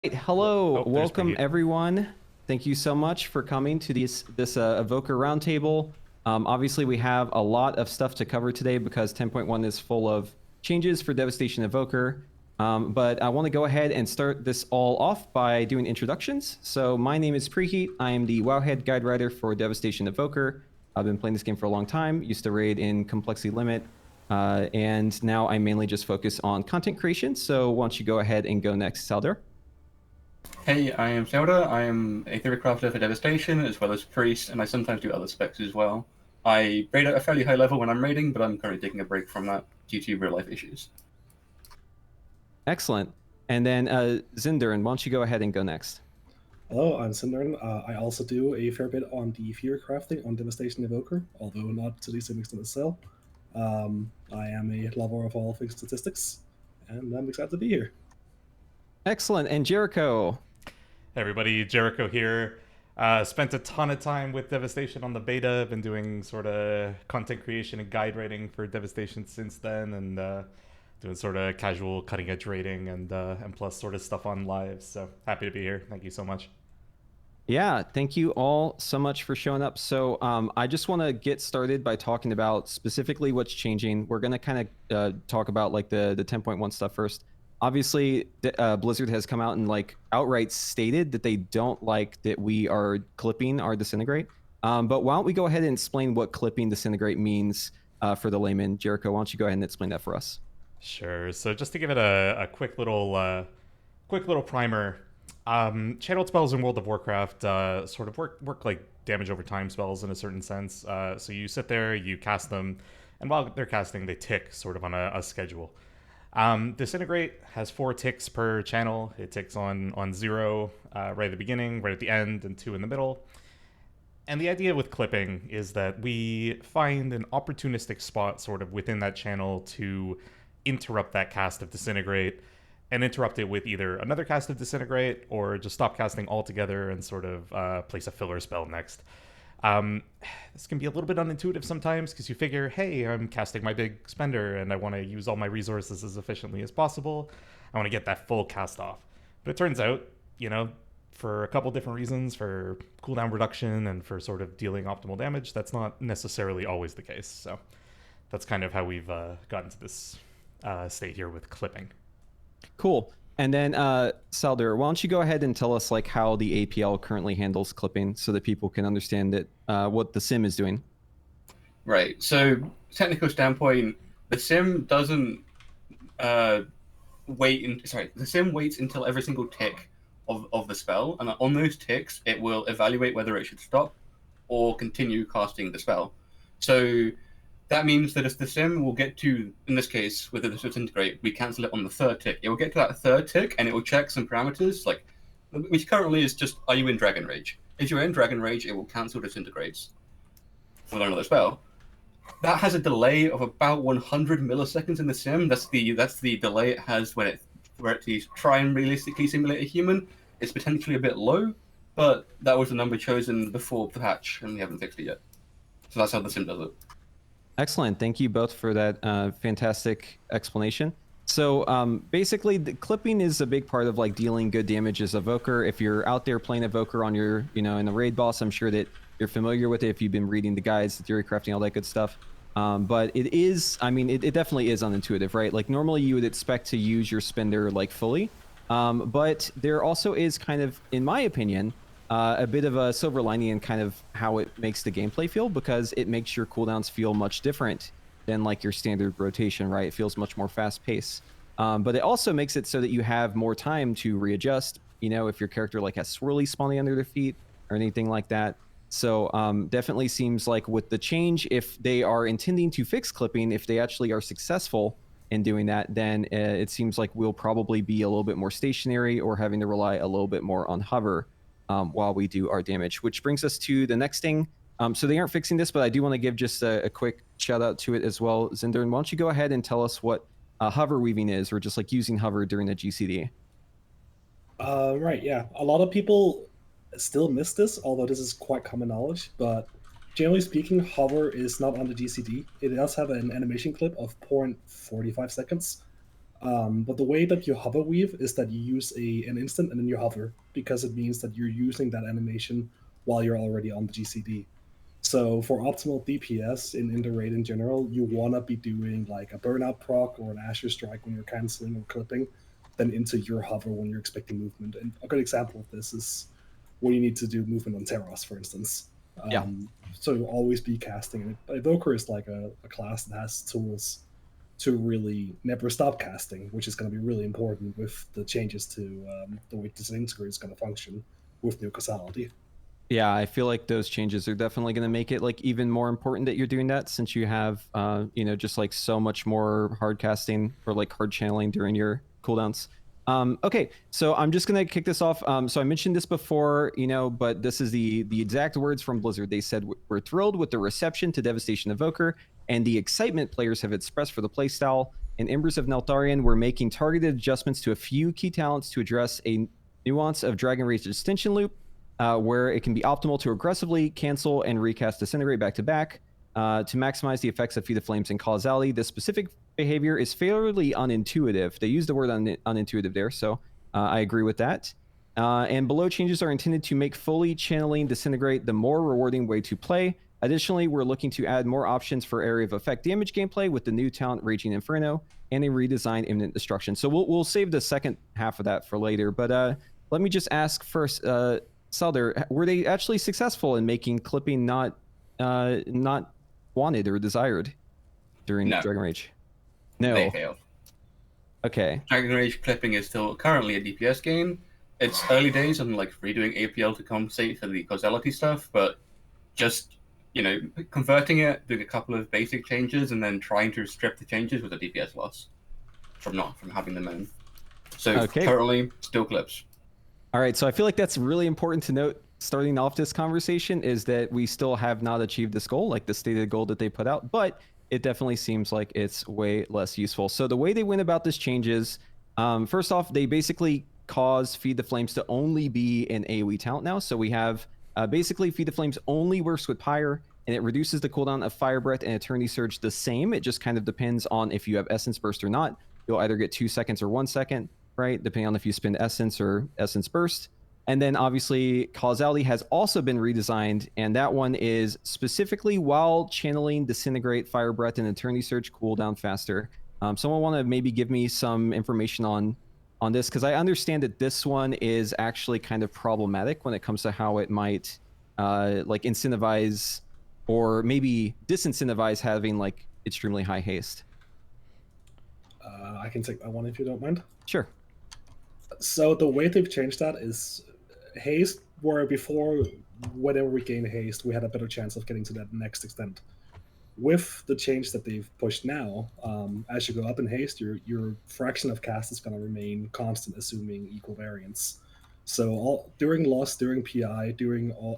Hello, Oh, there's welcome Preheat. everyone. Thank you so much for coming to this Evoker Roundtable. Obviously, we have a lot of stuff to cover today because 10.1 is full of changes for Devastation Evoker. But I want to go ahead and start this all off by doing introductions. So my name is Preheat. I am the Wowhead guide writer for Devastation Evoker. I've been playing this game for a long time, used to raid in Complexity Limit, and now I mainly just focus on content creation. So why don't you go ahead and go next, Saeldur? Hey, I am Saeldur. I am a theory crafter for Devastation as well as Priest, and I sometimes do other specs as well. I raid at a fairly high level when I'm raiding, but I'm currently taking a break from that due to real life issues. Excellent. And then Zindurn, why don't you go ahead and go next? Hello, I'm Zindurn. I also do a fair bit on the theory crafting on Devastation Evoker, although not to the same extent as Cell. I am a lover of all things statistics, and I'm excited to be here. Excellent. And Jericho. Hey everybody, Jericho here. Spent a ton of time with Devastation on the beta. Been doing sort of content creation and guide writing for Devastation since then, and doing sort of casual cutting edge rating and plus sort of stuff on live. So happy to be here. Thank you so much. Yeah, thank you all so much for showing up. So I just want to get started by talking about specifically what's changing. We're going to kind of talk about like the 10.1 stuff first. Obviously, Blizzard has come out and like outright stated that they don't like that we are clipping our disintegrate. But why don't we go ahead and explain what clipping disintegrate means for the layman? Jericho, why don't you go ahead and explain that for us? Sure. So just to give it a quick little primer. Channeled spells in World of Warcraft sort of work like damage over time spells in a certain sense. So you sit there, you cast them, and while they're casting, they tick sort of on a schedule. Disintegrate has 4 ticks per channel. It ticks on 0 right at the beginning, right at the end, and 2 in the middle. And the idea with clipping is that we find an opportunistic spot sort of within that channel to interrupt that cast of Disintegrate and interrupt it with either another cast of Disintegrate or just stop casting altogether and sort of place a filler spell next. This can be a little bit unintuitive sometimes because you figure, hey, I'm casting my big spender and I want to use all my resources as efficiently as possible. I want to get that full cast off. But it turns out, for a couple different reasons, for cooldown reduction and for sort of dealing optimal damage, that's not necessarily always the case. So that's kind of how we've gotten to this state here with clipping. Cool. And then Saeldur, why don't you go ahead and tell us like how the APL currently handles clipping so that people can understand that what the sim is doing. Right. So, technical standpoint, the sim doesn't the sim waits until every single tick of the spell, and on those ticks, it will evaluate whether it should stop or continue casting the spell. So that means that if the sim will get to, in this case, with the disintegrate, we cancel it on the 3rd tick. It will get to that 3rd tick, and it will check some parameters, like, which currently is just, are you in Dragon Rage? If you're in Dragon Rage, it will cancel disintegrates with another spell. That has a delay of about 100 milliseconds in the sim. That's the delay it has when it try and realistically simulate a human. It's potentially a bit low, but that was the number chosen before the patch, and we haven't fixed it yet. So that's how the sim does it. Excellent. Thank you both for that fantastic explanation. So basically, the clipping is a big part of like dealing good damage as Evoker. If you're out there playing Evoker on your, in the raid boss, I'm sure that you're familiar with it if you've been reading the guides, the theory crafting, all that good stuff. But it is, it definitely is unintuitive, right? Like normally you would expect to use your spender like fully. But there also is kind of, in my opinion, a bit of a silver lining in kind of how it makes the gameplay feel, because it makes your cooldowns feel much different than like your standard rotation, right? It feels much more fast paced. But it also makes it so that you have more time to readjust, if your character like has swirly spawning under their feet or anything like that. So definitely seems like with the change, if they are intending to fix clipping, if they actually are successful in doing that, then it seems like we'll probably be a little bit more stationary or having to rely a little bit more on hover while we do our damage, which brings us to the next thing. So they aren't fixing this, but I do want to give just a quick shout out to it as well. Zindurn, why don't you go ahead and tell us what hover weaving is, or just like using hover during the GCD? Right, yeah. A lot of people still miss this, although this is quite common knowledge, but generally speaking, hover is not on the GCD. It does have an animation clip of 0.45 seconds. But the way that you hover weave is that you use an instant and then you hover, because it means that you're using that animation while you're already on the GCD. So for optimal DPS in the raid in general, you want to be doing like a burnout proc or an Asher strike when you're canceling or clipping, then into your hover when you're expecting movement. And a good example of this is when you need to do movement on Terros, for instance. Yeah. So you'll always be casting. And Evoker is like a class that has tools to really never stop casting, which is going to be really important with the changes to the way Disintegrate is going to function with new causality. Yeah, I feel like those changes are definitely going to make it like even more important that you're doing that, since you have just like so much more hard casting or like hard channeling during your cooldowns. Okay, so I'm just gonna kick this off. So I mentioned this before, but this is the exact words from Blizzard. They said, "We're thrilled with the reception to Devastation Evoker and the excitement players have expressed for the playstyle. In Embers of Neltharion, we're making targeted adjustments to a few key talents to address a nuance of Dragon Rage extension loop, where it can be optimal to aggressively cancel and recast Disintegrate back to back to maximize the effects of Feed the Flames and Causality. This specific behavior is fairly unintuitive." They use the word unintuitive there, so I agree with that. And below changes are intended to make fully channeling Disintegrate the more rewarding way to play. Additionally, we're looking to add more options for area of effect damage gameplay with the new talent Raging Inferno and a redesigned Imminent Destruction. So we'll save the second half of that for later. But let me just ask first, Saeldur, were they actually successful in making clipping not wanted or desired during No. Dragon Rage? No. They failed. Okay. Dragon Rage clipping is still currently a DPS game. It's early days and like redoing APL to compensate for the causality stuff, but just converting it, doing a couple of basic changes, and then trying to strip the changes with a DPS loss from having them in. So currently, still clips. All right, so I feel like that's really important to note starting off this conversation, is that we still have not achieved this goal, like the stated goal that they put out, but it definitely seems like it's way less useful. So the way they went about this changes, first off, they basically cause Feed the Flames to only be an AoE talent now. So we have basically Feed the Flames only works with Pyre, and it reduces the cooldown of Fire Breath and Eternity Surge the same. It just kind of depends on if you have Essence Burst or not. You'll either get 2 seconds or 1 second, right? Depending on if you spend Essence or Essence Burst. And then obviously Causality has also been redesigned, and that one is specifically while channeling Disintegrate, Fire Breath, and Eternity Surge cooldown faster. Someone want to maybe give me some information on this, because I understand that this one is actually kind of problematic when it comes to how it might like incentivize or maybe disincentivize having like extremely high haste. I can take that one if you don't mind. Sure. So the way they've changed that is haste, where before, whenever we gain haste, we had a better chance of getting to that next extent. With the change that they've pushed now, as you go up in haste, your fraction of cast is going to remain constant, assuming equal variance. So during loss, during PI,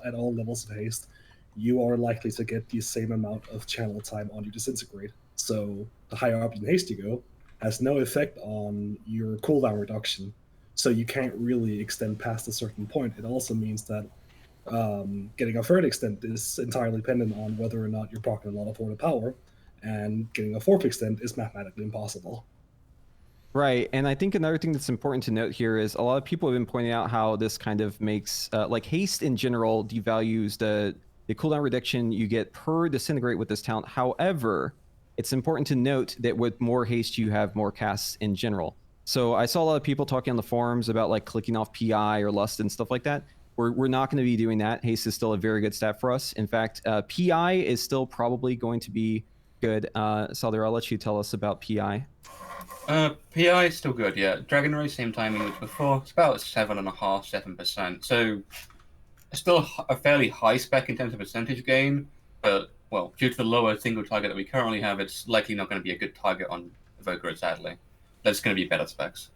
at all levels of haste, you are likely to get the same amount of channel time on your Disintegrate. So the higher up in haste you go has no effect on your cooldown reduction. So you can't really extend past a certain point. It also means that getting a third extent is entirely dependent on whether or not you're proccing a lot of order power, and getting a fourth extent is mathematically impossible. Right, and I think another thing that's important to note here is a lot of people have been pointing out how this kind of makes, like haste in general devalues the cooldown reduction you get per Disintegrate with this talent. However, it's important to note that with more haste, you have more casts in general. So I saw a lot of people talking on the forums about like clicking off PI or Lust and stuff like that. We're not going to be doing that. Haste is still a very good stat for us. In fact, PI is still probably going to be good. Saeldur, I'll let you tell us about PI. PI is still good, yeah. Dragon Rage, same timing as before. It's about 7.5%, 7%. So still a fairly high spec in terms of percentage gain, but, well, due to the lower single target that we currently have, it's likely not going to be a good target on Evoker, sadly. There's going to be better specs.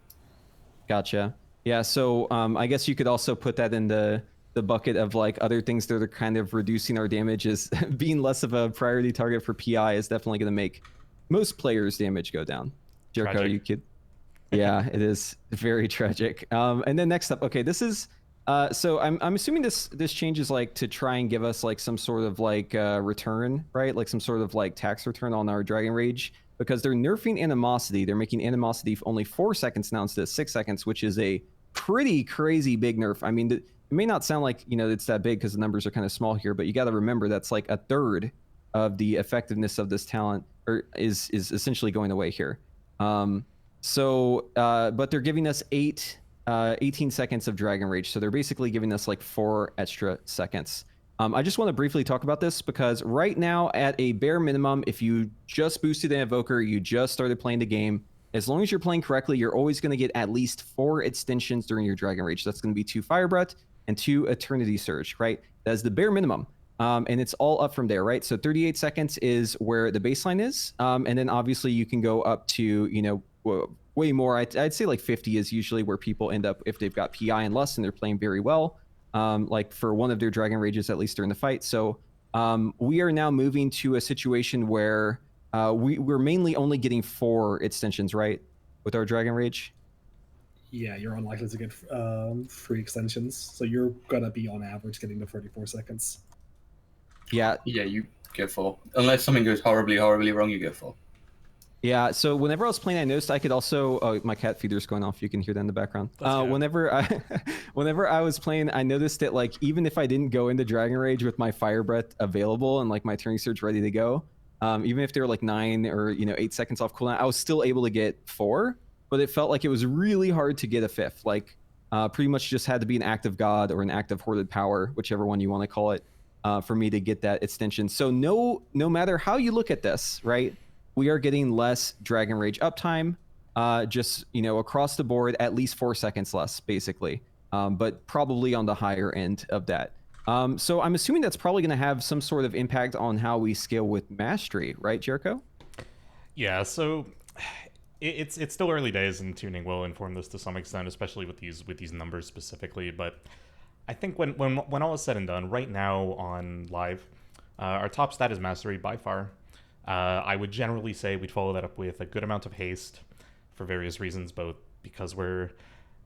Gotcha. Yeah, so I guess you could also put that in the bucket of like other things that are kind of reducing our damage. Is being less of a priority target for PI is definitely going to make most players' damage go down. Jericho, you could. Yeah, it is very tragic. And then next up, okay, this is so I'm assuming this change is like to try and give us like some sort of like return, right? Like some sort of like tax return on our Dragon Rage. because they're nerfing animosity. They're making animosity only 4 seconds now instead of 6 seconds, which is a pretty crazy big nerf. I mean, it may not sound like, you know, it's that big because the numbers are kind of small here, but you got to remember that's like a third of the effectiveness of this talent is essentially going away here. But they're giving us 18 seconds of Dragon Rage. So they're basically giving us like 4 extra seconds. I just want to briefly talk about this because right now at a bare minimum, if you just boosted an Evoker, you just started playing the game, as long as you're playing correctly, you're always going to get at least 4 extensions during your Dragon Rage. That's going to be 2 Fire Breath and 2 Eternity Surge, right? That's the bare minimum. And it's all up from there, right? So 38 seconds is where the baseline is. And then obviously you can go up to, you know, way more. I'd say like 50 is usually where people end up if they've got PI and Lust and they're playing very well. Like for one of their Dragon Rages, at least during the fight. So we are now moving to a situation where we're mainly only getting 4 extensions, right? With our Dragon Rage. Yeah, you're unlikely to get 3 extensions. So you're going to be on average getting the 34 seconds. Yeah. Yeah, you get 4. Unless something goes horribly, horribly wrong, you get 4. Yeah, so whenever I was playing, I noticed I could also... Oh, my cat feeder's going off. You can hear that in the background. Whenever I was playing, I noticed that, like, even if I didn't go into Dragon Rage with my Fire Breath available and, like, my Turning Surge ready to go, even if they were, like, 9 or, you know, 8 seconds off cooldown, I was still able to get 4, but it felt like it was really hard to get a 5th. Like, pretty much just had to be an Act of God or an Act of Hoarded Power, whichever one you want to call it, for me to get that extension. So no matter how you look at this, right, we are getting less Dragon Rage uptime, just, you know, across the board, at least 4 seconds less, basically, but probably on the higher end of that. So I'm assuming that's probably going to have some sort of impact on how we scale with Mastery, right, Jericho? Yeah, so it's still early days, and tuning will inform this to some extent, especially with these numbers specifically. But I think when all is said and done, right now on live, our top stat is Mastery by far. I would generally say we'd follow that up with a good amount of haste for various reasons, both because we're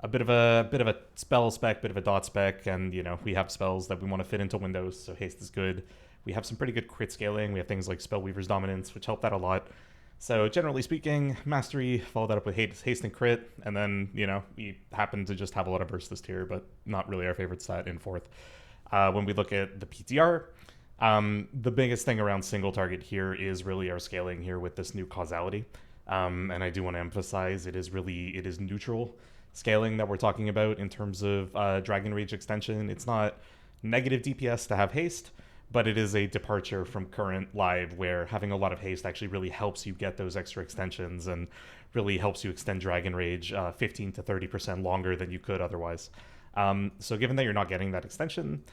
a bit of a spell spec, bit of a dot spec, and, you know, we have spells that we want to fit into windows, so haste is good. We have some pretty good crit scaling. We have things like Spellweaver's Dominance, which help that a lot. So generally speaking, Mastery, follow that up with haste and crit, and then, you know, we happen to just have a lot of burst this tier, but not really our favorite stat in 4th. When we look at the PTR, the biggest thing around single target here is really our scaling here with this new causality. And I do want to emphasize it is neutral scaling that we're talking about in terms of Dragon Rage extension. It's not negative DPS to have haste, but it is a departure from current live where having a lot of haste actually really helps you get those extra extensions and really helps you extend Dragon Rage 15 to 30% longer than you could otherwise. So given that you're not getting that extension,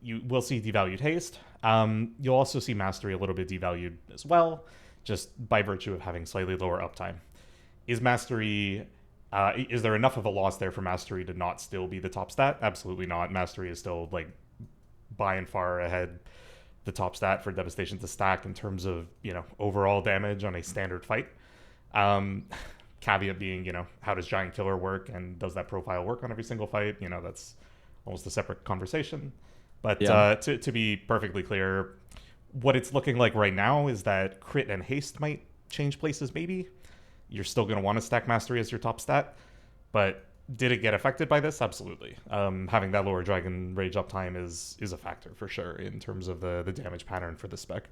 you will see devalued haste. You'll also see Mastery a little bit devalued as well, just by virtue of having slightly lower uptime. Is Mastery... is there enough of a loss there for Mastery to not still be the top stat? Absolutely not. Mastery is still, like, by and far ahead the top stat for Devastation to stack in terms of, you know, overall damage on a standard fight. Caveat being, you know, how does Giant Killer work, and does that profile work on every single fight? You know, that's almost a separate conversation. But yeah. To be perfectly clear, what it's looking like right now is that crit and haste might change places maybe. You're still going to want to stack Mastery as your top stat, but did it get affected by this? Absolutely. Having that lower Dragon Rage uptime is a factor for sure in terms of the damage pattern for the spec.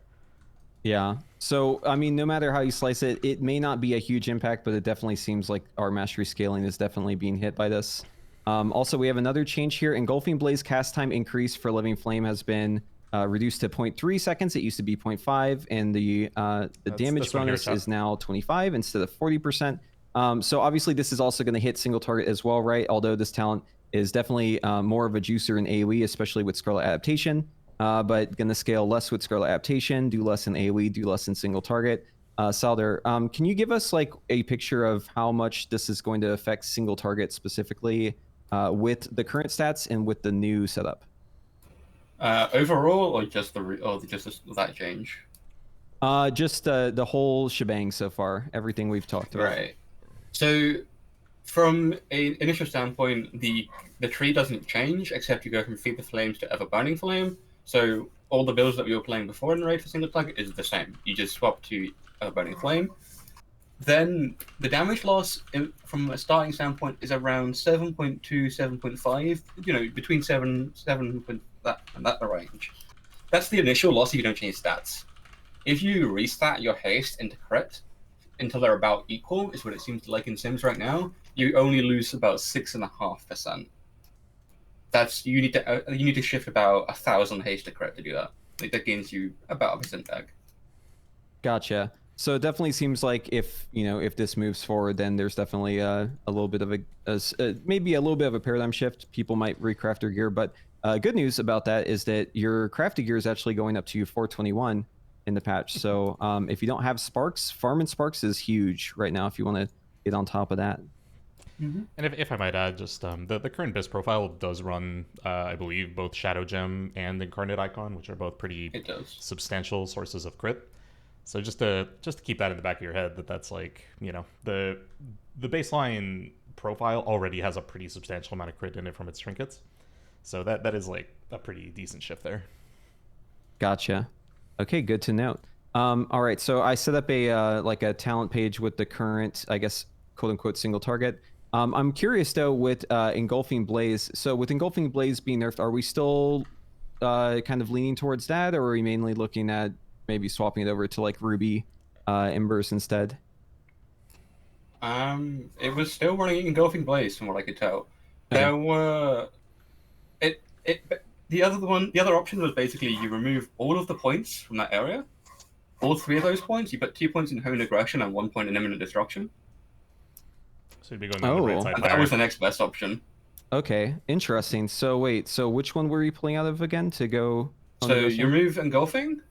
Yeah. So, I mean, no matter how you slice it, it may not be a huge impact, but it definitely seems like our Mastery scaling is definitely being hit by this. Also, we have another change here. Engulfing Blaze cast time increase for Living Flame has been reduced to 0.3 seconds. It used to be 0.5, and the damage bonus is now 25 instead of 40%. So obviously this is also going to hit single target as well, right? Although this talent is definitely more of a juicer in AoE, especially with Scarlet Adaptation, but going to scale less with Scarlet Adaptation, do less in AoE, do less in single target. Saeldur, can you give us like a picture of how much this is going to affect single target specifically with the current stats and with the new setup? Overall, or just that change? Just the whole shebang so far, everything we've talked about. Right. So, from an initial standpoint, the tree doesn't change, except you go from Feed the Flames to Ever Burning Flame. So all the builds that we were playing before in Raid for single target is the same. You just swap to Burning Flame. Then the damage loss from a starting standpoint is around 7.2, 7.5. You know, between 7 and that the range. That's the initial loss if you don't change stats. If you restat your haste into crit until they're about equal, is what it seems like in Sims right now, you only lose about 6.5%. That's you need to shift about 1,000 haste to crit to do that. Like, that gains you about a percent back. Gotcha. So it definitely seems like if this moves forward, then there's definitely a little bit of maybe a little bit of a paradigm shift. People might recraft their gear, but good news about that is that your crafted gear is actually going up to 421 in the patch. So if you don't have sparks, farming sparks is huge right now if you want to get on top of that. And if I might add, just the current BIS profile does run, I believe, both Shadow Gem and Incarnate Icon, which are both pretty substantial sources of crit. So just to keep that in the back of your head, that's like, the baseline profile already has a pretty substantial amount of crit in it from its trinkets. So that is like a pretty decent shift there. Gotcha. Okay, good to note. All right, so I set up a talent page with the current, I guess, quote unquote single target. I'm curious though with Engulfing Blaze. So with Engulfing Blaze being nerfed, are we still kind of leaning towards that, or are we mainly looking at maybe swapping it over to like Ruby Embers instead? It was still running Engulfing Blaze from what I could tell. There were the other option was basically you remove all of the points from that area. All 3 of those points, you put 2 points in Honed Aggression and 1 point in Imminent Destruction. So you'd be going on the right side. And that was the next best option. Okay, interesting. So wait, so which one were you pulling out of again to go? So you remove Engulfing.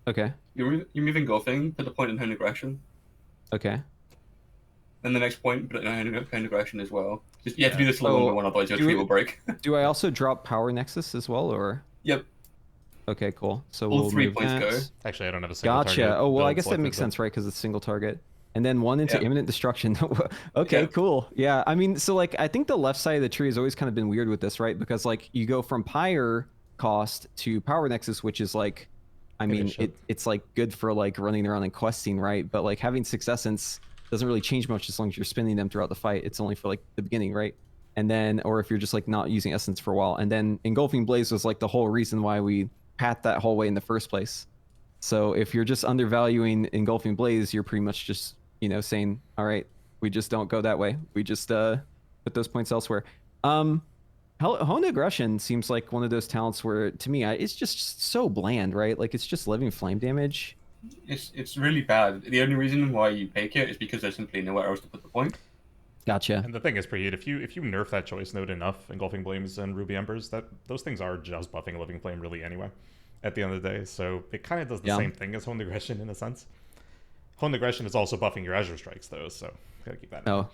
Okay. You remove Engulfing, put the point in Honed Aggression. Okay. Then the next point, put it in Honed Aggression as well. You have to do this along by one, otherwise your tree will break. Do I also drop Power Nexus as well, or? Yep. Okay, cool. So all we'll 3 move points that. go. Actually, I don't have a single target. Gotcha. Oh, well, I guess that selected, makes sense, right? Because it's single target. And then 1 into Imminent Destruction. Okay, cool. Yeah, I mean, so like, I think the left side of the tree has always kind of been weird with this, right? Because like, you go from Pyre cost to Power Nexus, which is like, I mean, it's like good for like running around and questing, right? But like having 6 Essence doesn't really change much as long as you're spending them throughout the fight. It's only for like the beginning, right? And then, or if you're just like not using Essence for a while. And then Engulfing Blaze was like the whole reason why we pat that whole way in the first place. So if you're just undervaluing Engulfing Blaze, you're pretty much just, saying, all right, we just don't go that way. We just put those points elsewhere. Honed Aggression seems like one of those talents where, to me, it's just so bland, right? Like, it's just living flame damage. It's really bad. The only reason why you pick it is because there's simply nowhere else to put the point. Gotcha. And the thing is, Preheat, if you nerf that choice node enough, Engulfing Flames and Ruby Embers, those things are just buffing Living Flame really anyway, at the end of the day. So it kind of does the same thing as Honed Aggression in a sense. Honed Aggression is also buffing your Azure Strikes, though, so gotta keep that in mind.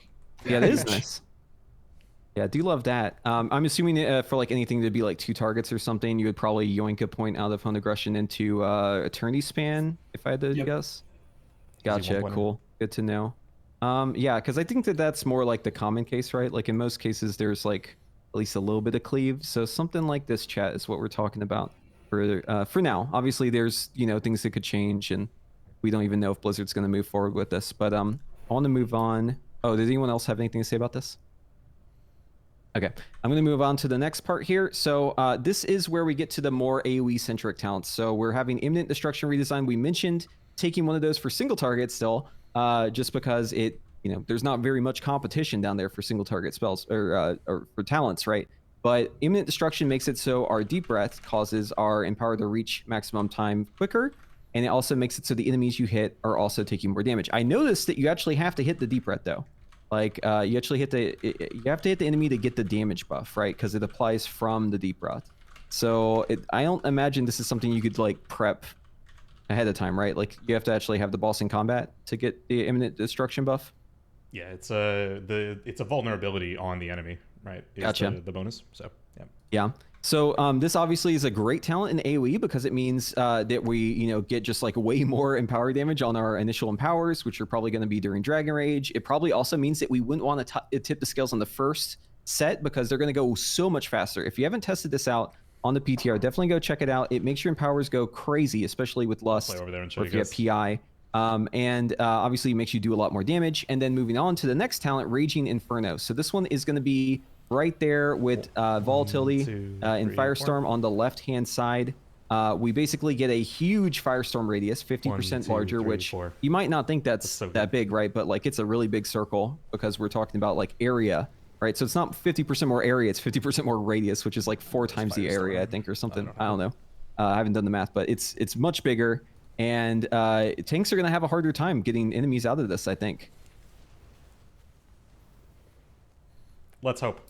Yeah, that is nice. Yeah, I do love that. I'm assuming for like anything to be like 2 targets or something, you would probably yoink a point out of Honed Aggression into Eternity Span, if I had to guess. Gotcha, cool. Good to know. Yeah, because I think that's more like the common case, right? Like in most cases, there's like at least a little bit of cleave. So something like this, chat, is what we're talking about for now. Obviously, there's things that could change, and we don't even know if Blizzard's going to move forward with this. But I want to move on. Oh, does anyone else have anything to say about this? Okay, I'm going to move on to the next part here. So this is where we get to the more AoE-centric talents. So we're having Imminent Destruction redesign. We mentioned taking one of those for single target still, just because there's not very much competition down there for single target spells or for talents, right? But Imminent Destruction makes it so our Deep Breath causes our Empower to reach maximum time quicker, and it also makes it so the enemies you hit are also taking more damage. I noticed that you actually have to hit the Deep Breath though. Like you actually have to hit the enemy to get the damage buff, right? Because it applies from the Deep Breath. So I don't imagine this is something you could like prep ahead of time, right? Like you have to actually have the boss in combat to get the Imminent Destruction buff. Yeah, it's a vulnerability on the enemy, right? Gotcha. The bonus. So yeah. So this obviously is a great talent in AoE because it means that we get just like way more empower damage on our initial empowers, which are probably going to be during Dragon Rage. It probably also means that we wouldn't want to tip the scales on the first set because they're going to go so much faster. If you haven't tested this out on the PTR, definitely go check it out. It makes your empowers go crazy, especially with Lust, play over there and show or if you have PI. and obviously it makes you do a lot more damage. And then moving on to the next talent, Raging Inferno. So this one is going to be right there with Volatility two, in three, Firestorm four. on the left-hand side. We basically get a huge Firestorm radius, 50% 1, 2, larger, 3, which 4. you might not think that's so that good. big, right? But like it's a really big circle because we're talking about like area, right? So it's not 50% more area, it's 50% more radius, which is like 4 times the area, I think, or something. I don't know. I haven't done the math, but it's much bigger. And tanks are going to have a harder time getting enemies out of this, I think. Let's hope.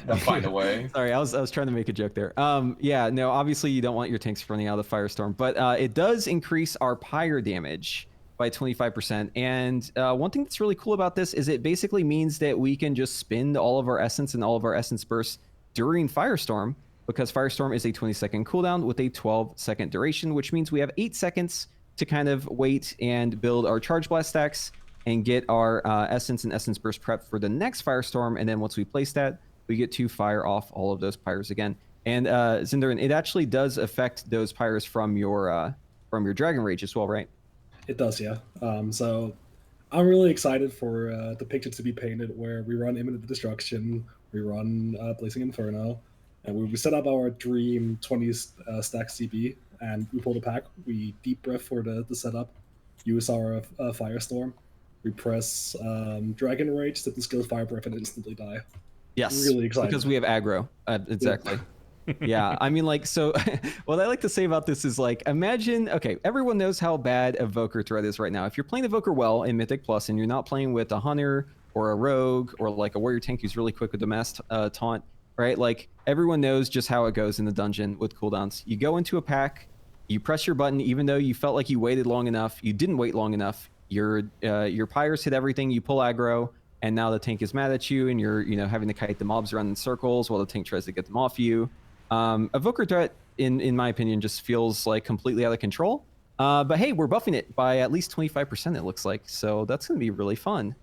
They'll find a way. Sorry, I was trying to make a joke there. Yeah, no, obviously you don't want your tanks running out of the Firestorm, but it does increase our pyre damage by 25%. And one thing that's really cool about this is it basically means that we can just spend all of our essence and all of our essence bursts during Firestorm, because Firestorm is a 20-second cooldown with a 12-second duration, which means we have 8 seconds to kind of wait and build our Charge Blast stacks and get our essence and essence burst prep for the next Firestorm. And then once we place that, we get to fire off all of those pyres again. And Zindurn, it actually does affect those pyres from your Dragon Rage as well, right? It does, yeah. So I'm really excited for the picture to be painted where we run Imminent Destruction, we run Blazing Inferno, and we set up our dream 20 stack CB, and we pull the pack. We deep breath for the setup, use our Firestorm, we press Dragon Rage, set the skill Fire Breath, and instantly die. Yes, Really excited. because we have aggro. Exactly. Yeah, I mean, like, so what I like to say about this is, like, imagine, okay, everyone knows how bad Evoker threat is right now. If you're playing Evoker well in Mythic Plus and you're not playing with a Hunter or a Rogue or like a Warrior Tank who's really quick with the Mass Taunt, right? Like, everyone knows just how it goes in the dungeon with cooldowns. You go into a pack, you press your button, even though you felt like you waited long enough, you didn't wait long enough. Your pyres hit everything, you pull aggro, and now the tank is mad at you, and you're having to kite the mobs around in circles while the tank tries to get them off you. Evoker threat, in my opinion, just feels like completely out of control. But hey, we're buffing it by at least 25%, it looks like. So that's going to be really fun.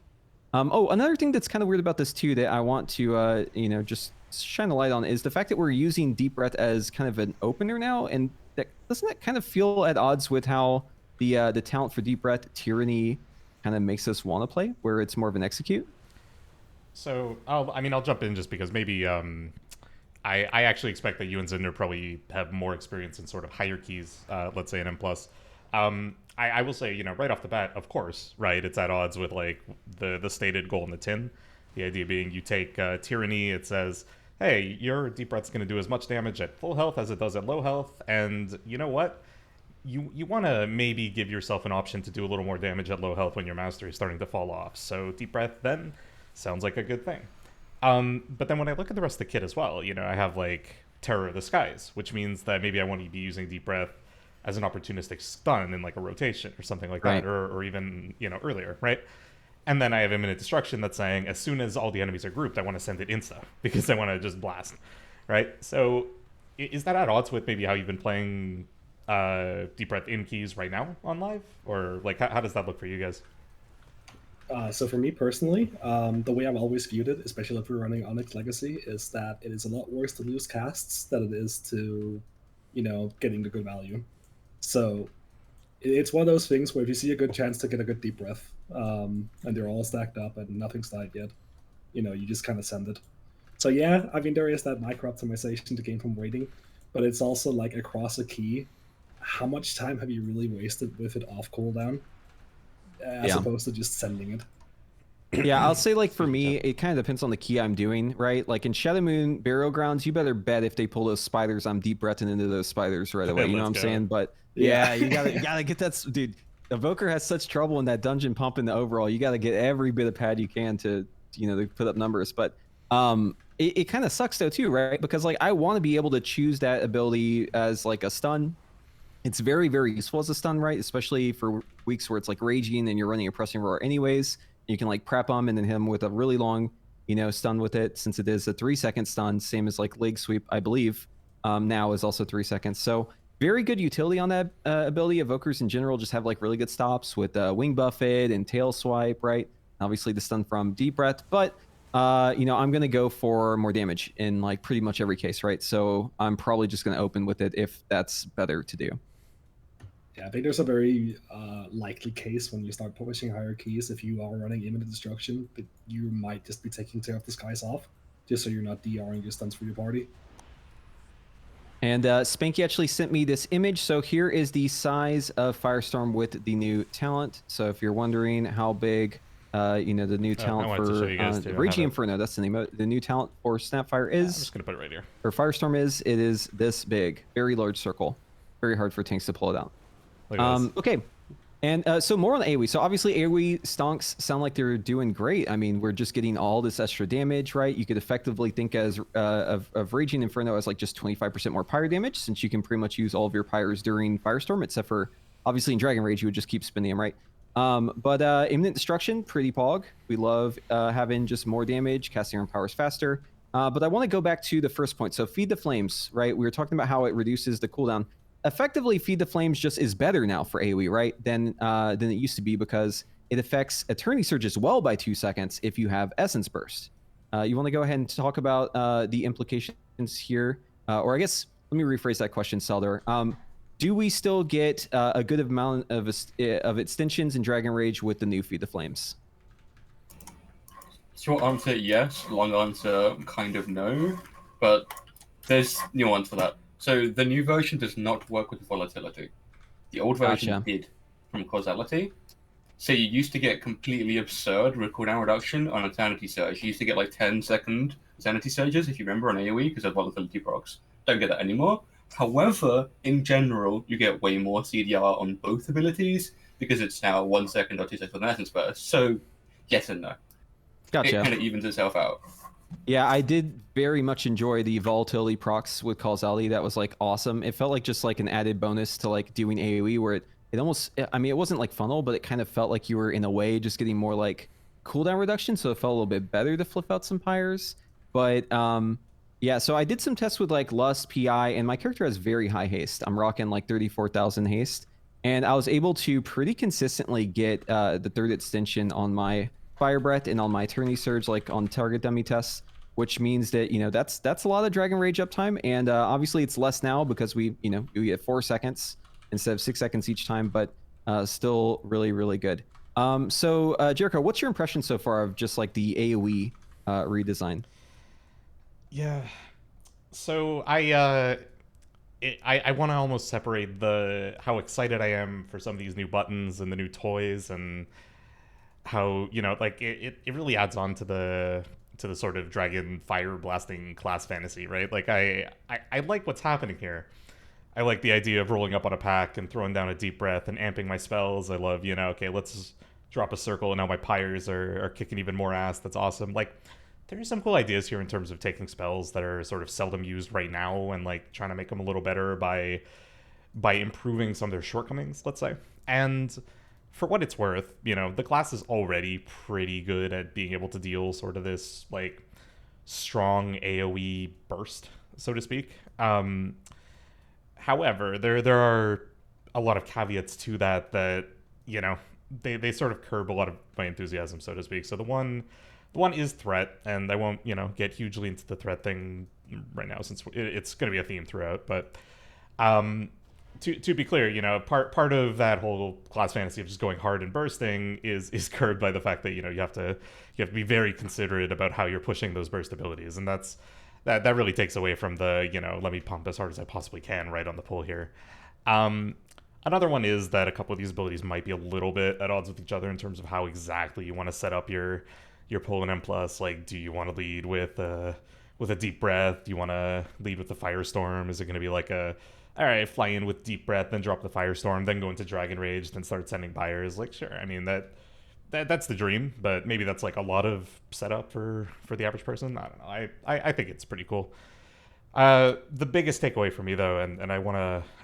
Oh, another thing that's kind of weird about this too that I want to just shine a light on is the fact that we're using Deep Breath as kind of an opener now, and doesn't that kind of feel at odds with how the talent for Deep Breath, Tyranny, kind of makes us want to play, where it's more of an execute? So I'll jump in just because maybe I actually expect that you and Zindurn probably have more experience in sort of hierarchies, let's say in M+. I will say, right off the bat, of course, right, it's at odds with like the stated goal in the tin. The idea being you take Tyranny, it says, hey, your Deep Breath's going to do as much damage at full health as it does at low health, and you know what? You want to maybe give yourself an option to do a little more damage at low health when your mastery is starting to fall off. So Deep Breath then sounds like a good thing. But then when I look at the rest of the kit as well, I have like Terror of the Skies, which means that maybe I want to be using Deep Breath as an opportunistic stun in like a rotation or something like Right. that, or even earlier, right? And then I have Imminent Destruction that's saying as soon as all the enemies are grouped, I want to send it insta because I want to just blast, right? So is that at odds with maybe how you've been playing Deep Breath in keys right now on live, or like how does that look for you guys? So for me personally, the way I've always viewed it, especially if we're running Onyx Legacy, is that it is a lot worse to lose casts than it is to, getting the good value. So it's one of those things where if you see a good chance to get a good Deep Breath, and they're all stacked up and nothing's died yet, you just kind of send it. So yeah, I mean, there is that micro optimization to gain from waiting, but it's also like across a key, how much time have you really wasted with it off cooldown? As Yeah. opposed to just sending it. Yeah, I'll say, like, for me, it kind of depends on the key I'm doing, right? Like in Shadow Moon Burial Grounds, you better bet if they pull those spiders, I'm deep breathing into those spiders right away. You know what I'm Let's go. saying? But yeah, you gotta get that, dude. Evoker has such trouble in that dungeon pump in the overall. You gotta get every bit of pad you can to to put up numbers. But it kind of sucks though too, right? Because like I want to be able to choose that ability as like a stun. It's very, very useful as a stun, right? Especially for weeks where it's like raging and you're running a pressing roar anyways. You can like prep them and then hit them with a really long, stun with it, since it is a 3-second stun, same as like leg sweep, I believe. Now is also 3 seconds. So very good utility on that ability. Evokers in general just have like really good stops with wing buffet and tail swipe, right? Obviously the stun from Deep Breath, but I'm gonna go for more damage in like pretty much every case, right? So I'm probably just gonna open with it if that's better to do. Yeah, I think there's a very likely case when you start publishing higher keys, if you are running imminent destruction, that you might just be taking Tear of the Skies off, just so you're not DRing your stunts for your party. And Spanky actually sent me this image. So here is the size of Firestorm with the new talent. So if you're wondering how big, the new talent wanted to show for you guys too. I have Raging it. Inferno, that's the name of it. The new talent for Snapfire I'm is, just gonna put it right here. or Firestorm is, it is this big, very large circle. Very hard for tanks to pull it out. Look at this. Okay. And so more on the AoE. So obviously AoE stonks sound like they're doing great. I mean, we're just getting all this extra damage, right? You could effectively think as of Raging Inferno as like just 25% more pyre damage, since you can pretty much use all of your pyres during Firestorm, except for obviously in Dragon Rage, you would just keep spinning them, right? But Imminent Destruction, pretty pog. We love having just more damage, casting our powers faster. But I want to go back to the first point. So Feed the Flames, right? We were talking about how it reduces the cooldown. Effectively, Feed the Flames just is better now for AoE, right? Than it used to be, because it affects Eternity Surge as well by 2 seconds if you have Essence Burst. You want to go ahead and talk about the implications here? Or I guess, let me rephrase that question, Saeldur. Do we still get a good amount of extensions in Dragon Rage with the new Feed the Flames? Short answer, yes. Long answer, kind of no. But there's nuance for that. So the new version does not work with volatility. The old version Gotcha. did from causality. So you used to get completely absurd cooldown reduction on Eternity Surge. You used to get like 10-second Eternity Surges, if you remember, on AoE because of volatility procs. Don't get that anymore. However, in general, you get way more CDR on both abilities because it's now 1 second or 2 seconds on Essence Burst. So, yes and no. Gotcha. It kind of evens itself out. Yeah, I did very much enjoy the volatility procs with causality. That was like awesome. It felt like just like an added bonus to like doing AoE, where it almost, I mean, it wasn't like funnel, but it kind of felt like you were in a way just getting more like cooldown reduction. So it felt a little bit better to flip out some pyres. But yeah, so I did some tests with like Lust, PI, and my character has very high haste. I'm rocking like 34,000 haste. And I was able to pretty consistently get the third extension on my Fire Breath and on my Eternity Surge, like on target dummy tests, which means that, that's a lot of Dragon Rage uptime. And obviously it's less now because we get 4 seconds instead of 6 seconds each time, but still really, really good. So Jericho, what's your impression so far of just like the AoE redesign? Yeah. So I want to almost separate how excited I am for some of these new buttons and the new toys, and how like it really adds on to the sort of dragon fire blasting class fantasy, right? Like I like what's happening here. I like the idea of rolling up on a pack and throwing down a deep breath and amping my spells. I love, okay, let's drop a circle and now my pyres are kicking even more ass. That's awesome. Like, there's some cool ideas here in terms of taking spells that are sort of seldom used right now and like trying to make them a little better by improving some of their shortcomings, let's say. And for what it's worth, the class is already pretty good at being able to deal sort of this like strong AoE burst, so to speak. However, there are a lot of caveats to that they sort of curb a lot of my enthusiasm, so to speak. So the one is threat, and I won't get hugely into the threat thing right now since it's going to be a theme throughout. But to be clear, part of that whole class fantasy of just going hard and bursting is curbed by the fact that you have to be very considerate about how you're pushing those burst abilities, and that really takes away from the let me pump as hard as I possibly can right on the pull here. Another one is that a couple of these abilities might be a little bit at odds with each other in terms of how exactly you want to set up your pull and M+. Like, do you want to lead with a deep breath? Do you want to lead with the firestorm? Is it going to be like all right, fly in with deep breath, then drop the firestorm, then go into Dragon Rage, then start sending pyres? Like, sure, I mean that's the dream, but maybe that's like a lot of setup for the average person. I don't know. I think it's pretty cool. The biggest takeaway for me, though, and I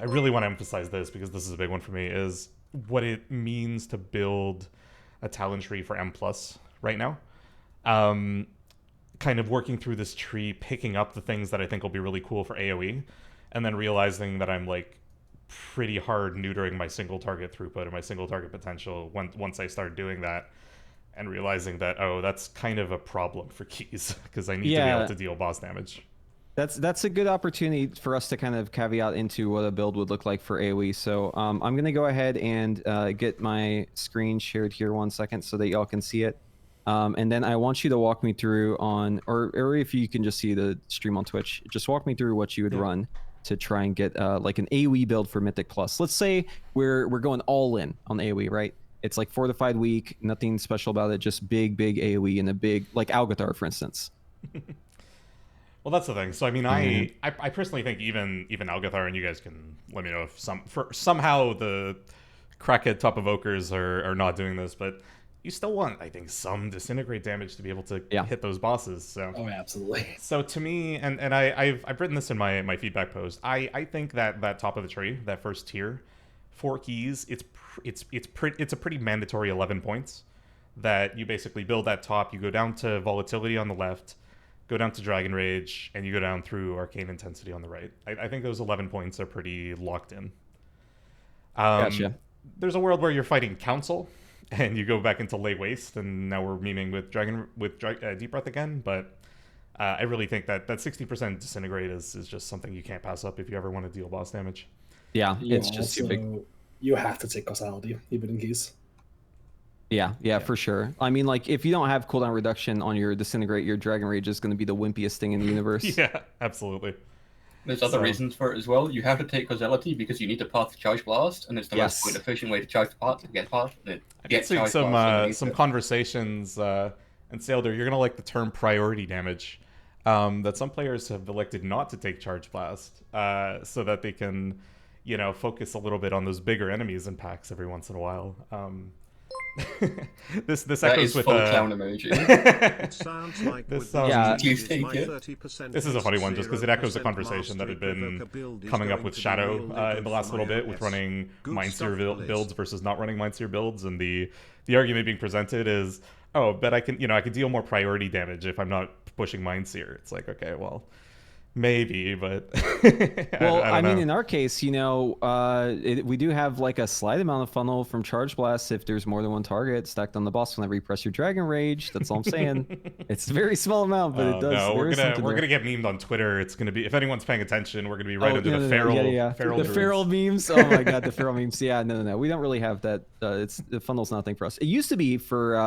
really want to emphasize this because this is a big one for me, is what it means to build a talent tree for M+ right now. Kind of working through this tree, picking up the things that I think will be really cool for AoE, and then realizing that I'm like pretty hard neutering my single target throughput and my single target potential once I start doing that, and realizing that, that's kind of a problem for keys because I need to be able to deal boss damage. That's a good opportunity for us to kind of caveat into what a build would look like for AoE. So I'm going to go ahead and get my screen shared here 1 second so that y'all can see it. And then I want you to walk me through on, or if you can just see the stream on Twitch, just walk me through what you would run to try and get like an AoE build for Mythic Plus. Let's say we're going all in on AoE, right? It's like fortified weak, nothing special about it, just big AoE and a big, like Algathar, for instance. Well, that's the thing. So I mean, I personally think even Algathar, and you guys can let me know if somehow the crackhead top evokers are not doing this, but you still want, I think, some disintegrate damage to be able to hit those bosses. So absolutely. So to me, and I've written this in my feedback post. I think that top of the tree, that first tier, 4 keys, it's a pretty mandatory 11 points. That you basically build that top, you go down to volatility on the left, go down to Dragon Rage, and you go down through Arcane Intensity on the right. I think those 11 points are pretty locked in. Gotcha. There's a world where you're fighting Council, and you go back into Lay Waste, and now we're memeing with Deep Breath again, but I really think that 60% Disintegrate is just something you can't pass up if you ever want to deal boss damage. Yeah, it's just too big. You have to take Causality, even in case. Yeah, for sure. I mean, like, if you don't have cooldown reduction on your Disintegrate, your Dragon Rage is going to be the wimpiest thing in the universe. Yeah, absolutely. There's other reasons for it as well. You have to take Causality because you need to path Charge Blast, and it's the most point efficient way to charge the path to get past it. I've seen some conversations, and Saeldur, you're going to like the term priority damage, that some players have elected not to take Charge Blast, so that they can, focus a little bit on those bigger enemies in packs every once in a while. This echoes with full clown emoji. It sounds like this, this is a funny one just because it echoes a conversation that had been coming up with Shadow in the last little bit with running Mindseer builds versus not running Mindseer builds, and the argument being presented is, oh, but I can deal more priority damage if I'm not pushing Mindseer. It's like, okay, well, maybe, but well, I mean, know. in our case, we do have like a slight amount of funnel from Charge Blast if there's more than one target stacked on the boss whenever you press your Dragon Rage. That's all I'm saying. It's a very small amount, but it does. No, we're gonna get memed on Twitter. It's gonna be, if anyone's paying attention, we're gonna be right under the feral. The feral memes. Oh my god, the feral memes. Yeah, no. We don't really have that. The funnel's not a thing for us. It used to be for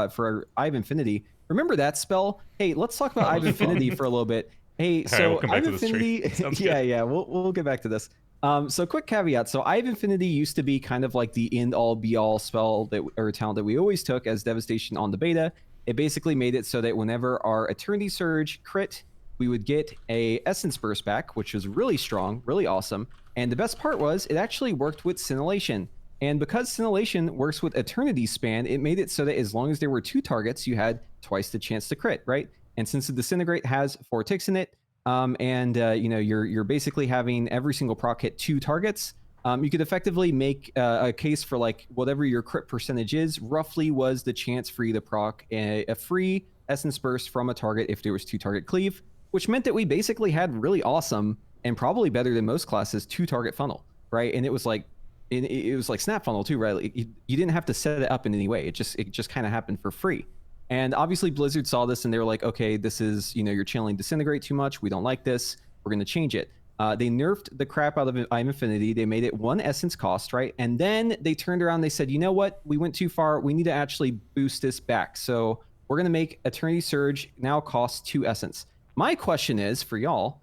Eye of Infinity. Remember that spell? Hey, let's talk about Eye of Infinity for a little bit. Hey, so we'll come back to this tree. We'll get back to this. So quick caveat. So Eye of Infinity used to be kind of like the end-all be-all spell or talent that we always took as Devastation on the beta. It basically made it so that whenever our Eternity Surge crit, we would get a Essence Burst back, which was really strong, really awesome. And the best part was it actually worked with Scintillation. And because Scintillation works with Eternity Span, it made it so that as long as there were 2 targets, you had twice the chance to crit, right? And since the Disintegrate has 4 ticks in it, you're basically having every single proc hit 2 targets, you could effectively make a case for like whatever your crit percentage is, roughly was the chance for you to proc a free Essence Burst from a target if there was 2 target cleave, which meant that we basically had really awesome and probably better than most classes 2 target funnel, right? And it was like Snap Funnel too, right? Like you didn't have to set it up in any way. It just kind of happened for free. And obviously Blizzard saw this and they were like, okay, this is, you're channeling Disintegrate too much. We don't like this. We're going to change it. They nerfed the crap out of Eye of Infinity. They made it 1 essence cost, right? And then they turned around and they said, you know what? We went too far. We need to actually boost this back. So we're going to make Eternity Surge now cost 2 essence. My question is for y'all,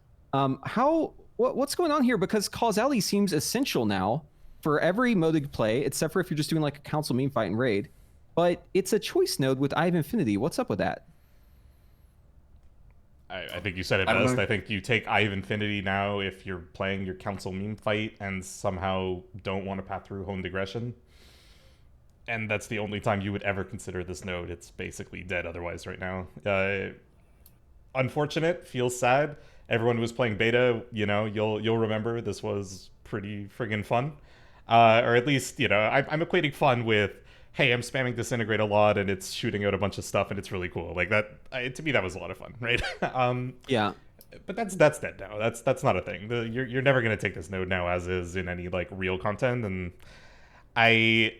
what's going on here? Because causality seems essential now for every mode of play, except for if you're just doing like a council meme fight and raid. But it's a choice node with Eye of Infinity. What's up with that? I think you said it best. I think you take Eye of Infinity now if you're playing your council meme fight and somehow don't want to path through Honed Aggression. And that's the only time you would ever consider this node. It's basically dead otherwise right now. Unfortunate, feels sad. Everyone who was playing beta, you'll remember this was pretty friggin' fun. Or at least, I'm equating fun with, hey, I'm spamming Disintegrate a lot and it's shooting out a bunch of stuff and it's really cool. Like that, to me, that was a lot of fun, right? Yeah. But that's dead now. That's not a thing. You're never gonna take this node now as is in any like real content. And I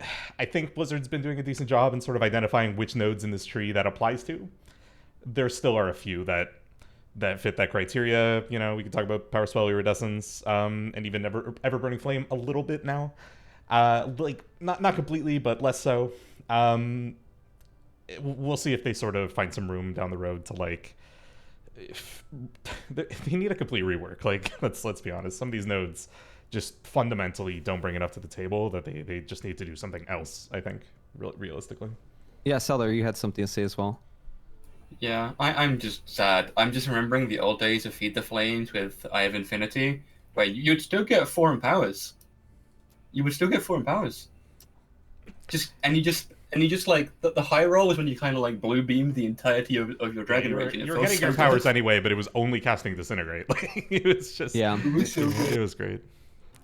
think Blizzard's been doing a decent job in sort of identifying which nodes in this tree that applies to. There still are a few that that fit that criteria. You know, we can talk about Power Spell Iridescence, and even Ever Burning Flame a little bit now. Like not completely, but less so. We'll see if they sort of find some room down the road to like. If they need a complete rework. Like let's be honest, some of these nodes just fundamentally don't bring enough to the table that they just need to do something else. I think realistically. Yeah, Saeldur, you had something to say as well. Yeah, I'm just sad. I'm just remembering the old days of Feed the Flames with Eye of Infinity, where you'd still get 4 empowers. You would still get 4 empowers. You just like the high roll is when you kind of like blue beam the entirety of your Dragon Rage. You were getting your powers anyway, but it was only casting Disintegrate. Like it was just it was great.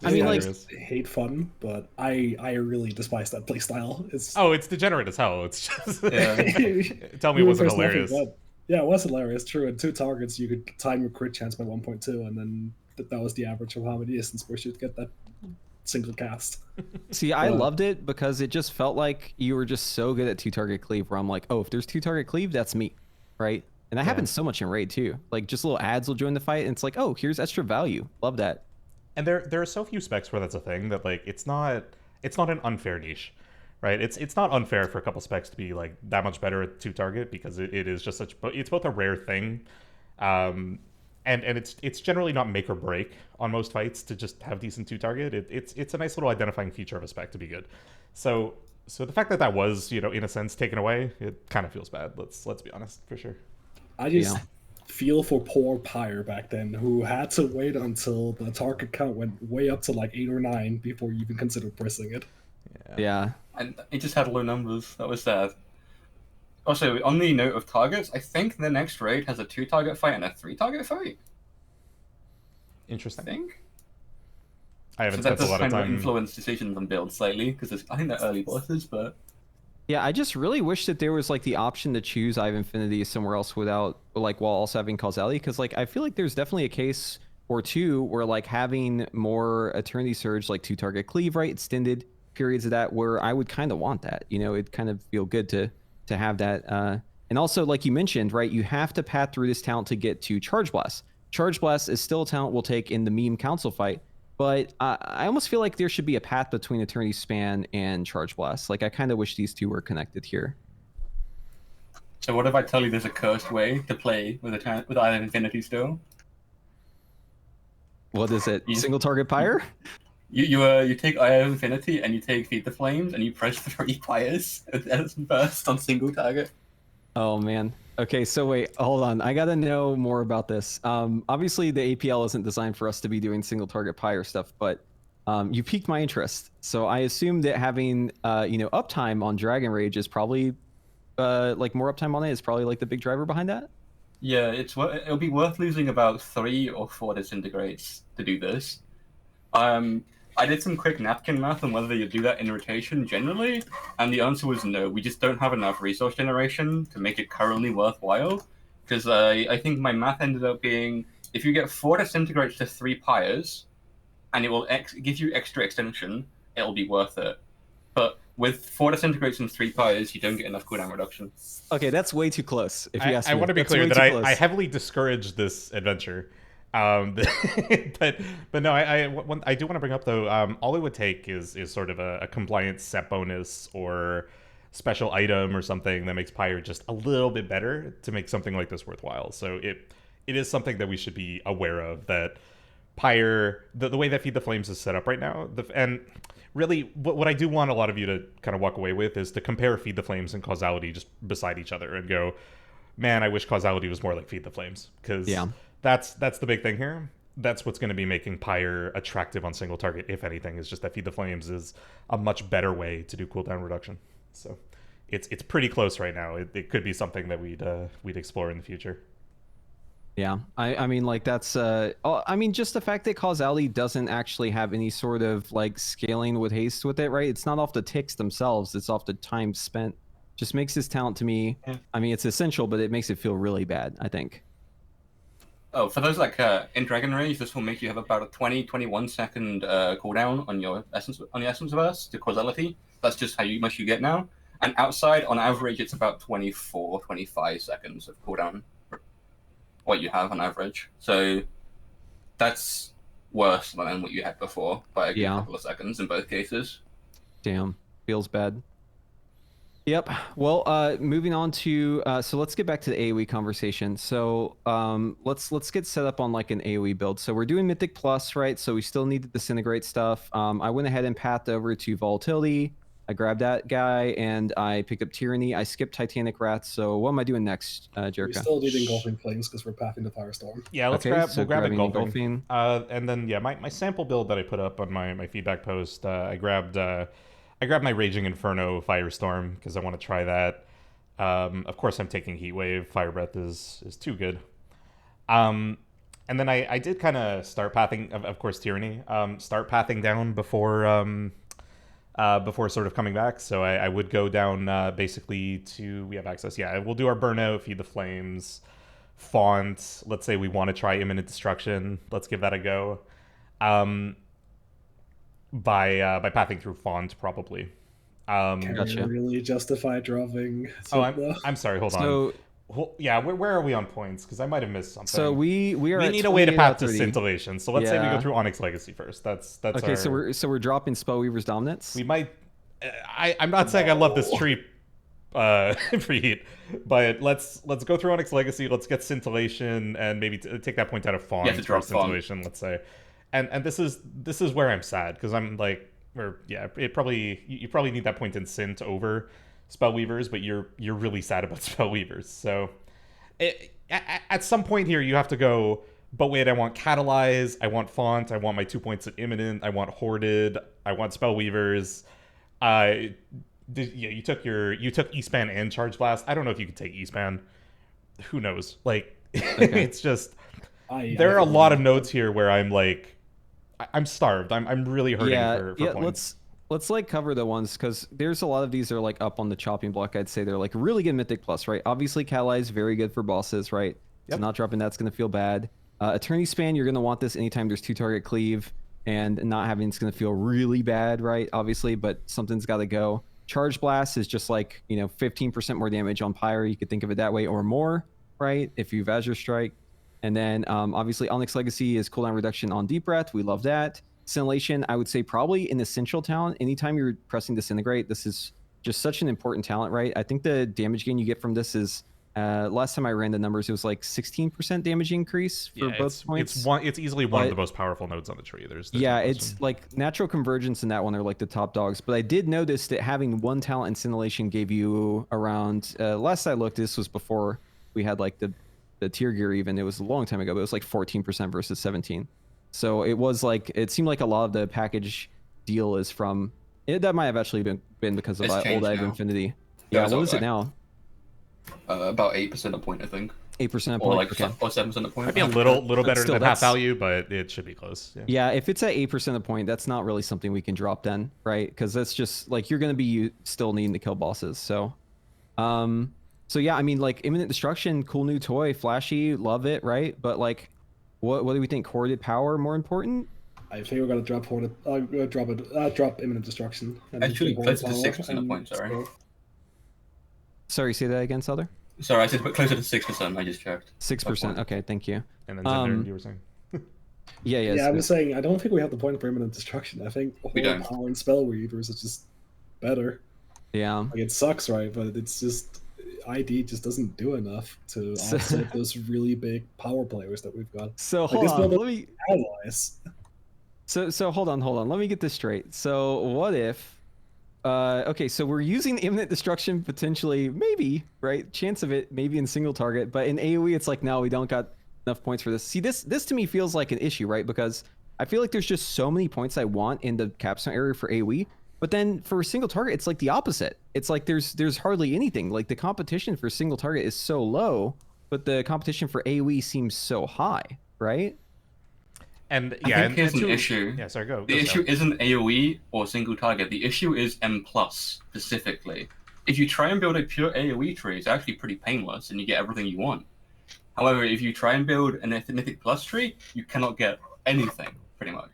I mean, like, I hate fun, but I really despise that playstyle. It's degenerate as hell. It's just tell me it Even wasn't there's hilarious. nothing but- Yeah, it was hilarious. True, at 2 targets you could time your crit chance by 1.2, and then that was the average of how many instance bursts you'd get that single cast. See, I loved it because it just felt like you were just so good at 2-target cleave, where I'm like, oh, if there's 2-target cleave, that's me, right? And that happens so much in raid too. Like just little ads will join the fight, and it's like, oh, here's extra value. Love that. And there are so few specs where that's a thing that like it's not an unfair niche, right? It's not unfair for a couple specs to be like that much better at 2-target because it is just it's both a rare thing, and it's generally not make or break on most fights to just have decent 2-target. It's a nice little identifying feature of a spec to be good. So the fact that was, you know, in a sense taken away, it kind of feels bad. Let's be honest, for sure. I just feel for poor Pyre back then, who had to wait until the target count went way up to like 8 or 9 before you even considered pressing it. Yeah. And it just had low numbers. That was sad. Also, on the note of targets, I think the next raid has a 2-target fight and a 3-target fight. Interesting. I think. I haven't So that spent a does lot of kind of time. influence decisions on builds slightly, because I think they're early bosses, but... Yeah, I just really wish that there was like the option to choose Eye of Infinity somewhere else without like while also having causality, because like I feel like there's definitely a case or two where like having more Eternity Surge, like 2-target cleave, right, extended periods of that, where I would kind of want that. You know, it'd kind of feel good to have that. And also, like you mentioned, right, you have to path through this talent to get to Charge Blast. Charge Blast is still a talent we'll take in the meme council fight. But I almost feel like there should be a path between Eternity Span and Charge Blast. Like, I kind of wish these two were connected here. So what if I tell you there's a cursed way to play with Eye of Infinity still? What is it? You- Single target Pyre? You take Eye of Infinity and you take Feed the Flames and you press 3 Pyres as burst on single target. Oh, man. Okay, so wait, hold on. I gotta know more about this. Obviously, the APL isn't designed for us to be doing single target Pyre stuff, but you piqued my interest. So I assume that having uptime on Dragon Rage is probably like more uptime on it is probably like the big driver behind that. Yeah, it'll be worth losing about 3 or 4 disintegrates to do this. I did some quick napkin math on whether you do that in rotation generally, and the answer was no. We just don't have enough resource generation to make it currently worthwhile. Because I think my math ended up being if you get 4 disintegrates to 3 Pyres, and it will give you extra extension, it'll be worth it. But with 4 disintegrates and 3 Pyres, you don't get enough cooldown reduction. Okay, that's way too close. If you ask I me, want to be That's clear way that too I close. heavily discourage this adventure. But no, I do want to bring up though. All it would take is sort of a compliance set bonus or special item or something that makes Pyre just a little bit better to make something like this worthwhile. So it is something that we should be aware of, that Pyre, the way that Feed the Flames is set up right now, and really what I do want a lot of you to kind of walk away with is to compare Feed the Flames and Causality just beside each other and go, man, I wish Causality was more like Feed the Flames, because that's the big thing here. That's what's going to be making Pyre attractive on single target, if anything, is just that Feed the Flames is a much better way to do cooldown reduction. So it's pretty close right now. It could be something that we'd explore in the future. Yeah, I mean, like that's I mean, just the fact that Causality doesn't actually have any sort of like scaling with haste with it, right? It's not off the ticks themselves, it's off the time spent. Just makes this talent to me, I mean, it's essential, but it makes it feel really bad, I think. Oh, for those like in Dragon Rage, this will make you have about a 20-21 second cooldown on your essence verse to Causality. That's just how much you get now. And outside, on average, it's about 24-25 seconds of cooldown. what you have on average. So that's worse than what you had before by a good couple of seconds in both cases. Damn, feels bad. Yep. Well, moving on to so let's get back to the AoE conversation. So let's get set up on like an AoE build. So we're doing Mythic Plus, right? So we still need the disintegrate stuff. I went ahead and pathed over to Volatility. I grabbed that guy and I picked up Tyranny. I skipped Titanic Wrath. So what am I doing next, Jericho? We still need Engulfing Flames because we're pathing the Firestorm. Yeah, let's Okay, grab. so We'll grab grabbing engulfing. And then yeah, my sample build that I put up on my feedback post, I grabbed my Raging Inferno Firestorm because I want to try that. Of course, I'm taking Heatwave. Fire Breath is too good. And then I did kind of start pathing, of course, Tyranny. Start pathing down before sort of coming back. So I would go down basically to, we have access. Yeah, we'll do our Burnout, Feed the Flames, Font. Let's say we want to try Imminent Destruction. Let's give that a go. By pathing through Font, probably. Can Gotcha. you really justify dropping? I'm sorry, hold on. Yeah, where are we on points? Because I might have missed something. So we we need a way to path to Scintillation. So let's say we go through Onyx Legacy first. That's okay. Our... So we're dropping Spellweaver's Dominance. We might. I'm not saying I love this tree, Preheat, but let's go through Onyx Legacy. Let's get Scintillation and maybe take that point out of Fawn to drop Scintillation. Let's say, and this is where I'm sad because I'm like, you probably need that point in Scint over Spellweavers, but you're really sad about Spellweavers. So at some point here, you have to go, but wait, I want Catalyze, I want Font, I want my 2 points at Imminent, I want Hoarded, I want Spellweavers. You took Eastpan and Charge Blast. I don't know if you could take Eastpan. Who knows? Like, okay. It's just there are a lot of notes here where I'm like, I'm starved. I'm really hurting for points. Let's like cover the ones because there's a lot of these that are like up on the chopping block. I'd say they're like really good Mythic Plus, right? Obviously, Catalyze very good for bosses, right? Yep. So not dropping that's gonna feel bad. Attorney Span, you're gonna want this anytime there's 2-target cleave, and not having it's gonna feel really bad, right? Obviously, but something's got to go. Charge Blast is just like 15% more damage on Pyre. You could think of it that way or more, right? If you've Azure Strike, and then obviously Onyx Legacy is cooldown reduction on Deep Breath. We love that. Scintillation, I would say probably an essential talent. Anytime you're pressing Disintegrate, this is just such an important talent, right? I think the damage gain you get from this is, last time I ran the numbers, it was like 16% damage increase for both points. It's easily one of the most powerful nodes on the tree. There's yeah, it's like Natural Convergence and that one are like the top dogs. But I did notice that having one talent in Scintillation gave you around, last I looked, this was before we had like the tier gear even. It was a long time ago, but it was like 14% versus 17. So it was like, it seemed like a lot of the package deal is from it. That might have actually been because of Old Eye of Infinity. Yeah, what is it now? About 8% a point, I think. 8% a point, or like okay. or 7% a point. Might be a little better than half value, but it should be close. Yeah, if it's at 8% a point, that's not really something we can drop then, right? Because that's just like you're gonna be still needing to kill bosses. So, so yeah, I mean, like Imminent Destruction, cool new toy, flashy, love it, right? But like, what do we think? Hoarded Power more important? I think we're gonna drop Hoarded. Drop Imminent Destruction. Actually, closer to 6% a point. Sorry, say that again, Saeldur. Sorry, I said closer to 6%. I just checked. 6%. Okay, thank you. And then Zindurn, you were saying. Yeah, I was saying I don't think we have the point for Imminent Destruction. I think Hoarded Power and Spellweavers is just better. Yeah. Like it sucks, right? But it's just ID just doesn't do enough to offset those really big power players that we've got. So like, hold on, let me. Allies. So hold on. Let me get this straight. So what if? Okay, so we're using Imminent Destruction potentially, maybe, right? Chance of it, maybe in single target, but in AoE, it's like, no, we don't got enough points for this. See, this to me feels like an issue, right? Because I feel like there's just so many points I want in the capstone area for AoE, but then for a single target, it's like the opposite. It's like there's hardly anything. Like the competition for single target is so low, but the competition for AoE seems so high, right? And I think here's an issue. Yeah, sorry, go. The issue isn't AoE or single target. The issue is M+ specifically. If you try and build a pure AoE tree, it's actually pretty painless and you get everything you want. However, if you try and build an Mythic Plus tree, you cannot get anything, pretty much.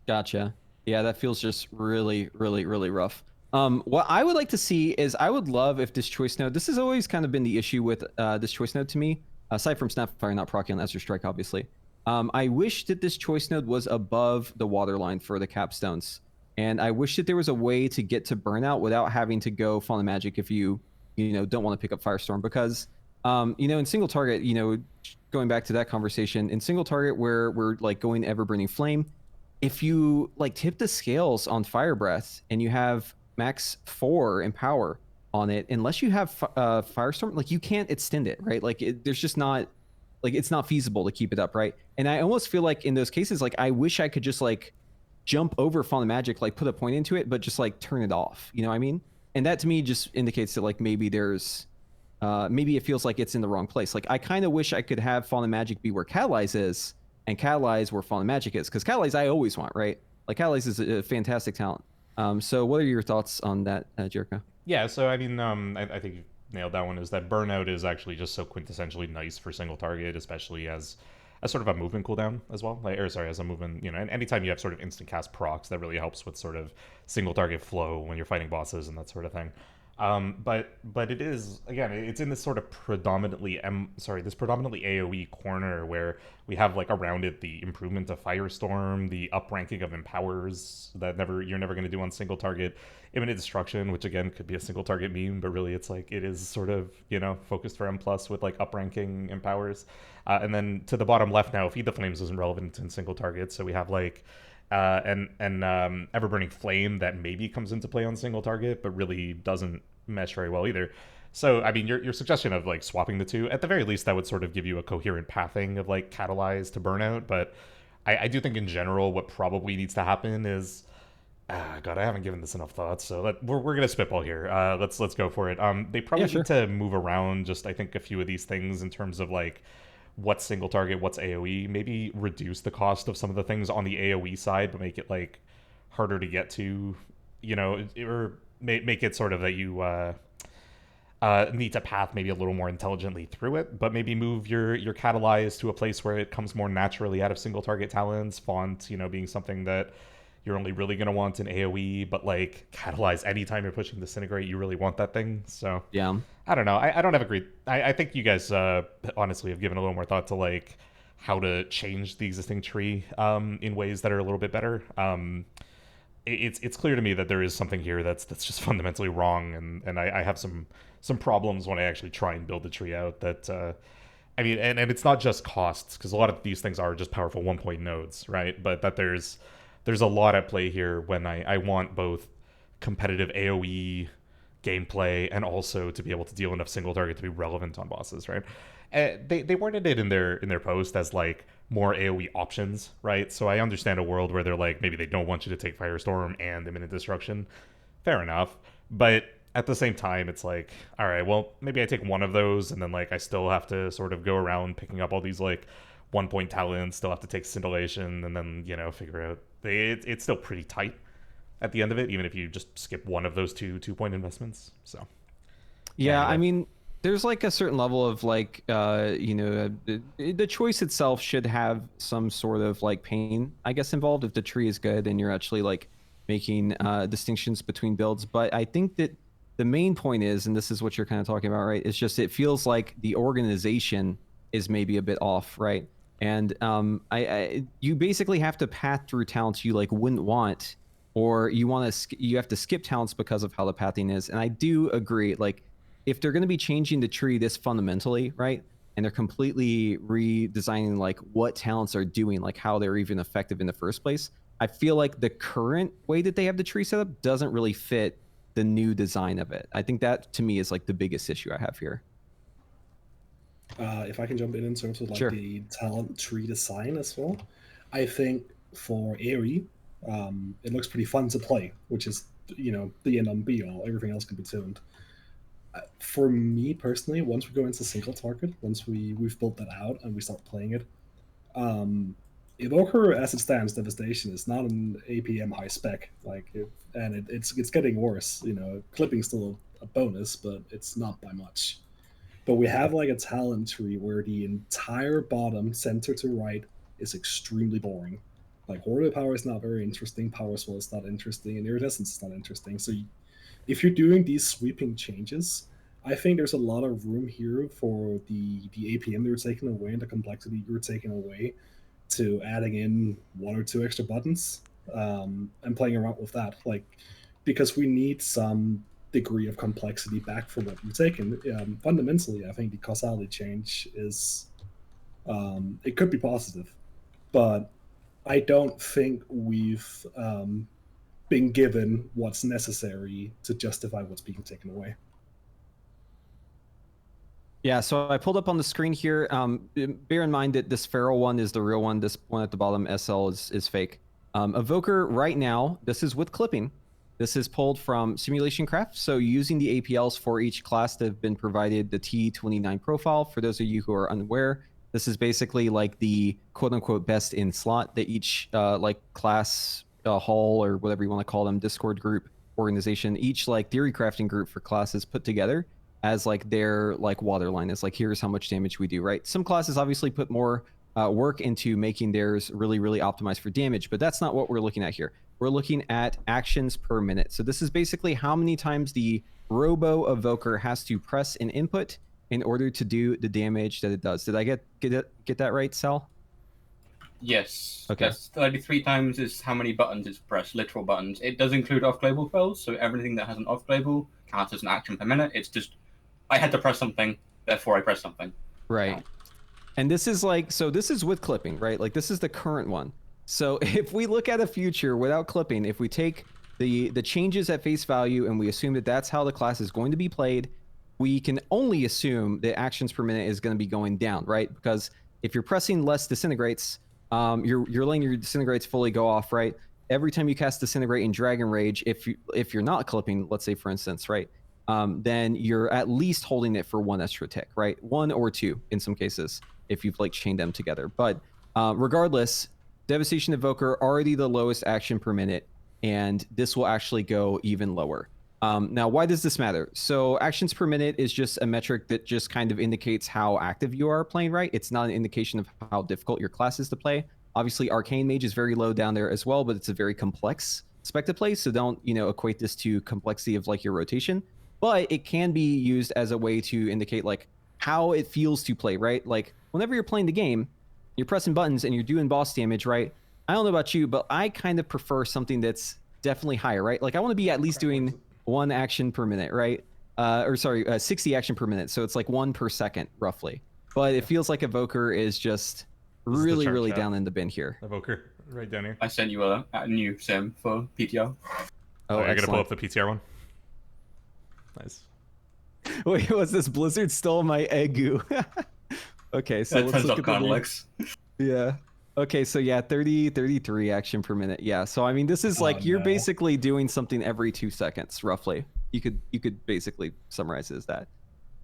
Gotcha. Yeah, that feels just really, really, really rough. What I would like to see is I would love if this choice node, this has always kind of been the issue with this choice node to me. aside from Snapfire not proccing on Ezra Strike, obviously. I wish that this choice node was above the waterline for the capstones. And I wish that there was a way to get to burnout without having to go Fallen Magic if you don't want to pick up Firestorm. Because, in single target, going back to that conversation, in single target where we're like going Ever-Burning Flame, if you like tip the scales on Fire Breath and you have max 4 in power on it, unless you have Firestorm, like you can't extend it, right? Like there's just not, like it's not feasible to keep it up, right? And I almost feel like in those cases, like I wish I could just like jump over Fallen Magic, like put a point into it, but just like turn it off. You know what I mean? And that to me just indicates that like maybe there's, maybe it feels like it's in the wrong place. Like I kind of wish I could have Fallen Magic be where Catalyze is and Catalyze where Fallen Magic is, because Catalyze I always want, right? Like Catalyze is a fantastic talent. So what are your thoughts on that, Jericho? Yeah, so I mean, I think you nailed that one. Is that burnout is actually just so quintessentially nice for single target, especially as sort of a movement cooldown as well. As a movement, and anytime you have sort of instant cast procs, that really helps with sort of single target flow when you're fighting bosses and that sort of thing. But it is, again, it's in this sort of predominantly AoE corner where we have like around it the improvement of Firestorm, the up-ranking of Empowers that you're never going to do on single target, Imminent Destruction, which again could be a single target meme, but really it's like it is sort of focused for M+ with like up-ranking Empowers, and then to the bottom left now, Feed the Flames isn't relevant in single target, so we have like Ever-Burning Flame that maybe comes into play on single target, but really doesn't mesh very well either. So, I mean, your suggestion of like swapping the two, at the very least, that would sort of give you a coherent pathing of like Catalyze to Burnout. But I do think in general, what probably needs to happen is, God, I haven't given this enough thought. So we're gonna spitball here. Let's go for it. They probably need to move around just I think a few of these things in terms of like what's single target, what's AoE, maybe reduce the cost of some of the things on the AoE side, but make it like harder to get to, or make it sort of that you need to path maybe a little more intelligently through it, but maybe move your Catalyze to a place where it comes more naturally out of single target talents, Font, being something that you're only really going to want in AoE, but like Catalyze anytime you're pushing Disintegrate, you really want that thing. So yeah, I don't know. I don't have a great. I think you guys honestly have given a little more thought to like how to change the existing tree in ways that are a little bit better. It's clear to me that there is something here that's just fundamentally wrong, and I have some problems when I actually try and build the tree out. That I mean, and it's not just costs, because a lot of these things are just powerful 1-point nodes, right? But that there's a lot at play here when I want both competitive AoE gameplay and also to be able to deal enough single target to be relevant on bosses, right? They worded it in their post as like more AoE options, right? So I understand a world where they're like, maybe they don't want you to take Firestorm and Imminent Destruction. Fair enough. But at the same time, it's like, all right, well, maybe I take one of those and then like I still have to sort of go around picking up all these like 1-point talents, still have to take Scintillation, and then, figure out it's still pretty tight at the end of it, even if you just skip one of those 2-point investments. So yeah, anyway. I mean, there's like a certain level of like the choice itself should have some sort of like pain, I guess, involved if the tree is good and you're actually like making distinctions between builds. But I think that the main point is, and this is what you're kind of talking about, right? It's just it feels like the organization is maybe a bit off, right? And you basically have to path through talents you like wouldn't want, or you have to skip talents because of how the pathing is. And I do agree, like if they're going to be changing the tree this fundamentally, right, and they're completely redesigning like what talents are doing, like how they're even effective in the first place, I feel like the current way that they have the tree set up doesn't really fit the new design of it. I think that to me is like the biggest issue I have here. If I can jump in terms of like Sure. the talent tree design as well, I think for AoE, it looks pretty fun to play, which is the end and be all. Everything else can be tuned. For me personally, once we go into single target, once we've built that out and we start playing it, Evoker as it stands, Devastation is not an APM high spec, it's getting worse. Clipping's still a bonus, but it's not by much. But we have like a talent tree where the entire bottom, center to right, is extremely boring. Like Horde Power is not very interesting, Power Swell is not interesting, and Iridescence is not interesting. So if you're doing these sweeping changes, I think there's a lot of room here for the APM you're taking away and the complexity you're taking away to adding in one or two extra buttons, and playing around with that. Like, because we need some degree of complexity back for what you're taking. Fundamentally, I think the causality change is, it could be positive, but I don't think we've been given what's necessary to justify what's being taken away. Yeah, so I pulled up on the screen here. Bear in mind that this feral one is the real one. This one at the bottom, SL, is fake. Evoker right now, this is with clipping. This is pulled from Simulation Craft. So using the APLs for each class that have been provided, the T29 profile, for those of you who are unaware, this is basically like the quote-unquote best in slot that each like class, hall, or whatever you want to call them, Discord group, organization, each like theory crafting group for classes put together as like their like waterline. Is like, here's how much damage we do, right? Some classes obviously put more work into making theirs really, really optimized for damage, but that's not what we're looking at here. We're looking at actions per minute. So this is basically how many times the Robo Evoker has to press an input in order to do the damage that it does. Did I get that right, Sal? Yes. Okay. That's 33 times is how many buttons it's pressed, literal buttons. It does include off-global spells, so everything that has an off-global counts as an action per minute. It's just, I had to press something, therefore I pressed something. Right. And this is like, so this is with clipping, right? Like this is the current one. So if we look at a future without clipping, if we take the changes at face value and we assume that that's how the class is going to be played, we can only assume that actions per minute is going to be going down, right? Because if you're pressing less disintegrates, you're letting your disintegrates fully go off, right? Every time you cast disintegrate in Dragon Rage, if you're not clipping, let's say for instance, right, then you're at least holding it for one extra tick, right? One or two in some cases if you've like chained them together. But regardless, Devastation Evoker already the lowest action per minute, and this will actually go even lower. Now, why does this matter? So actions per minute is just a metric that just kind of indicates how active you are playing, right? It's not an indication of how difficult your class is to play. Obviously, Arcane Mage is very low down there as well, but it's a very complex spec to play, so don't, equate this to complexity of like your rotation. But it can be used as a way to indicate like how it feels to play, right? Like whenever you're playing the game, you're pressing buttons and you're doing boss damage, right? I don't know about you, but I kind of prefer something that's definitely higher, right? Like I want to be at least doing one action per minute, right? 60 action per minute. So it's like 1 per second, roughly. But it feels like Evoker is just really, really down in the bin here. Evoker, right down here. I sent you a new sim for PTR. Oh, you're going to pull up the PTR one? Nice. Wait, was this Blizzard stole my Egu? Okay, so let's look at the Yeah. Okay, so yeah, 33 action per minute. Yeah, so I mean, this is like you're basically doing something every 2 seconds, roughly. You could basically summarize it as that.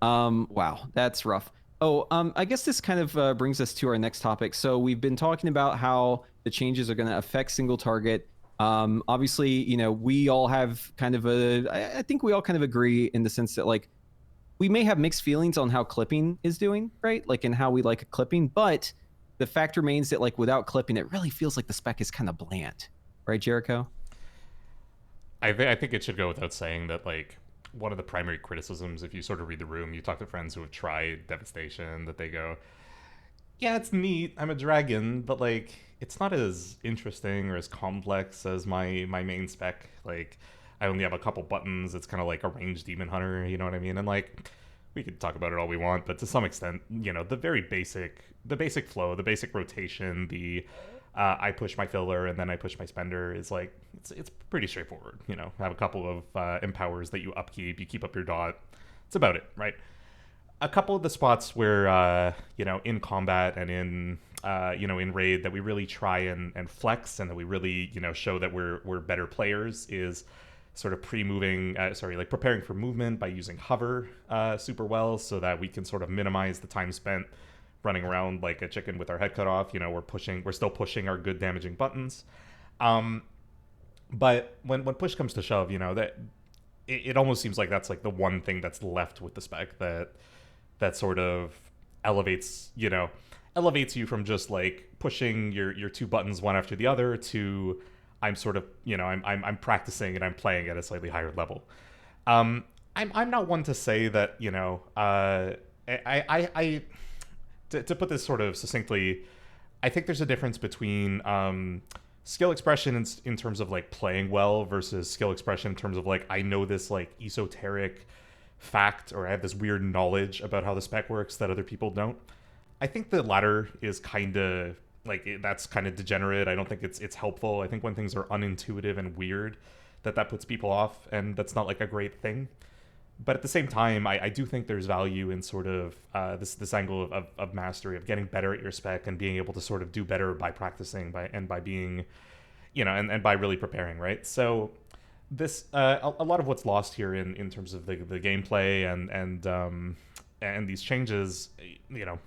Wow, that's rough. Oh, I guess this kind of brings us to our next topic. So we've been talking about how the changes are going to affect single target. Obviously, we all have kind of I think we all kind of agree in the sense that like we may have mixed feelings on how clipping is doing, right? Like, and how we like clipping, but the fact remains that like without clipping, it really feels like the spec is kind of bland, right, Jericho? I think it should go without saying that like one of the primary criticisms, if you sort of read the room, you talk to friends who have tried Devastation, that they go, yeah, it's neat, I'm a dragon, but like it's not as interesting or as complex as my main spec. Like I only have a couple buttons. It's kind of like a ranged demon hunter, you know what I mean? And like we could talk about it all we want, but to some extent, the very basic flow, the basic rotation, the I push my filler and then I push my spender is like it's pretty straightforward. Have a couple of empowers that you upkeep, you keep up your dot. It's about it, right? A couple of the spots where in combat and in in raid that we really try and flex and that we really show that we're better players is sort of preparing for movement by using hover super well, so that we can sort of minimize the time spent running around like a chicken with our head cut off. We're still pushing our good damaging buttons. But when push comes to shove, that it almost seems like that's like the one thing that's left with the spec that sort of elevates you from just like pushing your two buttons one after the other to I'm sort of I'm practicing and I'm playing at a slightly higher level. I'm not one to say that, you know, to put this sort of succinctly, I think there's a difference between skill expression in terms of like playing well versus skill expression in terms of like I know this like esoteric fact or I have this weird knowledge about how the spec works that other people don't. I think the latter is kind of like that's kind of degenerate. I don't think it's helpful. I think when things are unintuitive and weird, that puts people off, and that's not like a great thing. But at the same time, I do think there's value in sort of this angle of mastery, of getting better at your spec and being able to sort of do better by practicing by being, you know, and by really preparing, right? So this a lot of what's lost here in terms of the gameplay and these changes, you know,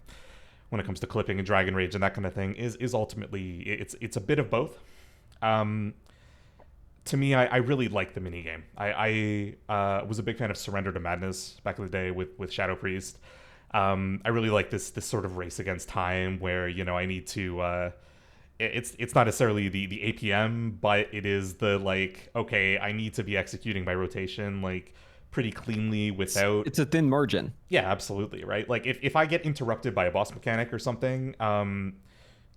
when it comes to clipping and Dragon Rage and that kind of thing is ultimately it's a bit of both. To me, I really like the minigame. I was a big fan of Surrender to Madness back in the day with Shadow Priest. I really like this sort of race against time where, you know, I need to... it's not necessarily the APM, but it is the, like, okay, I need to be executing my rotation, like, pretty cleanly without... It's a thin margin. Yeah, absolutely, right? Like, if I get interrupted by a boss mechanic or something,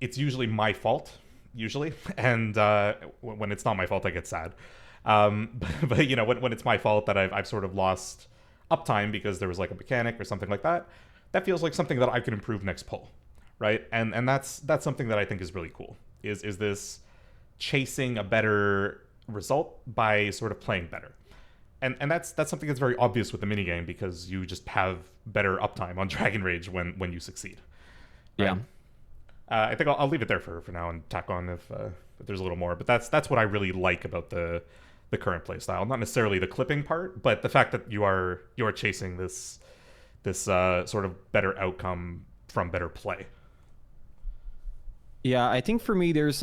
it's usually my fault. Usually, and when it's not my fault, I get sad. But you know, when it's my fault that I've sort of lost uptime because there was like a mechanic or something like that, that feels like something that I can improve next pull, right? And that's something that I think is really cool. Is this chasing a better result by sort of playing better, and that's something that's very obvious with the minigame because you just have better uptime on Dragon Rage when you succeed. Right? Yeah. I think I'll leave it there for now and tack on if there's a little more. But that's what I really like about the current playstyle. Not necessarily the clipping part, but the fact that you are chasing this sort of better outcome from better play. Yeah, I think for me, there's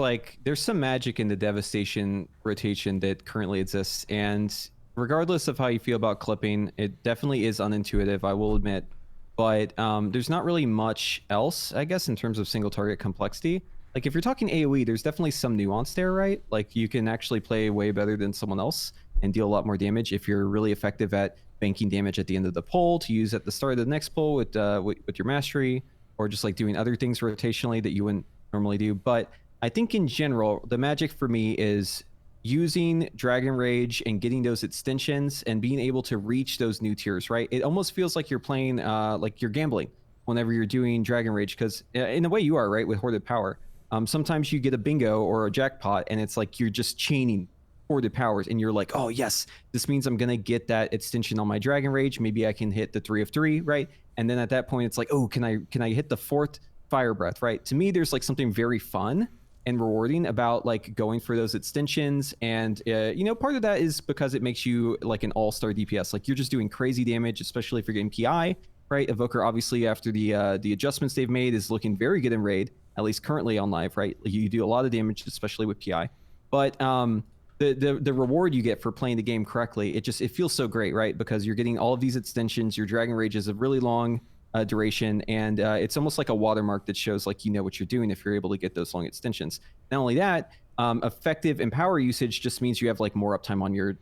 some magic in the Devastation rotation that currently exists, and regardless of how you feel about clipping, it definitely is unintuitive, I will admit. But there's not really much else, I guess, in terms of single target complexity. Like if you're talking AoE, there's definitely some nuance there, right? Like you can actually play way better than someone else and deal a lot more damage if you're really effective at banking damage at the end of the pull to use at the start of the next pull with your mastery, or just like doing other things rotationally that you wouldn't normally do. But I think in general, the magic for me is using Dragon Rage and getting those extensions and being able to reach those new tiers, right? It almost feels like you're playing, like you're gambling whenever you're doing Dragon Rage, because in the way you are, right, with Hoarded Power, sometimes you get a bingo or a jackpot and it's like you're just chaining Hoarded Powers and you're like, oh yes, this means I'm going to get that extension on my Dragon Rage. Maybe I can hit the 3 of 3, right? And then at that point, it's like, oh, can I hit the 4th Fire Breath, right? To me, there's like something very fun and rewarding about like going for those extensions, and you know, part of that is because it makes you like an all-star DPS. Like you're just doing crazy damage, especially if you're getting PI, right? Evoker obviously after the adjustments they've made is looking very good in raid, at least currently on live, right? Like, you do a lot of damage, especially with PI. But the reward you get for playing the game correctly, it feels so great, right? Because you're getting all of these extensions. Your Dragon Rage is a really long duration, and it's almost like a watermark that shows like you know what you're doing if you're able to get those long extensions. Not only that, effective empower usage just means you have like more uptime on your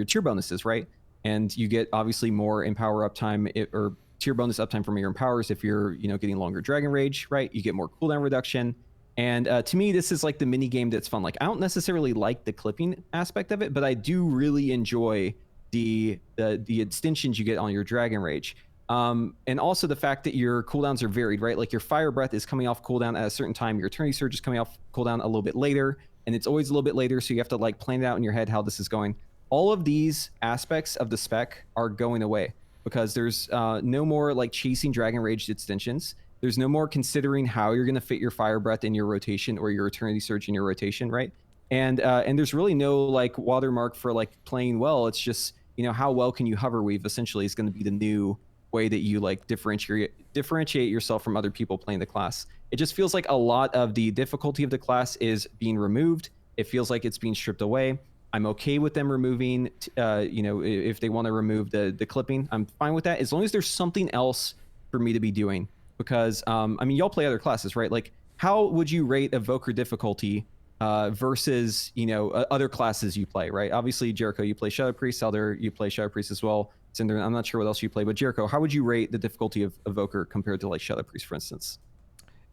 tier bonuses, right? And you get obviously more empower uptime or tier bonus uptime from your empowers if you're, you know, getting longer Dragon Rage, right? You get more cooldown reduction. And to me, this is like the mini game that's fun. Like I don't necessarily like the clipping aspect of it, but I do really enjoy the extensions you get on your Dragon Rage. And also the fact that your cooldowns are varied, right? Like your Fire Breath is coming off cooldown at a certain time. Your Eternity Surge is coming off cooldown a little bit later, and it's always a little bit later. So you have to like plan it out in your head how this is going. All of these aspects of the spec are going away because there's no more like chasing Dragon Rage extensions. There's no more considering how you're going to fit your Fire Breath in your rotation or your Eternity Surge in your rotation, right? And there's really no like watermark for like playing well. It's just, you know, how well can you hover weave essentially is going to be the new way that you like differentiate yourself from other people playing the class. It just feels like a lot of the difficulty of the class is being removed. It feels like it's being stripped away. I'm okay with them removing, you know, if they want to remove the clipping, I'm fine with that as long as there's something else for me to be doing. Because I mean, y'all play other classes, right? Like, how would you rate Evoker difficulty versus, you know, other classes you play, right? Obviously, Jericho, you play Shadow Priest. Saeldur, you play Shadow Priest as well. Zindurn, I'm not sure what else you play, but Jericho, how would you rate the difficulty of Evoker compared to like Shadow Priest, for instance?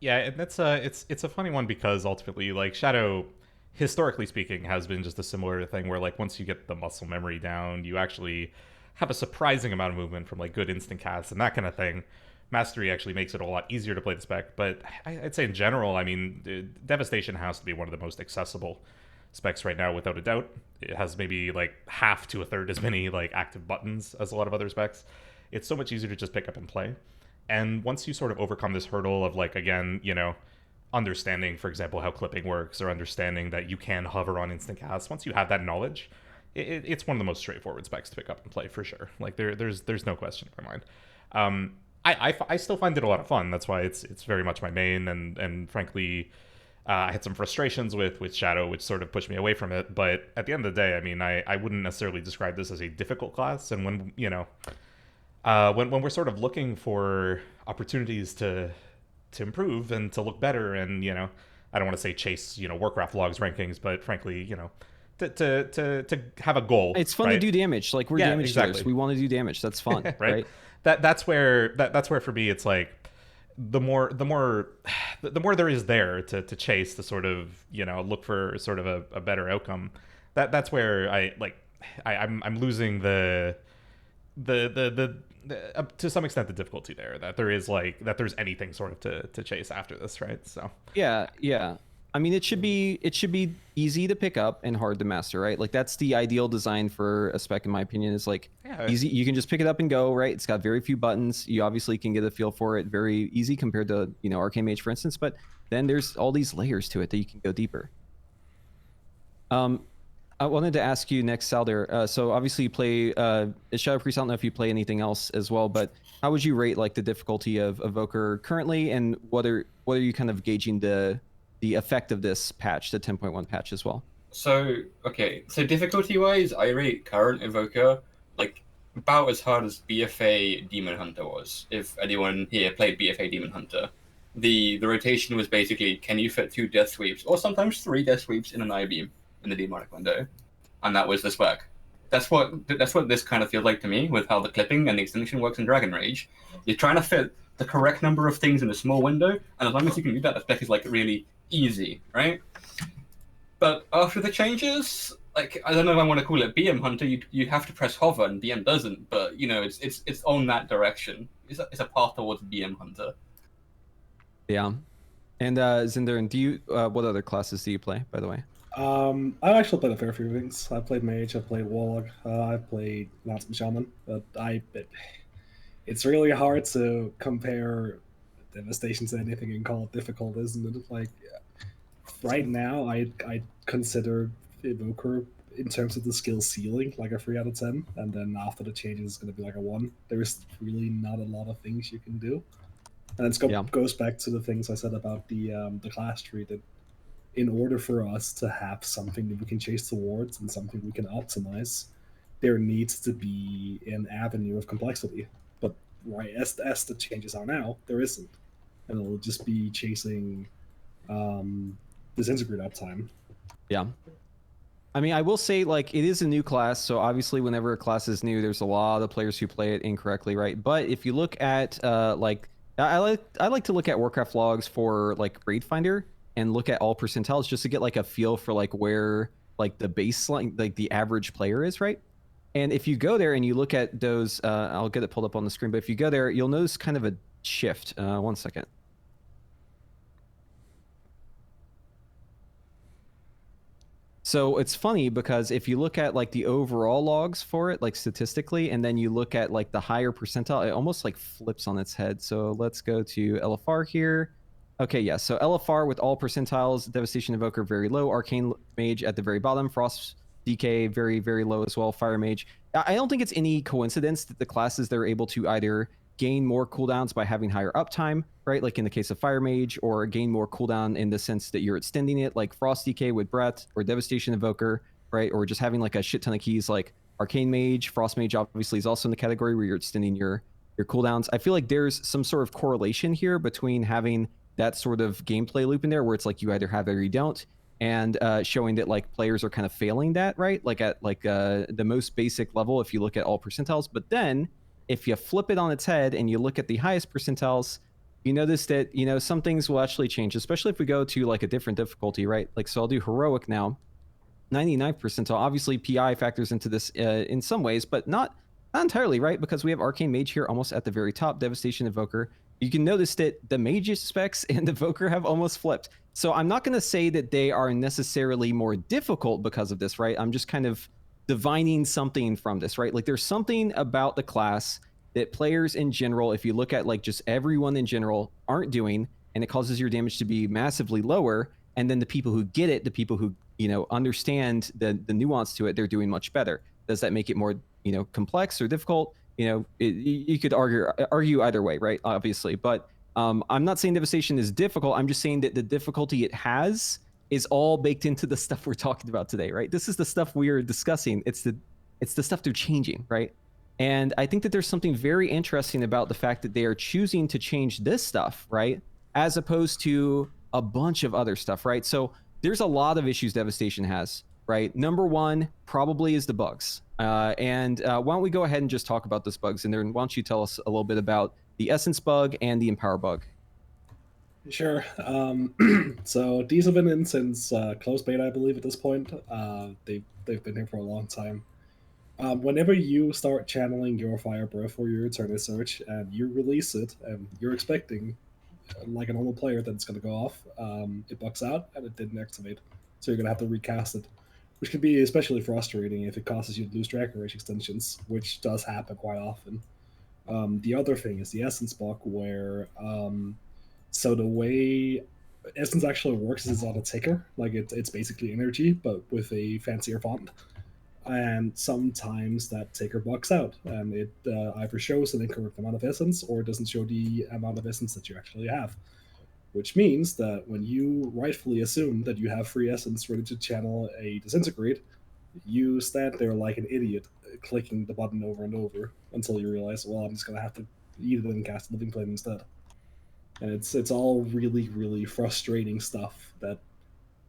Yeah, and that's it's a funny one because ultimately, like Shadow, historically speaking, has been just a similar thing where like once you get the muscle memory down, you actually have a surprising amount of movement from like good instant casts and that kind of thing. Mastery actually makes it a lot easier to play the spec, but I'd say in general, I mean, Devastation has to be one of the most accessible specs right now, without a doubt. It has maybe like half to a third as many like active buttons as a lot of other specs. It's so much easier to just pick up and play. And once you sort of overcome this hurdle of like, again, you know, understanding, for example, how clipping works or understanding that you can hover on instant casts, once you have that knowledge, it's one of the most straightforward specs to pick up and play for sure. Like there's no question in my mind. I still find it a lot of fun. That's why it's very much my main, and frankly, I had some frustrations with Shadow, which sort of pushed me away from it. But at the end of the day, I mean, I wouldn't necessarily describe this as a difficult class. And when you know, when we're sort of looking for opportunities to improve and to look better, and you know, I don't want to say chase Warcraft logs rankings, but frankly, you know, to have a goal. It's fun right? to do damage. Like we're damage dealers. We want to do damage. That's fun, right? That's where for me it's like the more there is there to chase, to sort of look for sort of a better outcome. That's where I'm losing the to some extent the difficulty there, that there is like that there's anything sort of to chase after this, right? So yeah. I mean, it should be easy to pick up and hard to master, right? Like that's the ideal design for a spec, in my opinion. Is like easy. You can just pick it up and go, right? It's got very few buttons. You obviously can get a feel for it very easy compared to Arcane Mage, for instance. But then there's all these layers to it that you can go deeper. I wanted to ask you next, Saeldur. So obviously you play Shadow Priest. I don't know if you play anything else as well, but how would you rate like the difficulty of Evoker currently, and what are you kind of gauging the effect of this patch, the 10.1 patch as well? So difficulty-wise, I rate current Evoker like about as hard as BFA Demon Hunter was. If anyone here played BFA Demon Hunter, the rotation was basically, can you fit 2 death sweeps or sometimes 3 death sweeps in an I-beam in the demonic window, and that was the spec. That's what this kind of feels like to me with how the clipping and the extinction works in Dragon Rage. You're trying to fit the correct number of things in a small window, and as long as you can do that, the spec is like really easy, right? But after the changes, like I don't know if I want to call it BM Hunter. You have to press hover, and BM doesn't. But it's on that direction. It's a path towards BM Hunter. Yeah. And Zindurn, do you what other classes do you play, by the way? I've actually played a fair few things. I played Mage, I played Warlock, I played Lance Shaman, but it's really hard to compare Devastation to anything and call it difficult, isn't it? Like right now, I consider Evoker in terms of the skill ceiling like a 3 out of 10, and then after the changes, it's going to be like a 1. There's really not a lot of things you can do, and it goes back to the things I said about the class tree, that in order for us to have something that we can chase towards and something we can optimize, there needs to be an avenue of complexity. But right as the changes are now, there isn't, and it'll just be chasing disintegrate uptime. Yeah. I mean, I will say, like, it is a new class, so obviously whenever a class is new, there's a lot of players who play it incorrectly, right? But if you look at like I like to look at Warcraft logs for like Raid Finder and look at all percentiles just to get like a feel for like where like the baseline, like the average player is, right? And if you go there and you look at those, I'll get it pulled up on the screen, but if you go there, you'll notice kind of a shift. 1 second. So it's funny because if you look at like the overall logs for it, like statistically, and then you look at like the higher percentile, it almost like flips on its head. So let's go to LFR here. Okay, yeah, so LFR with all percentiles, Devastation Evoker very low, Arcane Mage at the very bottom, Frost DK very, very low as well, Fire Mage. I don't think it's any coincidence that the classes, they're able to either gain more cooldowns by having higher uptime, right? Like in the case of Fire Mage, or gain more cooldown in the sense that you're extending it, like Frost DK with Breath, or Devastation Evoker, right? Or just having like a shit ton of keys like Arcane Mage. Frost Mage obviously is also in the category where you're extending your cooldowns. I feel like there's some sort of correlation here between having that sort of gameplay loop in there where it's like you either have it or you don't. and showing that like players are kind of failing that, right? Like at like the most basic level, if you look at all percentiles. But then if you flip it on its head and you look at the highest percentiles, you notice that, you know, some things will actually change, especially if we go to like a different difficulty, right? Like, so I'll do heroic now, 99th percentile. Obviously PI factors into this in some ways, but not entirely, right? Because we have Arcane Mage here almost at the very top, Devastation, Evoker. You can notice that the Mage specs and the Evoker have almost flipped. So I'm not going to say that they are necessarily more difficult because of this, right? I'm just kind of divining something from this, right? Like there's something about the class that players in general, if you look at like just everyone in general, aren't doing, and it causes your damage to be massively lower. And then the people who get it, the people who, you know, understand the nuance to it, they're doing much better. Does that make it more, you know, complex or difficult? You know, you could argue either way, right? Obviously, but I'm not saying Devastation is difficult. I'm just saying that the difficulty it has is all baked into the stuff we're talking about today, right? This is the stuff we are discussing. It's the stuff they're changing, right? And I think that there's something very interesting about the fact that they are choosing to change this stuff, right? As opposed to a bunch of other stuff, right? So there's a lot of issues Devastation has, right? Number one probably is the bugs. And why don't we go ahead and just talk about those bugs, and then why don't you tell us a little bit about the Essence bug and the Empower bug? Sure. So these have been in since closed beta, I believe, at this point. They've been here for a long time. Whenever you start channeling your Fire Breath or your Eternal Surge and you release it, and you're expecting, like a normal player, that it's going to go off, it bugs out and it didn't activate. So you're going to have to recast it, which can be especially frustrating if it causes you to lose track range extensions, which does happen quite often. The other thing is the Essence bug, where so the way Essence actually works is it's on a ticker, like it's basically energy, but with a fancier font. And sometimes that ticker bugs out, and it either shows an incorrect amount of essence or it doesn't show the amount of essence that you actually have. Which means that when you rightfully assume that you have free essence ready to channel a Disintegrate, you stand there like an idiot, clicking the button over and over until you realize, well, I'm just going to have to eat it and cast Living Flame instead. And it's all really, really frustrating stuff that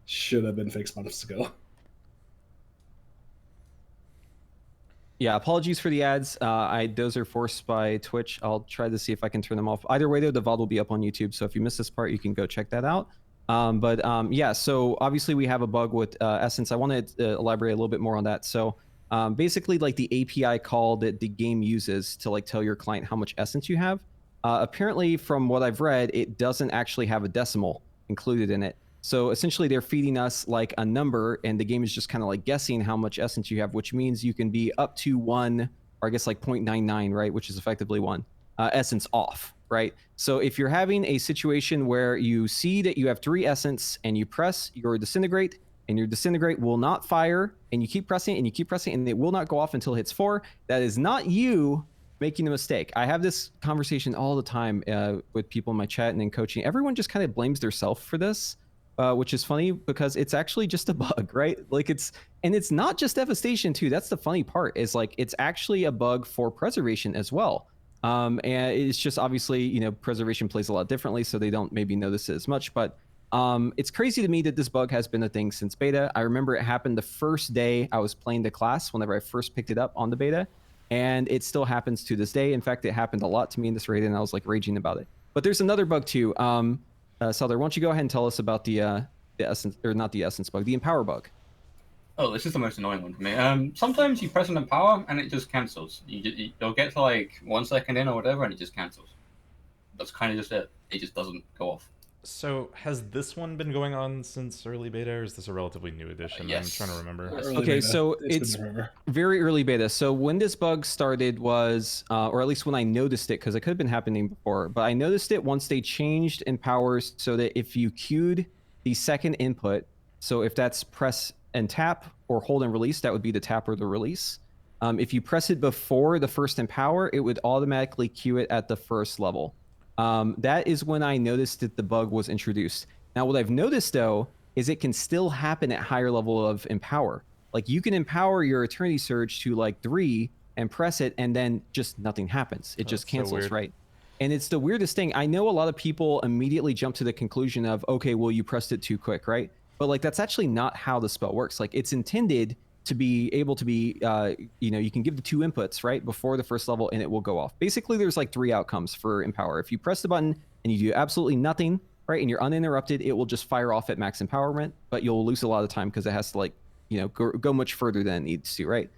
should have been fixed months ago. Yeah, apologies for the ads. Those are forced by Twitch. I'll try to see if I can turn them off. Either way, though, the VOD will be up on YouTube. So if you missed this part, you can go check that out. Yeah, so obviously we have a bug with Essence. I want to elaborate a little bit more on that. So basically, like the API call that the game uses to like tell your client how much Essence you have. Apparently, from what I've read, it doesn't actually have a decimal included in it. So essentially they're feeding us like a number, and the game is just kind of like guessing how much essence you have, which means you can be up to 1, or I guess like 0.99, right? Which is effectively 1 essence off, right? So if you're having a situation where you see that you have 3 essence and you press your Disintegrate, and your Disintegrate will not fire, and you keep pressing it and you keep pressing it, and it will not go off until it hits 4, that is not you making a mistake. I have this conversation all the time with people in my chat and in coaching. Everyone just kind of blames themselves for this. Which is funny because it's actually just a bug, right? Like it's not just Devastation too. That's the funny part, is like it's actually a bug for Preservation as well. And it's just obviously, you know, Preservation plays a lot differently, so they don't maybe notice it as much. But it's crazy to me that this bug has been a thing since beta. I remember it happened the first day I was playing the class, whenever I first picked it up on the beta, and it still happens to this day. In fact, it happened a lot to me in this raid, and I was like raging about it. But there's another bug too. Saeldur, why don't you go ahead and tell us about the essence, or not the essence bug, the Empower bug? Oh, this is the most annoying one for me. Sometimes you press an Empower and it just cancels. You'll get to like 1 second in or whatever, and it just cancels. That's kind of just it. It just doesn't go off. So has this one been going on since early beta, or is this a relatively new edition? Yes. I'm trying to remember. Early Okay, beta. so It's it's been forever. very early beta. So when this bug started was, or at least when I noticed it, because it could have been happening before, but I noticed it once they changed Empowers so that if you queued the second input, so if that's press and tap or hold and release, that would be the tap or the release. If you press it before the first Empower, it would automatically queue it at the first level. That is when I noticed that the bug was introduced. Now, what I've noticed, though, is it can still happen at higher level of Empower. Like, you can empower your Eternity Surge to, like, 3 and press it, and then just nothing happens. It just That's so cancels, weird. right? And it's the weirdest thing. I know a lot of people immediately jump to the conclusion of, okay, well, you pressed it too quick, right? but like that's actually not how the spell works. Like it's intended to be able to be, you can give the 2 inputs right before the first level and it will go off. Basically, there's like 3 outcomes for Empower. If you press the button and you do absolutely nothing, right, and you're uninterrupted, it will just fire off at max empowerment, but you'll lose a lot of time because it has to like, go much further than it needs to, right?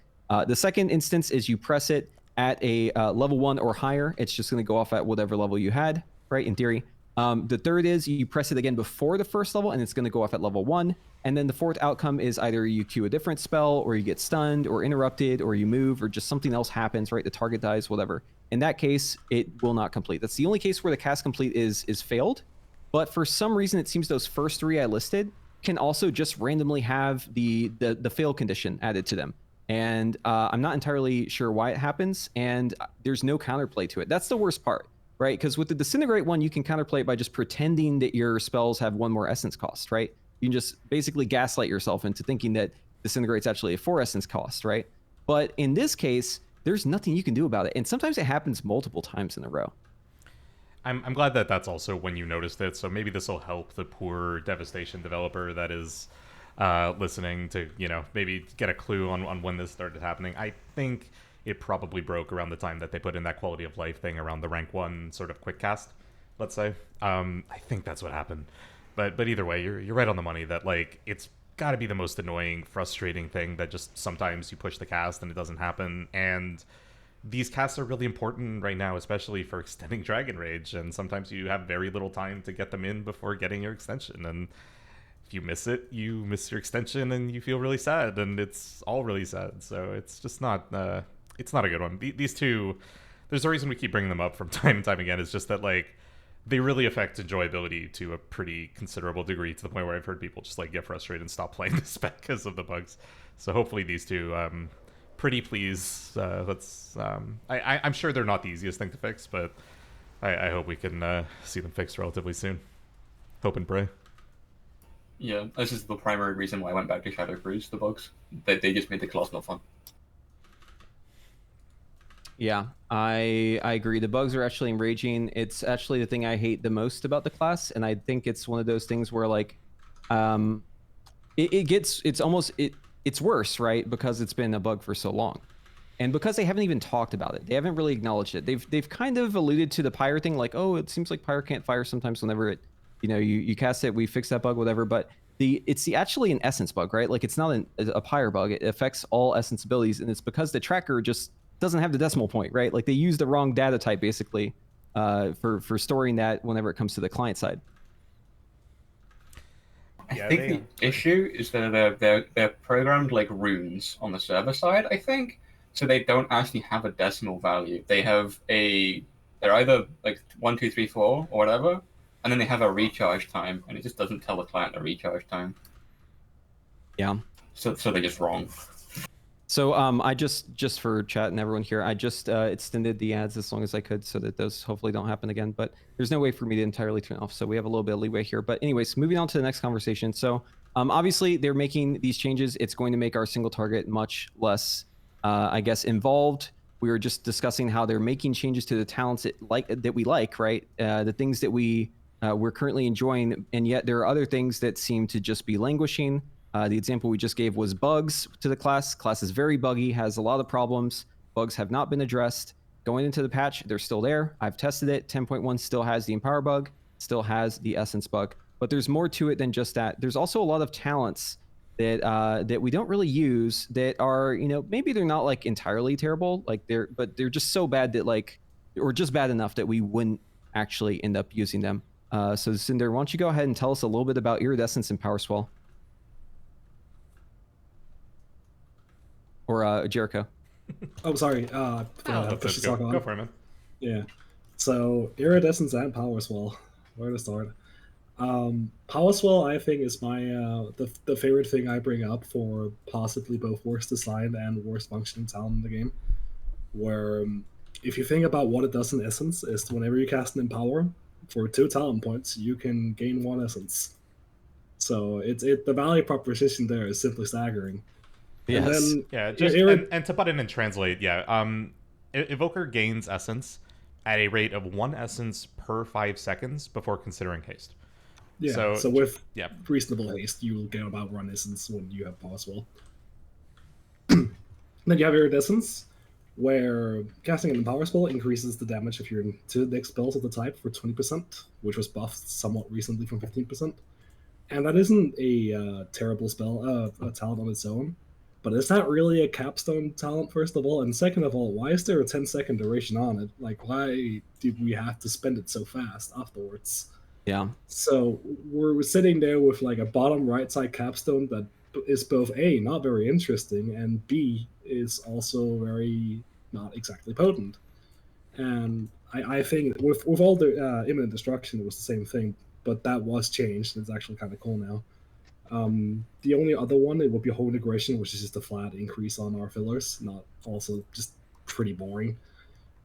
The second instance is you press it at a level 1 or higher. It's just going to go off at whatever level you had, right, in theory. The third is you press it again before the first level and it's going to go off at level 1. And then the fourth outcome is either you cue a different spell or you get stunned or interrupted or you move or just something else happens, right? The target dies, whatever. In that case, it will not complete. That's the only case where the cast complete is failed. But for some reason, it seems those first 3 I listed can also just randomly have the fail condition added to them. And I'm not entirely sure why it happens. And there's no counterplay to it. That's the worst part, right? Because with the Disintegrate one, you can counterplay it by just pretending that your spells have 1 more essence cost, right? You can just basically gaslight yourself into thinking that Disintegrate's actually a 4 essence cost, right? But in this case, there's nothing you can do about it. And sometimes it happens multiple times in a row. I'm glad that that's also when you noticed it, so maybe this will help the poor Devastation developer that is listening to, maybe get a clue on when this started happening. I think it probably broke around the time that they put in that quality of life thing around the rank 1 sort of quick cast, let's say. I think that's what happened. But either way, you're right on the money that, like, it's got to be the most annoying, frustrating thing that just sometimes you push the cast and it doesn't happen. And these casts are really important right now, especially for extending Dragon Rage. And sometimes you have very little time to get them in before getting your extension. And if you miss it, you miss your extension and you feel really sad. And it's all really sad. So it's just not, it's not a good one. These 2, there's a reason we keep bringing them up from time and time again. It's just that, like, they really affect enjoyability to a pretty considerable degree, to the point where I've heard people just like get frustrated and stop playing this spec because of the bugs. So hopefully these 2, pretty please. I'm sure they're not the easiest thing to fix, but I hope we can see them fixed relatively soon. Hope and pray. Yeah, this is the primary reason why I went back to Shadow Cruise, the bugs. They just made the class not fun. Yeah, I agree. The bugs are actually enraging. It's actually the thing I hate the most about the class, and I think it's one of those things where like, it's worse, right? Because it's been a bug for so long, and because they haven't even talked about it, they haven't really acknowledged it. They've kind of alluded to the Pyre thing, like, oh, it seems like Pyre can't fire sometimes whenever it, you cast it, we fix that bug, whatever. But it's actually an essence bug, right? Like it's not a Pyre bug. It affects all essence abilities, and it's because the tracker just doesn't have the decimal point, right? Like they use the wrong data type basically for storing that whenever it comes to the client side. I think the issue is that they're programmed like runes on the server side, I think. So they don't actually have a decimal value. They're either like 1, 2, 3, 4 or whatever, and then they have a recharge time, and it just doesn't tell the client the recharge time. Yeah. So they're just wrong. So I just for chat and everyone here, I just extended the ads as long as I could so that those hopefully don't happen again. But there's no way for me to entirely turn it off, so we have a little bit of leeway here. But anyways, moving on to the next conversation. So obviously they're making these changes. It's going to make our single target much less, I guess, involved. We were just discussing how they're making changes to the talents that we like, right? The things that we're currently enjoying, and yet there are other things that seem to just be languishing. The example we just gave was bugs to the class. Class is very buggy, has a lot of problems. Bugs have not been addressed. Going into the patch, they're still there. I've tested it. 10.1 still has the Empower bug, still has the Essence bug. But there's more to it than just that. There's also a lot of talents that we don't really use that are, maybe they're not like entirely terrible, but they're just so bad that or just bad enough that we wouldn't actually end up using them. So Zindurn, why don't you go ahead and tell us a little bit about Iridescence and Power Swell? Or Jericho. Oh, sorry. Go for it, man. Yeah. So Iridescence and Power Swell. Where to start? Power Swell, I think, is my the favorite thing I bring up for possibly both worst designed and worst functioning talent in the game. Where if you think about what it does in Essence, is whenever you cast an Empower for 2 talent points, you can gain 1 Essence. So the value proposition there is simply staggering. Yes. And to put in and translate, Evoker gains Essence at a rate of 1 Essence per 5 seconds before considering haste. Yeah, so, So, with yeah. reasonable haste, you will get about Run Essence when you have Power Swell. Then you have Iridescence, where casting an Power Spell increases the damage of your two next spells of the type for 20%, which was buffed somewhat recently from 15%. And that isn't a terrible spell, a talent on its own, but it's not really a capstone talent, first of all. And second of all, why is there a 10-second duration on it? Like, why did we have to spend it so fast afterwards? Yeah. So we're sitting there with like a bottom right side capstone that is both A, not very interesting, and B, is also very not exactly potent. And I think with all the imminent destruction, it was the same thing, but that was changed. It's actually kind of cool now. The only other one, it would be Whole Integration, which is just a flat increase on our fillers, not also just pretty boring.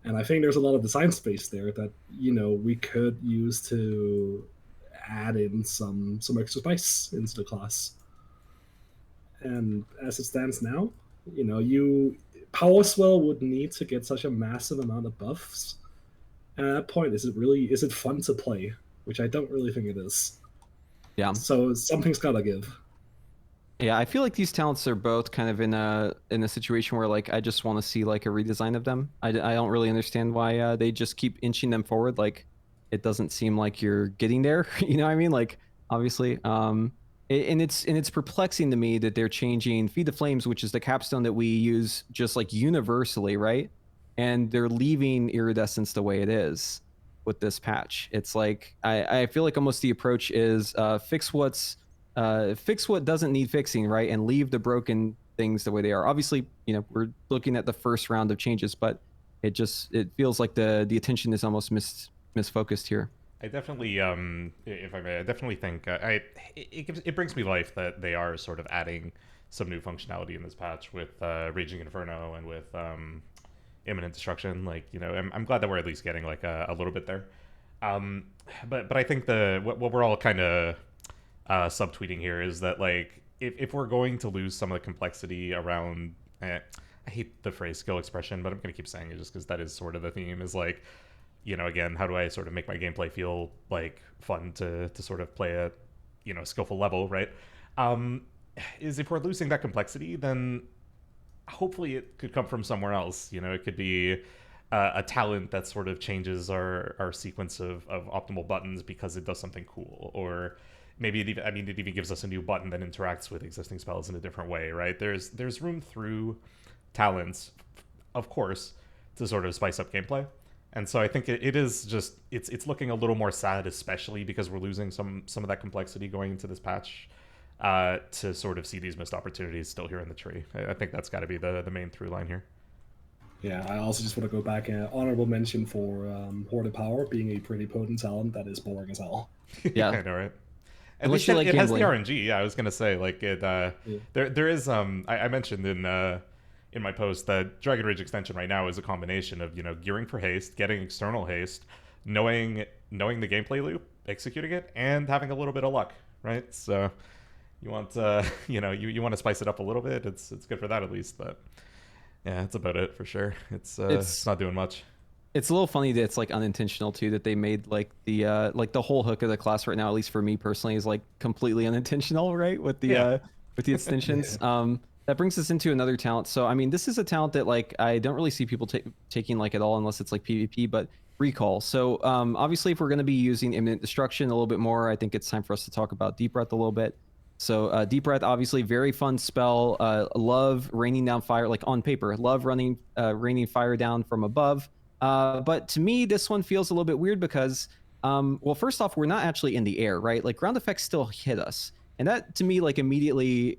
And I think there's a lot of design space there that we could use to add in some extra spice into the class. And as it stands now, you Power Swell would need to get such a massive amount of buffs. And at that point, is it fun to play? Which I don't really think it is. Yeah. So something's gotta give. Yeah, I feel like these talents are both kind of in a situation where like I just want to see like a redesign of them. I don't really understand why they just keep inching them forward. Like it doesn't seem like you're getting there. You know what I mean? Like obviously, and it's perplexing to me that they're changing Feed the Flames, which is the capstone that we use just like universally, right? And they're leaving Iridescence the way it is with this patch. It's like I feel like almost the approach is fix what doesn't need fixing, right? And leave the broken things the way they are. Obviously, we're looking at the first round of changes, but it feels like the attention is almost misfocused here. I definitely, if I may, I definitely think it brings me life that they are sort of adding some new functionality in this patch with Raging Inferno and with Imminent Destruction. Like, I'm glad that we're at least getting like a little bit there. But I think what we're all kind of subtweeting here is that like if we're going to lose some of the complexity around I hate the phrase skill expression, but I'm going to keep saying it just because that is sort of the theme, is like, again, how do I sort of make my gameplay feel like fun to sort of play at skillful level, right? Is if we're losing that complexity, then hopefully it could come from somewhere else. It could be a talent that sort of changes our sequence of optimal buttons because it does something cool, or maybe it even gives us a new button that interacts with existing spells in a different way, right? There's room through talents, of course, to sort of spice up gameplay. And so I think it is just it's looking a little more sad, especially because we're losing some of that complexity going into this patch, to sort of see these missed opportunities still here in the tree. I think that's got to be the main through line here. Yeah, I also just want to go back and honorable mention for Hoarded Power being a pretty potent talent that is boring as hell. Yeah, I know, right? At Unless least you it like has the gambling. RNG. Yeah, I was gonna say like it. There is I mentioned in my post that Dragon Rage extension right now is a combination of gearing for haste, getting external haste, knowing the gameplay loop, executing it, and having a little bit of luck, right? So you want you want to spice it up a little bit. It's good for that at least, but yeah, that's about it for sure. It's not doing much. It's a little funny that it's like unintentional too, that they made like the whole hook of the class right now, at least for me personally, is like completely unintentional, right? With the extensions. That brings us into another talent. So I mean, this is a talent that like I don't really see people taking like at all unless it's like PvP, but Recall. So obviously if we're going to be using Imminent Destruction a little bit more, I think it's time for us to talk about Deep Breath a little bit. So Deep Breath, obviously very fun spell. Love raining down fire, like on paper, love raining fire down from above. But to me, this one feels a little bit weird because, well, first off, we're not actually in the air, right? Like ground effects still hit us. And that to me, like immediately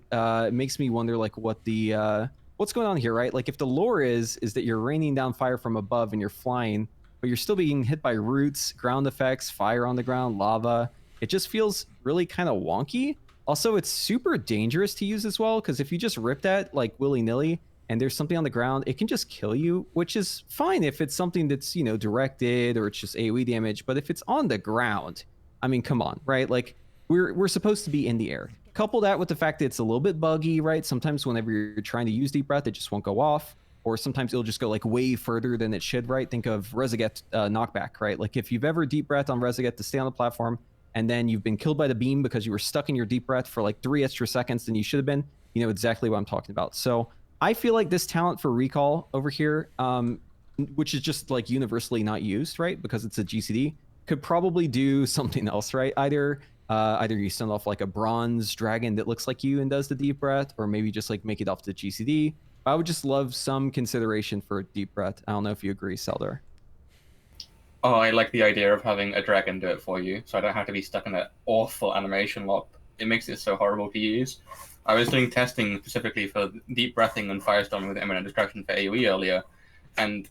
makes me wonder like what's going on here, right? Like if the lore is that you're raining down fire from above and you're flying, but you're still being hit by roots, ground effects, fire on the ground, lava. It just feels really kind of wonky. Also, it's super dangerous to use as well, because if you just rip that like willy-nilly and there's something on the ground, it can just kill you, which is fine if it's something that's, directed or it's just AoE damage. But if it's on the ground, I mean, come on, right? Like we're supposed to be in the air. Couple that with the fact that it's a little bit buggy, right? Sometimes whenever you're trying to use Deep Breath, it just won't go off. Or sometimes it'll just go like way further than it should, right? Think of Rezaget knockback, right? Like if you've ever Deep Breath on Rezaget to stay on the platform, and then you've been killed by the beam because you were stuck in your deep breath for like 3 extra seconds than you should have been, you know exactly what I'm talking about. So I feel like this talent for recall over here, which is just like universally not used, right? Because it's a GCD, could probably do something else, right? Either you send off like a bronze dragon that looks like you and does the deep breath, or maybe just like make it off the GCD. I would just love some consideration for deep breath. I don't know if you agree, Saeldur. Oh, I like the idea of having a dragon do it for you, so I don't have to be stuck in that awful animation lock. It makes it so horrible to use. I was doing testing specifically for deep breathing and firestorming with imminent destruction for AoE earlier, and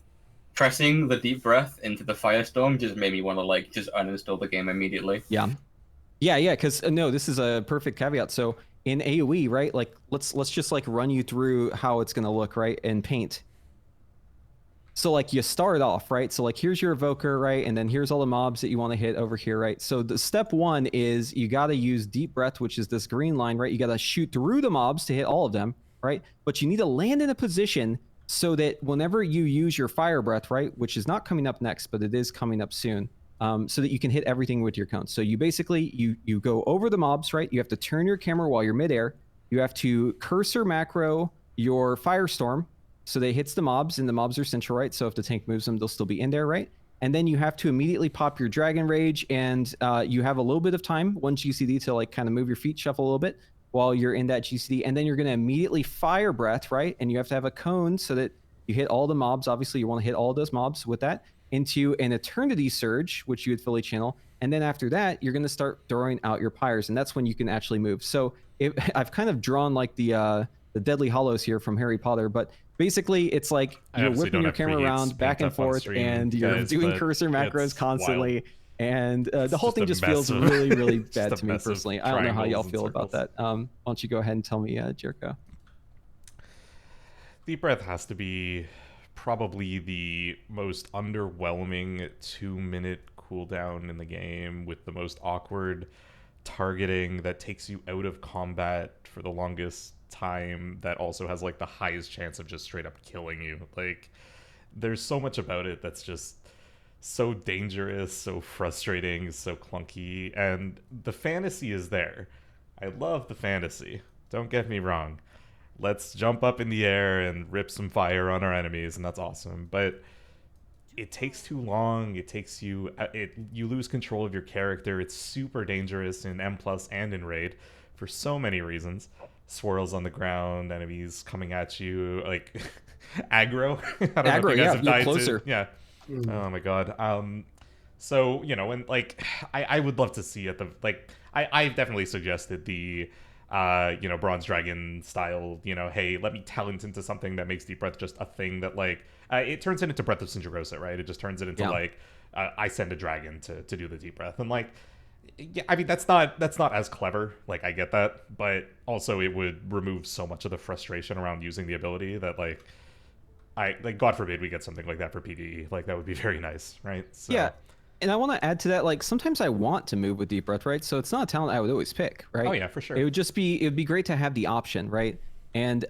pressing the deep breath into the firestorm just made me want to like just uninstall the game immediately. Yeah, because no, this is a perfect caveat. So in AoE, right? Like let's just like run you through how it's gonna look, right? In Paint. So like you start off, right? So like here's your Evoker, right? And then here's all the mobs that you want to hit over here, right? So the step one is you got to use deep breath, which is this green line, right? You got to shoot through the mobs to hit all of them, right? But you need to land in a position so that whenever you use your fire breath, right? Which is not coming up next, but it is coming up soon. So that you can hit everything with your cone. So you basically, you go over the mobs, right? You have to turn your camera while you're midair. You have to cursor macro your firestorm, so they hits the mobs, and the mobs are central, right? So if the tank moves them, they'll still be in there, right? And then you have to immediately pop your Dragon Rage, and you have a little bit of time, 1 GCD, to like kind of move your feet, shuffle a little bit while you're in that GCD. And then you're going to immediately Fire Breath, right? And you have to have a cone so that you hit all the mobs. Obviously, you want to hit all of those mobs with that into an Eternity Surge, which you would fully channel. And then after that, you're going to start throwing out your pyres, and that's when you can actually move. So I've kind of drawn like the Deadly Hollows here from Harry Potter, but basically it's like you're whipping your camera around back and forth, and you're doing cursor macros constantly, wild. And the whole thing just feels really, really bad to me personally. I don't know how y'all feel about that. Why don't you go ahead and tell me, Jericho? Deep breath has to be probably the most underwhelming 2-minute cooldown in the game, with the most awkward targeting that takes you out of combat for the longest time, that also has like the highest chance of just straight up killing you. Like, there's so much about it that's just so dangerous, so frustrating, so clunky, and the fantasy is there. I love the fantasy, don't get me wrong. Let's jump up in the air and rip some fire on our enemies, and that's awesome, but it takes too long. It takes you you lose control of your character. It's super dangerous in M+ and in Raid for so many reasons. Swirls on the ground, enemies coming at you, like aggro. I don't know if you guys have died closer. Yeah. Oh my god. So, you know, and like I would love to see at the like I've definitely suggested the you know, Bronze Dragon style, you know, hey, let me talent into something that makes deep breath just a thing that like it turns it into Breath of Sinjarosa, right? It just turns it into like I send a dragon to do the deep breath, and like, yeah, I mean that's not as clever. Like, I get that, but also it would remove so much of the frustration around using the ability that like God forbid we get something like that for PvE. Like, that would be very nice, right? So. Yeah. And I want to add to that, like, sometimes I want to move with deep breath, right? So it's not a talent I would always pick, right? Oh yeah, for sure. It would be great to have the option, right? And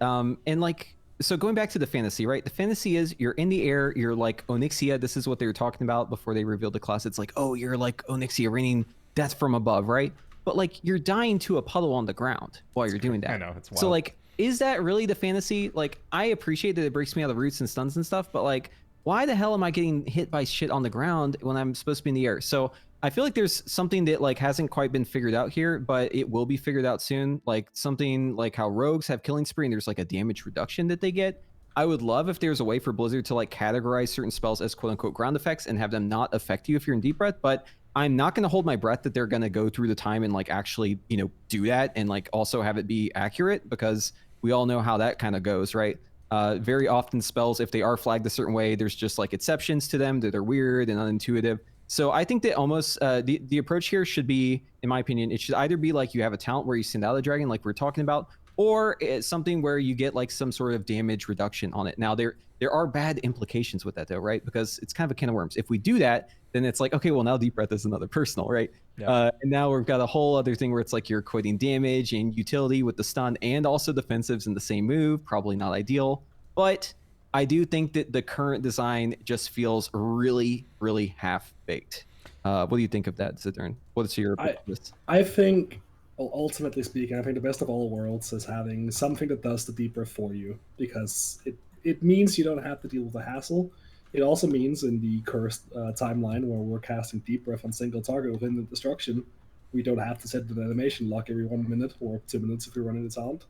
like, so going back to the fantasy, right? The fantasy is you're in the air, you're like Onyxia. This is what they were talking about before they revealed the class. It's like, oh, you're like Onyxia raining death from above, right? But like, you're dying to a puddle on the ground while you're doing that. I know, it's wild. So like, is that really the fantasy? Like, I appreciate that it breaks me out of roots and stuns and stuff, but like, why the hell am I getting hit by shit on the ground when I'm supposed to be in the air? So I feel like there's something that like hasn't quite been figured out here, but it will be figured out soon. Like something like how rogues have killing spree and there's like a damage reduction that they get. I would love if there's a way for Blizzard to like categorize certain spells as quote unquote ground effects and have them not affect you if you're in deep breath, but I'm not going to hold my breath that they're going to go through the time and like actually, you know, do that and like also have it be accurate, because we all know how that kind of goes, right? Very often spells, if they are flagged a certain way, there's just like exceptions to them that are weird and unintuitive. So I think that almost the approach here should be, in my opinion, it should either be like you have a talent where you send out a dragon like we're talking about, or it's something where you get like some sort of damage reduction on it. Now there are bad implications with that though, right? Because it's kind of a can of worms. If we do that, then it's like, okay, well now deep breath is another personal, right? Yeah. And now we've got a whole other thing where it's like you're equating damage and utility with the stun and also defensives in the same move. Probably not ideal, but I do think that the current design just feels really, really half-baked. What do you think of that, Zindurn? What's your opinion of this? I think, ultimately speaking, I think the best of all worlds is having something that does the deep breath for you, because it means you don't have to deal with the hassle. It also means in the cursed timeline where we're casting deep breath on single target within the destruction, we don't have to set an animation lock every 1 minute or 2 minutes if we're running the talent,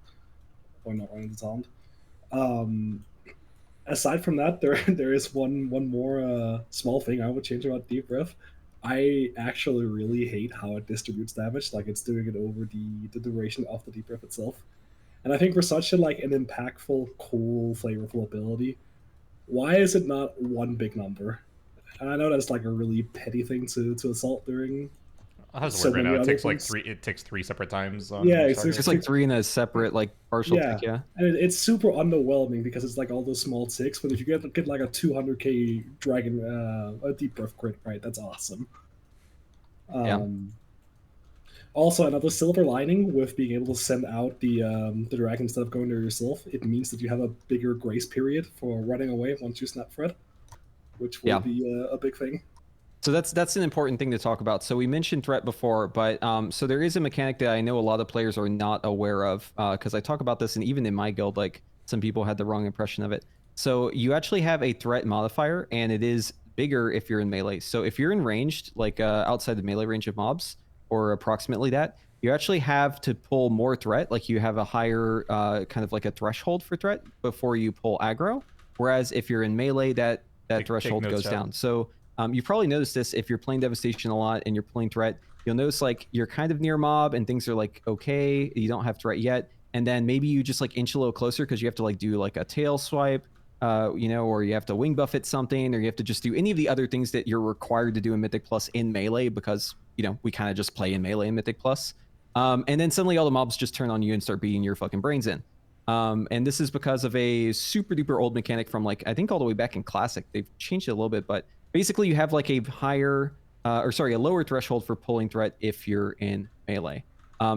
or not running the talent. Um, Aside from that, there is one more small thing I would change about deep breath. I actually really hate how it distributes damage, like it's doing it over the duration of the deep breath itself. And I think for such a like an impactful, cool, flavorful ability, why is it not one big number? And I know that's like a really petty thing to assault during How's it so work right now? many It other takes like things. three. It takes three separate times on Yeah, each it's target. It's like 3 in a separate like partial Yeah, tick, yeah. and it's super underwhelming because it's like all those small ticks. But if you get like a 200k dragon, a deep breath crit, right? That's awesome. Yeah. Also, another silver lining with being able to send out the dragon instead of going there yourself, it means that you have a bigger grace period for running away once you snap threat, which will Yeah. be a big thing. So that's an important thing to talk about. So we mentioned threat before, but so there is a mechanic that I know a lot of players are not aware of, because I talk about this, and even in my guild, like some people had the wrong impression of it. So you actually have a threat modifier, and it is bigger if you're in melee. So if you're in ranged, like outside the melee range of mobs, or approximately that, you actually have to pull more threat. Like you have a higher kind of like a threshold for threat before you pull aggro. Whereas if you're in melee, that Take threshold notes, goes Chad. down. So you've probably noticed this if you're playing Devastation a lot and you're playing threat. You'll notice like you're kind of near mob and things are like okay, you don't have threat yet, and then maybe you just like inch a little closer because you have to like do like a tail swipe, or you have to wing buff at something, or you have to just do any of the other things that you're required to do in Mythic Plus in melee because we kind of just play in melee in Mythic Plus. And then suddenly all the mobs just turn on you and start beating your fucking brains in. And this is because of a super duper old mechanic from like I think all the way back in Classic. They've changed it a little bit, but basically you have like a lower threshold for pulling threat if you're in melee.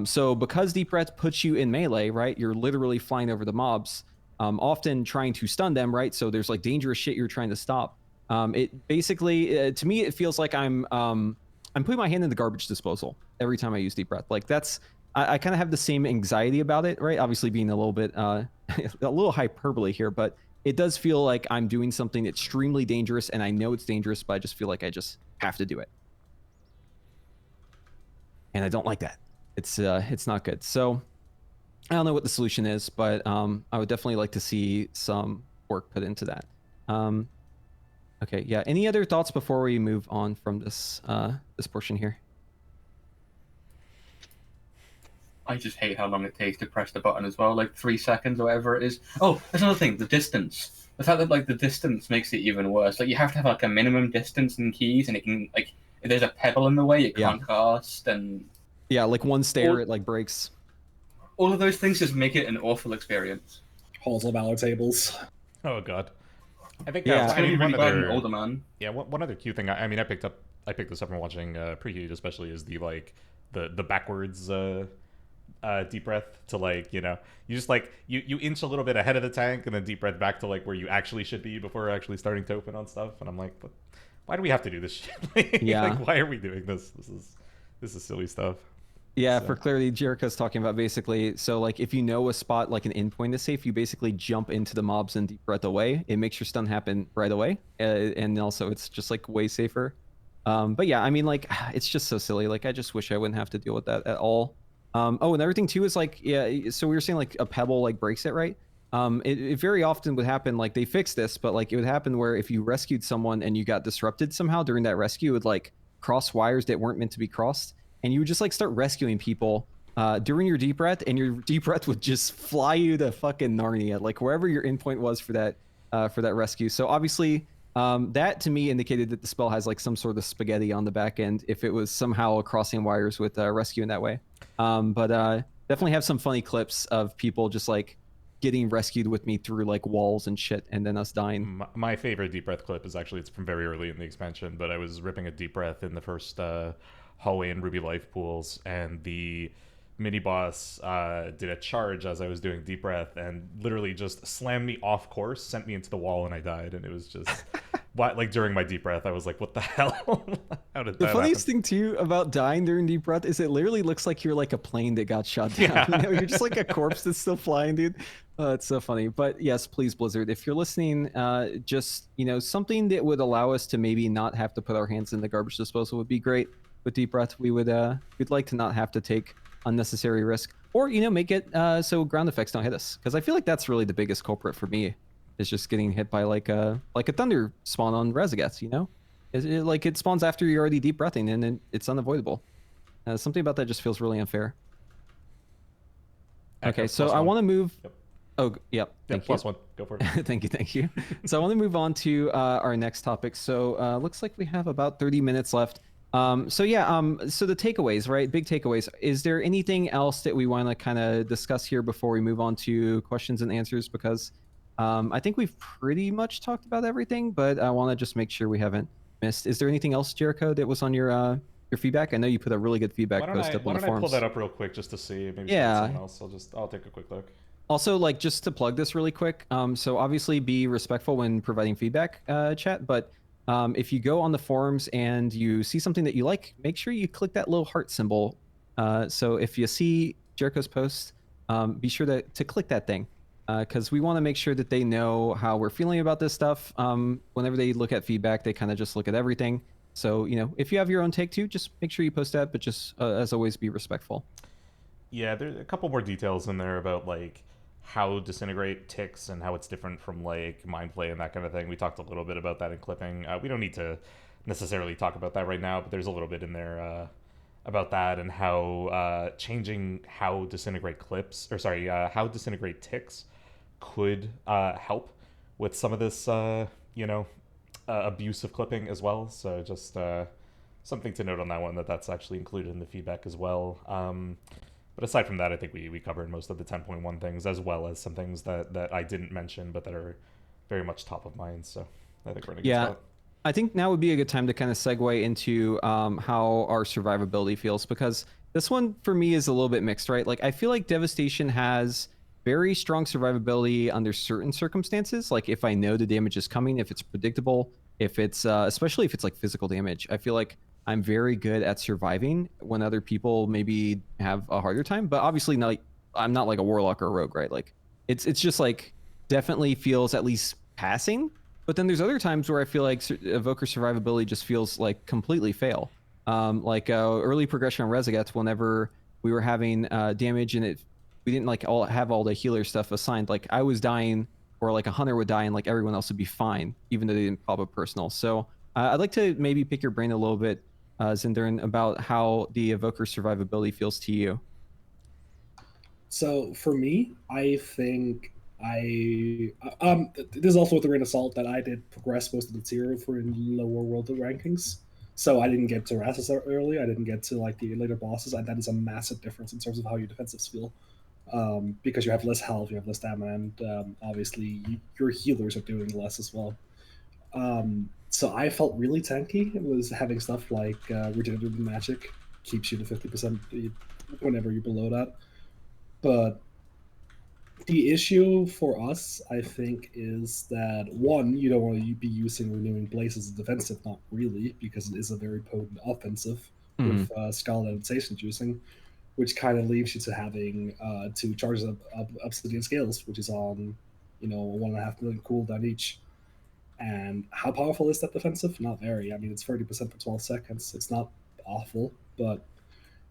So because deep breath puts you in melee, right, you're literally flying over the mobs, often trying to stun them, right? So there's like dangerous shit you're trying to stop. It basically, to me, it feels like I'm putting my hand in the garbage disposal every time I use deep breath. Like I kind of have the same anxiety about it, right? Obviously being a little bit, a little hyperbole here, but it does feel like I'm doing something extremely dangerous, and I know it's dangerous, but I just feel like I just have to do it. And I don't like that. It's not good. So I don't know what the solution is, but I would definitely like to see some work put into that. Okay, yeah. Any other thoughts before we move on from this portion here? I just hate how long it takes to press the button as well, like 3 seconds or whatever it is. Oh, there's another thing, the distance. The fact that like the distance makes it even worse. Like you have to have like a minimum distance in keys, and it can like if there's a pebble in the way, it can't cast, and yeah, like one stare, it like breaks. All of those things just make it an awful experience. Halls of Valor tables. Oh god. I think Yeah. It's gonna be really bad in older man. Yeah, one other cute thing. I mean, I picked this up from watching Preheat, especially, is the backwards deep breath to like you just like you inch a little bit ahead of the tank and then deep breath back to like where you actually should be before actually starting to open on stuff. And I'm like, why do we have to do this shit? Yeah. Like, why are we doing this? This is silly stuff. Yeah, So. for clarity, Jericho's talking about basically, so like if you know a spot like an endpoint is safe, you basically jump into the mobs and deep breath away. It makes your stun happen right away, and also it's just like way safer. But yeah, I mean like it's just so silly. Like I just wish I wouldn't have to deal with that at all. Oh, and everything too is like so we were saying like a pebble like breaks it, right? It very often would happen, like they fixed this, but like it would happen where if you rescued someone and you got disrupted somehow during that rescue, it would like cross wires that weren't meant to be crossed. And you would just like start rescuing people during your deep breath, and your deep breath would just fly you to fucking Narnia, like wherever your endpoint was for that rescue. So obviously, that to me indicated that the spell has like some sort of spaghetti on the back end if it was somehow crossing wires with rescue in that way. But definitely have some funny clips of people just like getting rescued with me through like walls and shit, and then us dying. My favorite deep breath clip is actually, it's from very early in the expansion, but I was ripping a deep breath in the first hallway and Ruby Life pools, and the mini boss did a charge as I was doing deep breath and literally just slammed me off course, sent me into the wall, and I died. And it was just what, like during my deep breath, I was like, what the hell? How did The that funniest happen? thing too about dying during deep breath is it literally looks like you're like a plane that got shot down. Yeah. You know, you're just like a corpse that's still flying, dude. It's so funny. But yes, please, Blizzard, if you're listening, just something that would allow us to maybe not have to put our hands in the garbage disposal would be great. With deep breath, we'd like to not have to take unnecessary risk, or make it so ground effects don't hit us. Because I feel like that's really the biggest culprit for me, is just getting hit by like a thunder spawn on Razagats. Like it spawns after you're already deep breathing, and it's unavoidable. Something about that just feels really unfair. Echo, Okay, so plus I one. want to move. Yep. Oh, yep. Yep, Thank you. plus one. Go for it. Thank you. So I want to move on to our next topic. So looks like we have about 30 minutes left. So the takeaways, right? Big takeaways. Is there anything else that we want to kind of discuss here before we move on to questions and answers? Because I think we've pretty much talked about everything, but I want to just make sure we haven't missed. Is there anything else, Jericho, that was on your feedback? I know you put a really good feedback post up on the Why don't I pull forums. that up real quick just to see? Maybe Yeah. someone else. I'll take a quick look. Also, like, just to plug this really quick, so obviously be respectful when providing feedback, chat, but if you go on the forums and you see something that you like, make sure you click that little heart symbol. So if you see Jericho's post, be sure to click that thing, because we want to make sure that they know how we're feeling about this stuff. Whenever they look at feedback, they kind of just look at everything. So, if you have your own take too, just make sure you post that, but just, as always, be respectful. Yeah, there's a couple more details in there about like how Disintegrate ticks and how it's different from like Mind Play and that kind of thing. We talked a little bit about that in clipping. We don't need to necessarily talk about that right now, but there's a little bit in there about that and how changing how Disintegrate how Disintegrate ticks could help with some of this, abuse of clipping as well. So just something to note on that one, that's actually included in the feedback as well. But aside from that, I think we covered most of the 10.1 things, as well as some things that I didn't mention, but that are very much top of mind. So I think we're in a good spot. I think now would be a good time to kind of segue into how our survivability feels, because this one for me is a little bit mixed, right? Like, I feel like Devastation has very strong survivability under certain circumstances. Like if I know the damage is coming, if it's predictable, if it's especially if it's like physical damage, I feel like I'm very good at surviving when other people maybe have a harder time. But obviously, I'm not like a warlock or a rogue, right? Like it's just like definitely feels at least passing. But then there's other times where I feel like Evoker survivability just feels like completely fail. Like early progression on Rezagat, whenever we were having damage and we didn't like have all the healer stuff assigned. Like I was dying, or like a hunter would die, and like everyone else would be fine, even though they didn't pop up personal. So I'd like to maybe pick your brain a little bit, Zindurn, about how the Evoker survivability feels to you. So for me, I think there's also with the grain of salt that I did progress most of the tier for in lower world rankings. So I didn't get to Rassus early. I didn't get to like the later bosses, and that is a massive difference in terms of how your defensives feel. Because you have less health, you have less stamina, and obviously your healers are doing less as well. So I felt really tanky. It was having stuff like regenerative magic keeps you to 50% whenever you're below that. But the issue for us, I think, is that one, you don't want to be using Renewing Blaze as a defensive, not really, because it is a very potent offensive with Scarlet Adaptation juicing, which kind of leaves you to having two charges of Obsidian Scales, which is on 1.5 million cooldown each. And how powerful is that defensive? Not very. I mean, it's 30% for 12 seconds. It's not awful, but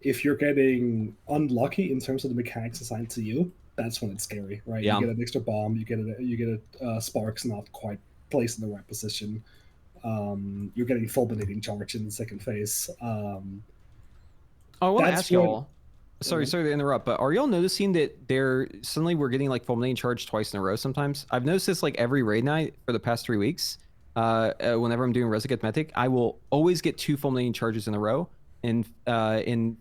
if you're getting unlucky in terms of the mechanics assigned to you, that's when it's scary, right? Yeah. You get an extra bomb, you get a sparks not quite placed in the right position. You're getting fulminating charge in the second phase. I want to ask y'all. Sorry to interrupt, but are y'all noticing that suddenly we're getting like fulminating charge twice in a row sometimes? I've noticed this like every raid night for the past 3 weeks. Whenever I'm doing Rezagat Mythic, I will always get 2 fulminating charges in a row in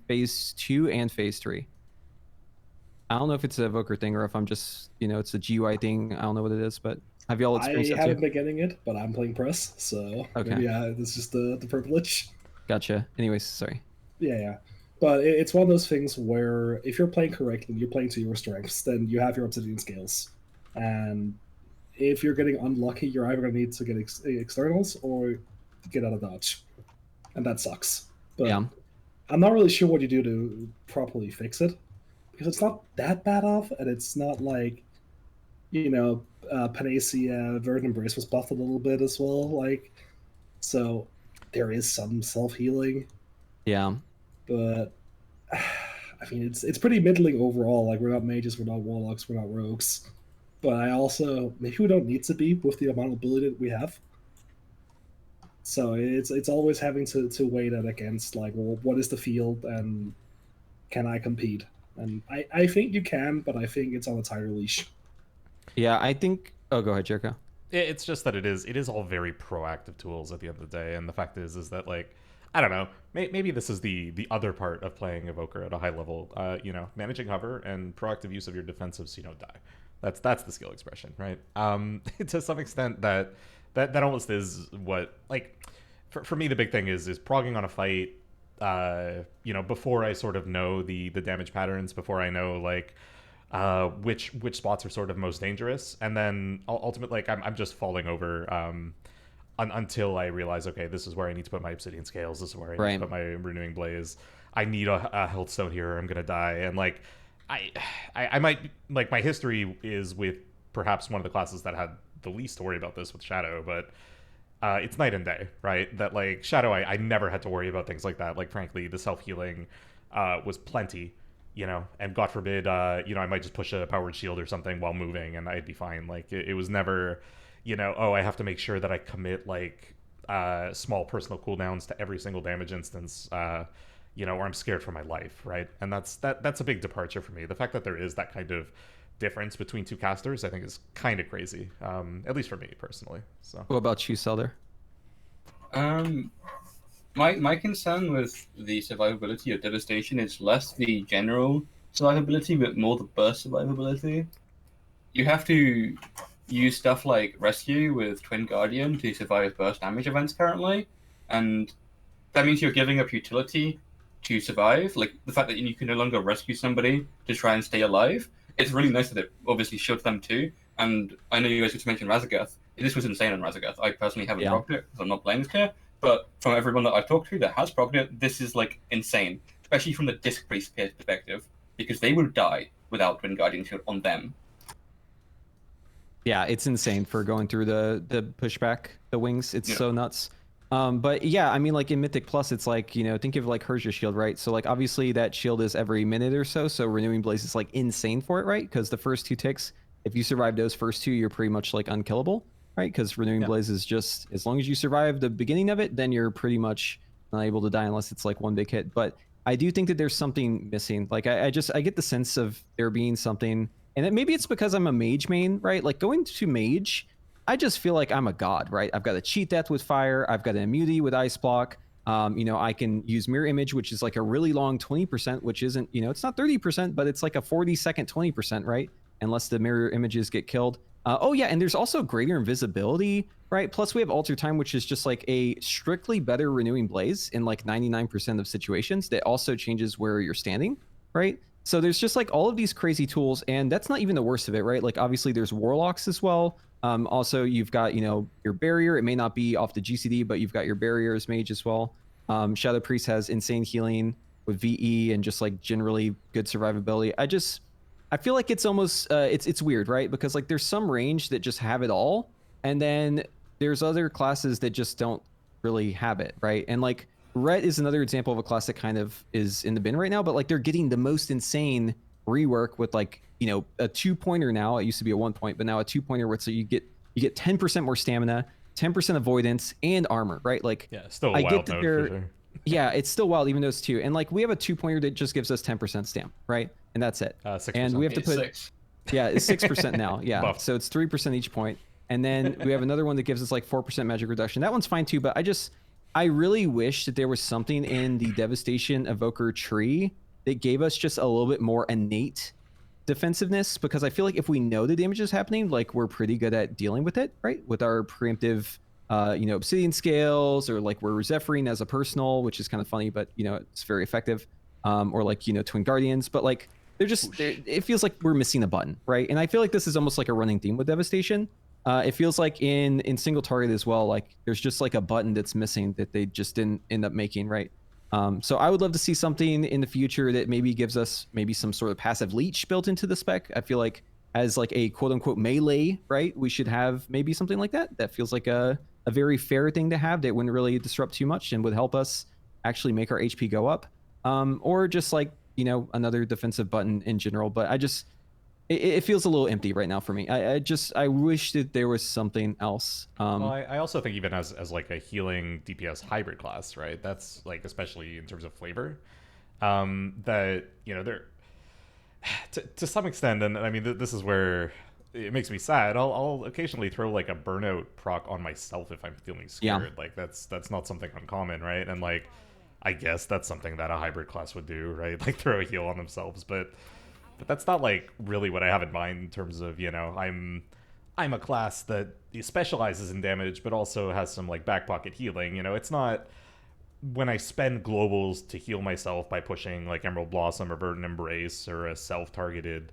phase 2 and phase 3. I don't know if it's a Evoker thing or if I'm just, it's a GUI thing. I don't know what it is, but have y'all experienced that too? I haven't been getting it, but I'm playing press, so okay. Maybe it's just the privilege. Gotcha. Anyways, sorry. Yeah. But it's one of those things where if you're playing correctly, you're playing to your strengths, then you have your Obsidian Scales. And if you're getting unlucky, you're either going to need to get externals or get out of dodge, and that sucks. But Yeah. I'm not really sure what you do to properly fix it, because it's not that bad off, and it's not like, Panacea Verdant Embrace was buffed a little bit as well, like, so there is some self-healing, Yeah. but I mean, it's pretty middling overall. Like, we're not mages, we're not warlocks, we're not rogues, but I also, maybe we don't need to be with the amount of ability that we have. So it's always having to weigh that against, like, well, what is the field and can I compete? And I think you can, but I think it's on a tighter leash. Yeah, I think. Oh, go ahead, Jericho. It's just that it is all very proactive tools at the end of the day, and the fact is that, like, I don't know, maybe this is the other part of playing Evoker at a high level. Managing hover and proactive use of your defensives so you don't die. That's the skill expression, right? To some extent, that almost is what, like, for me the big thing is progging on a fight. Before I sort of know the damage patterns, before I know, like, which spots are sort of most dangerous, and then ultimately, like, I'm just falling over until I realize, okay, this is where I need to put my Obsidian Scales, this is where I need to put my Renewing Blaze. I need a health stone here, or I'm gonna die. And, like, I might, like, my history is with perhaps one of the classes that had the least to worry about this with Shadow, but it's night and day, right? That, like, Shadow, I never had to worry about things like that. Like, frankly, the self-healing was plenty, and God forbid, I might just push a powered shield or something while moving and I'd be fine. Like, it was never, I have to make sure that I commit, like, small personal cooldowns to every single damage instance, or I'm scared for my life, right? And that's a big departure for me. The fact that there is that kind of difference between two casters, I think, is kind of crazy, at least for me personally. So, What about you, Saeldur? My concern with the survivability of Devastation is less the general survivability, but more the burst survivability. You have to use stuff like Rescue with Twin Guardian to survive burst damage events currently, and that means you're giving up utility to survive. Like, the fact that you can no longer rescue somebody to try and stay alive. It's really nice that it obviously shields them too. And I know you guys just mentioned Razagath. This was insane on Razagath. I personally haven't procced it because I'm not playing this tier. But from everyone that I've talked to that has procced it, this is, like, insane. Especially from the Disc Priest perspective, because they will die without Twin Guardian Shield on them. Yeah, it's insane for going through the pushback, the wings. It's so nuts. But yeah, I mean, like, in Mythic Plus, it's like, think of, like, Herja Shield, right? So, like, obviously that shield is every minute or so. So Renewing Blaze is, like, insane for it, right? Because the first two ticks, if you survive those first two, you're pretty much, like, unkillable, right? Because Renewing Blaze is just, as long as you survive the beginning of it, then you're pretty much not able to die unless it's, like, one big hit. But I do think that there's something missing. Like, I get the sense of there being something, and maybe it's because I'm a mage main, right? Like, going to mage, I just feel like I'm a god, right? I've got a cheat death with fire. I've got an immunity with ice block. I can use mirror image, which is like a really long 20%, which isn't, it's not 30%, but it's like a 40-second 20%, right? Unless the mirror images get killed. Oh yeah, and there's also greater invisibility, right? Plus we have alter time, which is just like a strictly better renewing blaze in like 99% of situations that also changes where you're standing, right? So there's just like all of these crazy tools, and that's not even the worst of it, right? Like, obviously there's warlocks as well. Also, you've got, your barrier. It may not be off the GCD, but you've got your barrier as mage as well. Shadow Priest has insane healing with VE and just like generally good survivability. I feel like it's almost, it's weird, right? Because like there's some range that just have it all, and then there's other classes that just don't really have it, right? And like Ret is another example of a class that kind of is in the bin right now, but like they're getting the most insane rework with like, a 2-pointer now. It used to be a 1-point, but now a 2-pointer where so you get 10% more stamina, 10% avoidance, and armor, right? Like, yeah, still a wild mode for sure. Yeah, it's still wild, even though it's 2. And like we have a 2-pointer that just gives us 10% stam, right? And that's it. 6%. And we have to put 6. Yeah, it's 6% now. Yeah, Buff. So it's 3% each point. And then we have another one that gives us like 4% magic reduction. That one's fine too, but I really wish that there was something in the Devastation Evoker tree that gave us just a little bit more innate defensiveness, because I feel like if we know the damage is happening, like we're pretty good at dealing with it, right? With our preemptive, Obsidian Scales, or like we're Zephyring as a personal, which is kind of funny, but it's very effective. Or like, Twin Guardians, but like it feels like we're missing a button, right? And I feel like this is almost like a running theme with Devastation. It feels like in single target as well, like there's just like a button that's missing that they just didn't end up making, right? So I would love to see something in the future that maybe gives us maybe some sort of passive leech built into the spec. I feel like as like a quote unquote melee, right? We should have maybe something like that. That feels like a very fair thing to have that wouldn't really disrupt too much and would help us actually make our HP go up. Or just like, you know, another defensive button in general. But I just, it feels a little empty right now for me. I wish that there was something else. Well, I also think even as like a healing DPS hybrid class, right? That's like, especially in terms of flavor, that, you know, there to some extent, and I mean, this is where it makes me sad. I'll occasionally throw like a burnout proc on myself if I'm feeling scared. Yeah. Like that's not something uncommon, right? And like, I guess that's something that a hybrid class would do, right? Like throw a heal on themselves, but that's not like really what I have in mind in terms of, you know, I'm a class that specializes in damage, but also has some like back pocket healing. You know, it's not when I spend globals to heal myself by pushing like Emerald Blossom or Verdant Embrace or a self-targeted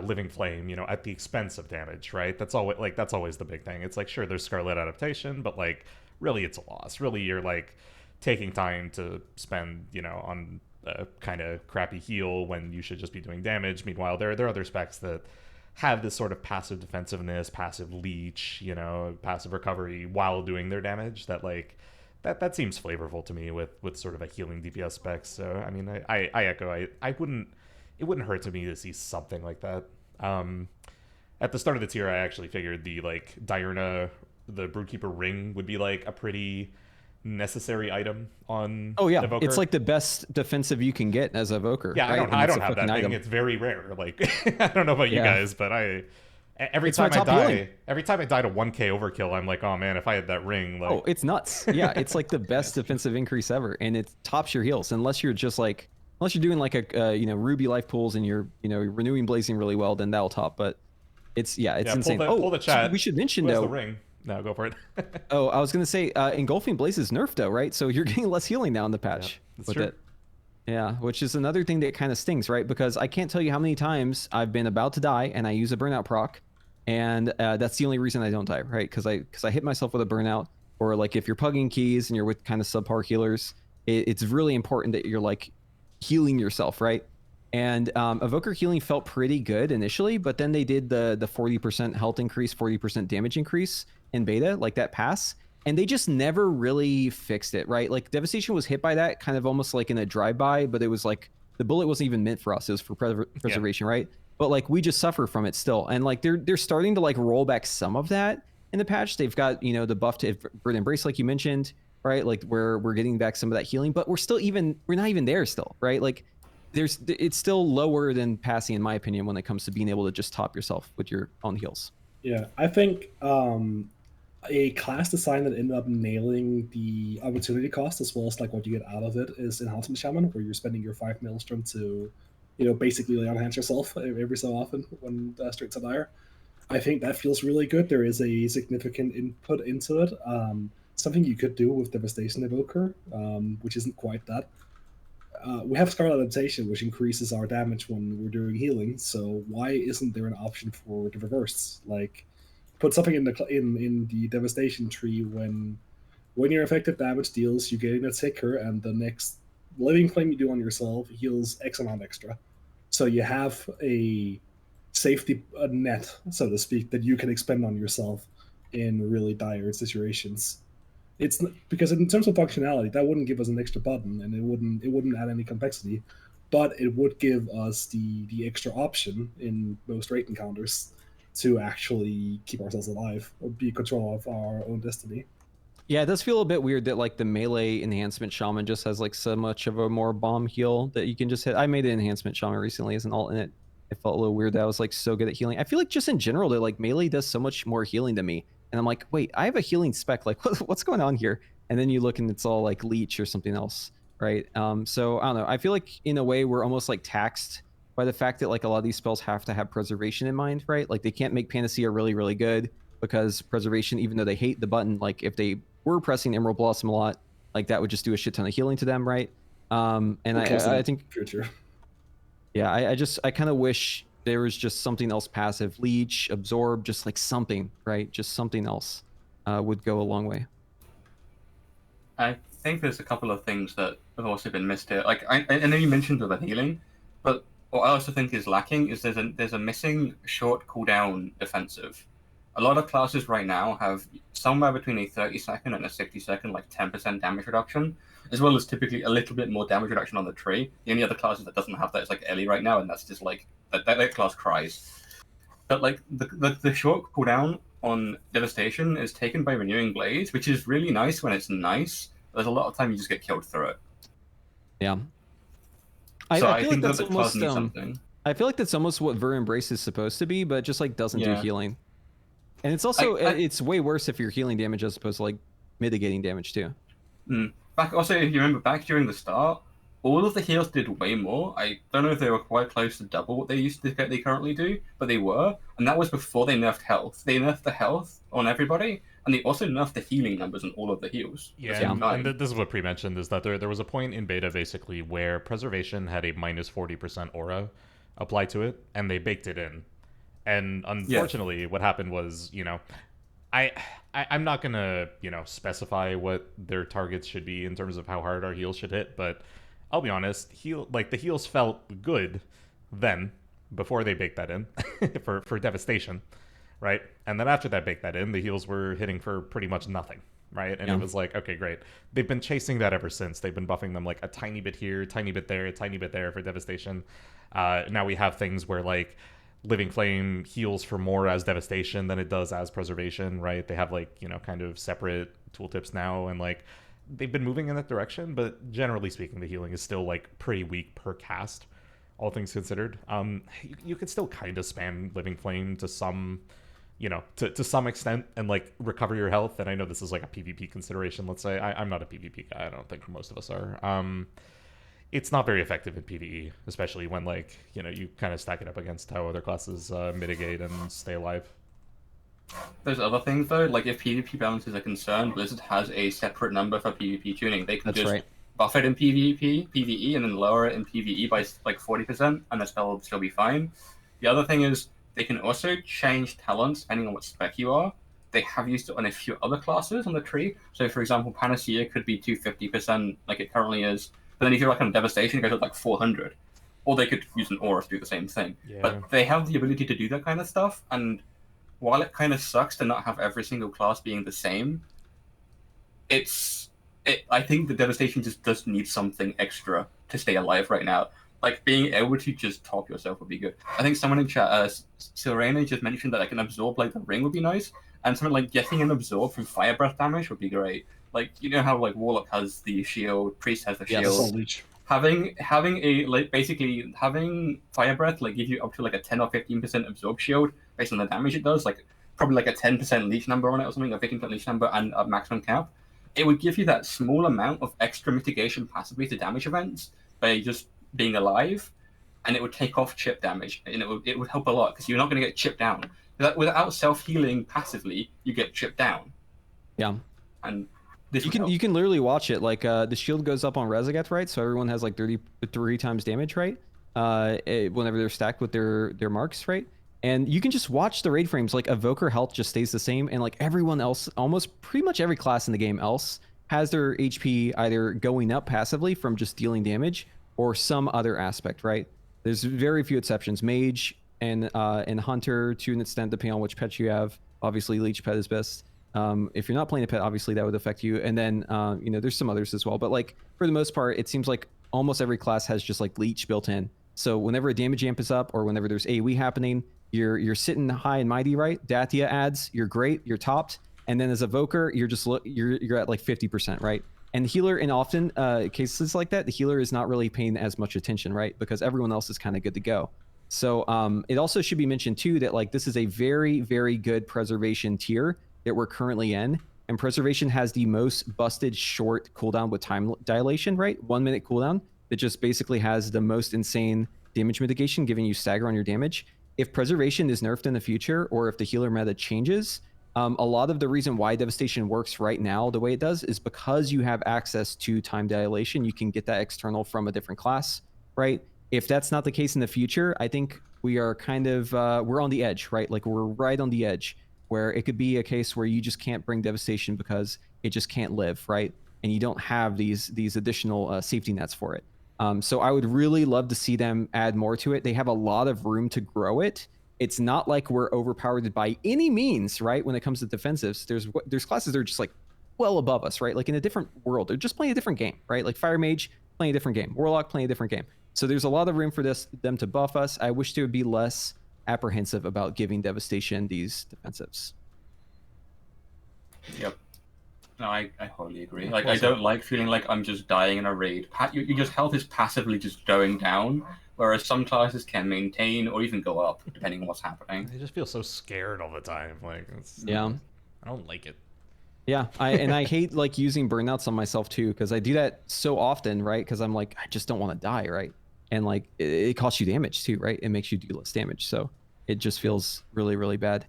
Living Flame, you know, at the expense of damage, right? That's always the big thing. It's like, sure, there's Scarlet Adaptation, but like really it's a loss. Really, you're like taking time to spend, you know, on a kind of crappy heal when you should just be doing damage. Meanwhile, there are other specs that have this sort of passive defensiveness, passive leech, you know, passive recovery while doing their damage that like that seems flavorful to me with sort of a healing DPS specs. So I mean, I echo. It wouldn't hurt to me to see something like that. At the start of the tier, I actually figured the like Diurna, the Broodkeeper ring would be like a pretty necessary item on Evoker. It's like the best defensive you can get as Evoker. Yeah, right? I don't have that item. thing. It's very rare. Like I don't know about you guys, but every It's time my I top die, healing. every time I die to 1k overkill, I'm like, oh man, if I had that ring, like, Oh, it's nuts. Yeah, it's like the best defensive increase ever, and it tops your heals unless you're doing like a you know, Ruby life pools and you're, you know, renewing blazing really well, then that'll top. But it's insane. Pull the chat. We should mention Who has though. the ring? No, go for it. Oh, I was gonna say engulfing blaze is nerfed though, right? So you're getting less healing now in the patch that's with true. it. Yeah, which is another thing that kind of stings, right? Because I can't tell you how many times I've been about to die and I use a burnout proc, and that's the only reason I don't die, right? Because I hit myself with a burnout, or like if you're pugging keys and you're with kind of subpar healers, it's really important that you're like healing yourself, right? And Evoker healing felt pretty good initially, but then they did the 40% health increase, 40% damage increase in beta, like that pass, and they just never really fixed it, right? Like Devastation was hit by that kind of almost like in a drive-by, but it was like the bullet wasn't even meant for us. It was for preservation, right? But like we just suffer from it still, and like they're starting to like roll back some of that in the patch. They've got, you know, the buff to Verdant Embrace, like you mentioned, right? Like where we're getting back some of that healing, but we're not even there still, right? Like it's still lower than passing in my opinion when it comes to being able to just top yourself with your own heals. Yeah, I think a class design that ended up nailing the opportunity cost as well as like what you get out of it is Enhancement Shaman, where you're spending your 5 maelstrom to, you know, basically enhance yourself every so often when straights are dire. I think that feels really good. There is a significant input into it. Something you could do with Devastation Evoker, which isn't quite that. We have Scarlet Adaptation, which increases our damage when we're doing healing. So why isn't there an option for the reverse? Like, put something in the Devastation tree when your effective damage deals, you get in a ticker, and the next Living Flame you do on yourself heals X amount extra. So you have a safety net, so to speak, that you can expend on yourself in really dire situations. It's because in terms of functionality, that wouldn't give us an extra button, and it wouldn't add any complexity, but it would give us the extra option in most raid encounters to actually keep ourselves alive or be in control of our own destiny. Yeah, it does feel a bit weird that like the melee enhancement shaman just has like so much of a more bomb heal that you can just hit. I made an enhancement shaman recently as an alt, and it felt a little weird that I was like so good at healing. I feel like just in general that like melee does so much more healing than me. And I'm like, wait, I have a healing spec. Like, what's going on here? And then you look and it's all like leech or something else, right? So I don't know. I feel like in a way we're almost like taxed by the fact that like a lot of these spells have to have preservation in mind, right? Like they can't make Panacea really, really good because preservation, even though they hate the button, like if they were pressing Emerald Blossom a lot, like that would just do a shit ton of healing to them, right? And I think future. yeah, I kind of wish there was just something else passive, leech, absorb, just like something, right? Just something else would go a long way. I think there's a couple of things that have also been missed here. Like I know you mentioned the healing, but what I also think is lacking is there's a missing short cooldown defensive. A lot of classes right now have somewhere between a 30-second and a 60-second, like 10% damage reduction, as well as typically a little bit more damage reduction on the tree. The only other classes that doesn't have that is like Ellie right now, and that's just like that class cries. But like the short cooldown on Devastation is taken by Renewing Blades, which is really nice when it's nice. There's a lot of time you just get killed through it. Yeah. So I I feel think like that that's the class almost needs something. I feel like that's almost what Ver Embrace is supposed to be, but it just like doesn't do Yeah. healing. And it's also I- it's way worse if you're healing damage as opposed to like mitigating damage too. Back also, if you remember back during the start, all of the heals did way more. I don't know if they were quite close to double what they currently do, but they were, and that was before they nerfed health. They nerfed the health on everybody, and they also nerfed the healing numbers on all of the heals. At the Yeah, same and, time. and this is what Pre mentioned, is that there was a point in beta basically where Preservation had a minus 40% aura applied to it, and they baked it in. And unfortunately, what happened was, I'm not gonna, specify what their targets should be in terms of how hard our heals should hit, but I'll be honest, the heals felt good then, before they baked that in, for Devastation, right? And then after that baked that in, the heals were hitting for pretty much nothing, right? And Yeah. it was like, okay, great. They've been chasing that ever since. They've been buffing them like a tiny bit here, a tiny bit there, a tiny bit there for Devastation. Now we have things where like Living Flame heals for more as Devastation than it does as Preservation, right? They have like, kind of separate tooltips now, and like they've been moving in that direction, but generally speaking, the healing is still like pretty weak per cast, all things considered. You could still kind of spam Living Flame to some, to some extent, and like recover your health. And I know this is like a PvP consideration, let's say. I'm not a PvP guy, I don't think most of us are. It's not very effective in PvE, especially when like, you kind of stack it up against how other classes mitigate and stay alive. There's other things though, like if PvP balance is a concern, Blizzard has a separate number for PvP tuning. They can That's just right. buff it in PvE, and then lower it in PvE by like 40%, and the spell will still be fine. The other thing is they can also change talents depending on what spec you are. They have used it on a few other classes on the tree. So for example, Panacea could be 250% like it currently is, but then if you're like on Devastation, it goes up like 400. Or they could use an aura to do the same thing. Yeah. But they have the ability to do that kind of stuff, and while it kind of sucks to not have every single class being the same, I think the Devastation just does need something extra to stay alive right now. Like being able to just top yourself would be good. I think someone in chat, Silrena, just mentioned that like an absorb like the ring would be nice, and something like getting an absorb from fire breath damage would be great. Like how like Warlock has the shield, Priest has the Yes. shield. Soul Leech. Having a like basically having fire breath like give you up to like a 10 or 15% absorb shield based on the damage it does, like probably like a 10% leech number on it or something, a 15% leech number and a maximum cap. It would give you that small amount of extra mitigation passively to damage events by just being alive, and it would take off chip damage, and it would help a lot because you're not going to get chipped down. Without self healing passively, you get chipped down. Yeah. And this You can literally watch it. Like the shield goes up on Rezagat, right? So everyone has like 33 times damage, right? Whenever they're stacked with their marks, right? And you can just watch the raid frames. Like Evoker health just stays the same, and like everyone else, almost pretty much every class in the game else has their HP either going up passively from just dealing damage or some other aspect, right? There's very few exceptions. Mage and Hunter to an extent, depending on which pet you have. Obviously, Leech pet is best. If you're not playing a pet, obviously that would affect you. And then, there's some others as well. But like for the most part, it seems like almost every class has just like Leech built in. So whenever a damage amp is up or whenever there's AoE happening, you're sitting high and mighty, right? Dathia adds, you're great, you're topped. And then as Evoker, you're at like 50%, right? And healer, in often cases like that, the healer is not really paying as much attention, right? Because everyone else is kind of good to go. So it also should be mentioned too that like this is a very, very good preservation tier that we're currently in. And preservation has the most busted short cooldown with time dilation, right? 1 minute cooldown that just basically has the most insane damage mitigation, giving you stagger on your damage. If preservation is nerfed in the future, or if the healer meta changes, a lot of the reason why Devastation works right now the way it does is because you have access to time dilation. You can get that external from a different class, right? If that's not the case in the future, I think we are kind of we're on the edge, right? Like we're right on the edge where it could be a case where you just can't bring devastation because it just can't live, right? And you don't have these additional safety nets for it. So I would really love to see them add more to it. They have a lot of room to grow it. It's not like we're overpowered by any means, right? When it comes to defensives, there's classes that are just like well above us, right? Like in a different world, they're just playing a different game, right? Like Fire Mage playing a different game, Warlock playing a different game. So there's a lot of room for them to buff us. I wish they would be less apprehensive about giving Devastation these defensives. Yep. No, I wholly agree. Like, I don't like feeling like I'm just dying in a raid. Your just health is passively just going down, whereas some classes can maintain or even go up, depending on what's happening. I just feel so scared all the time. Like, yeah. I don't like it. Yeah, I hate like using burnouts on myself too, because I do that so often, right? Because I'm like, I just don't want to die, right? And like, it costs you damage too, right? It makes you do less damage, so it just feels really, really bad.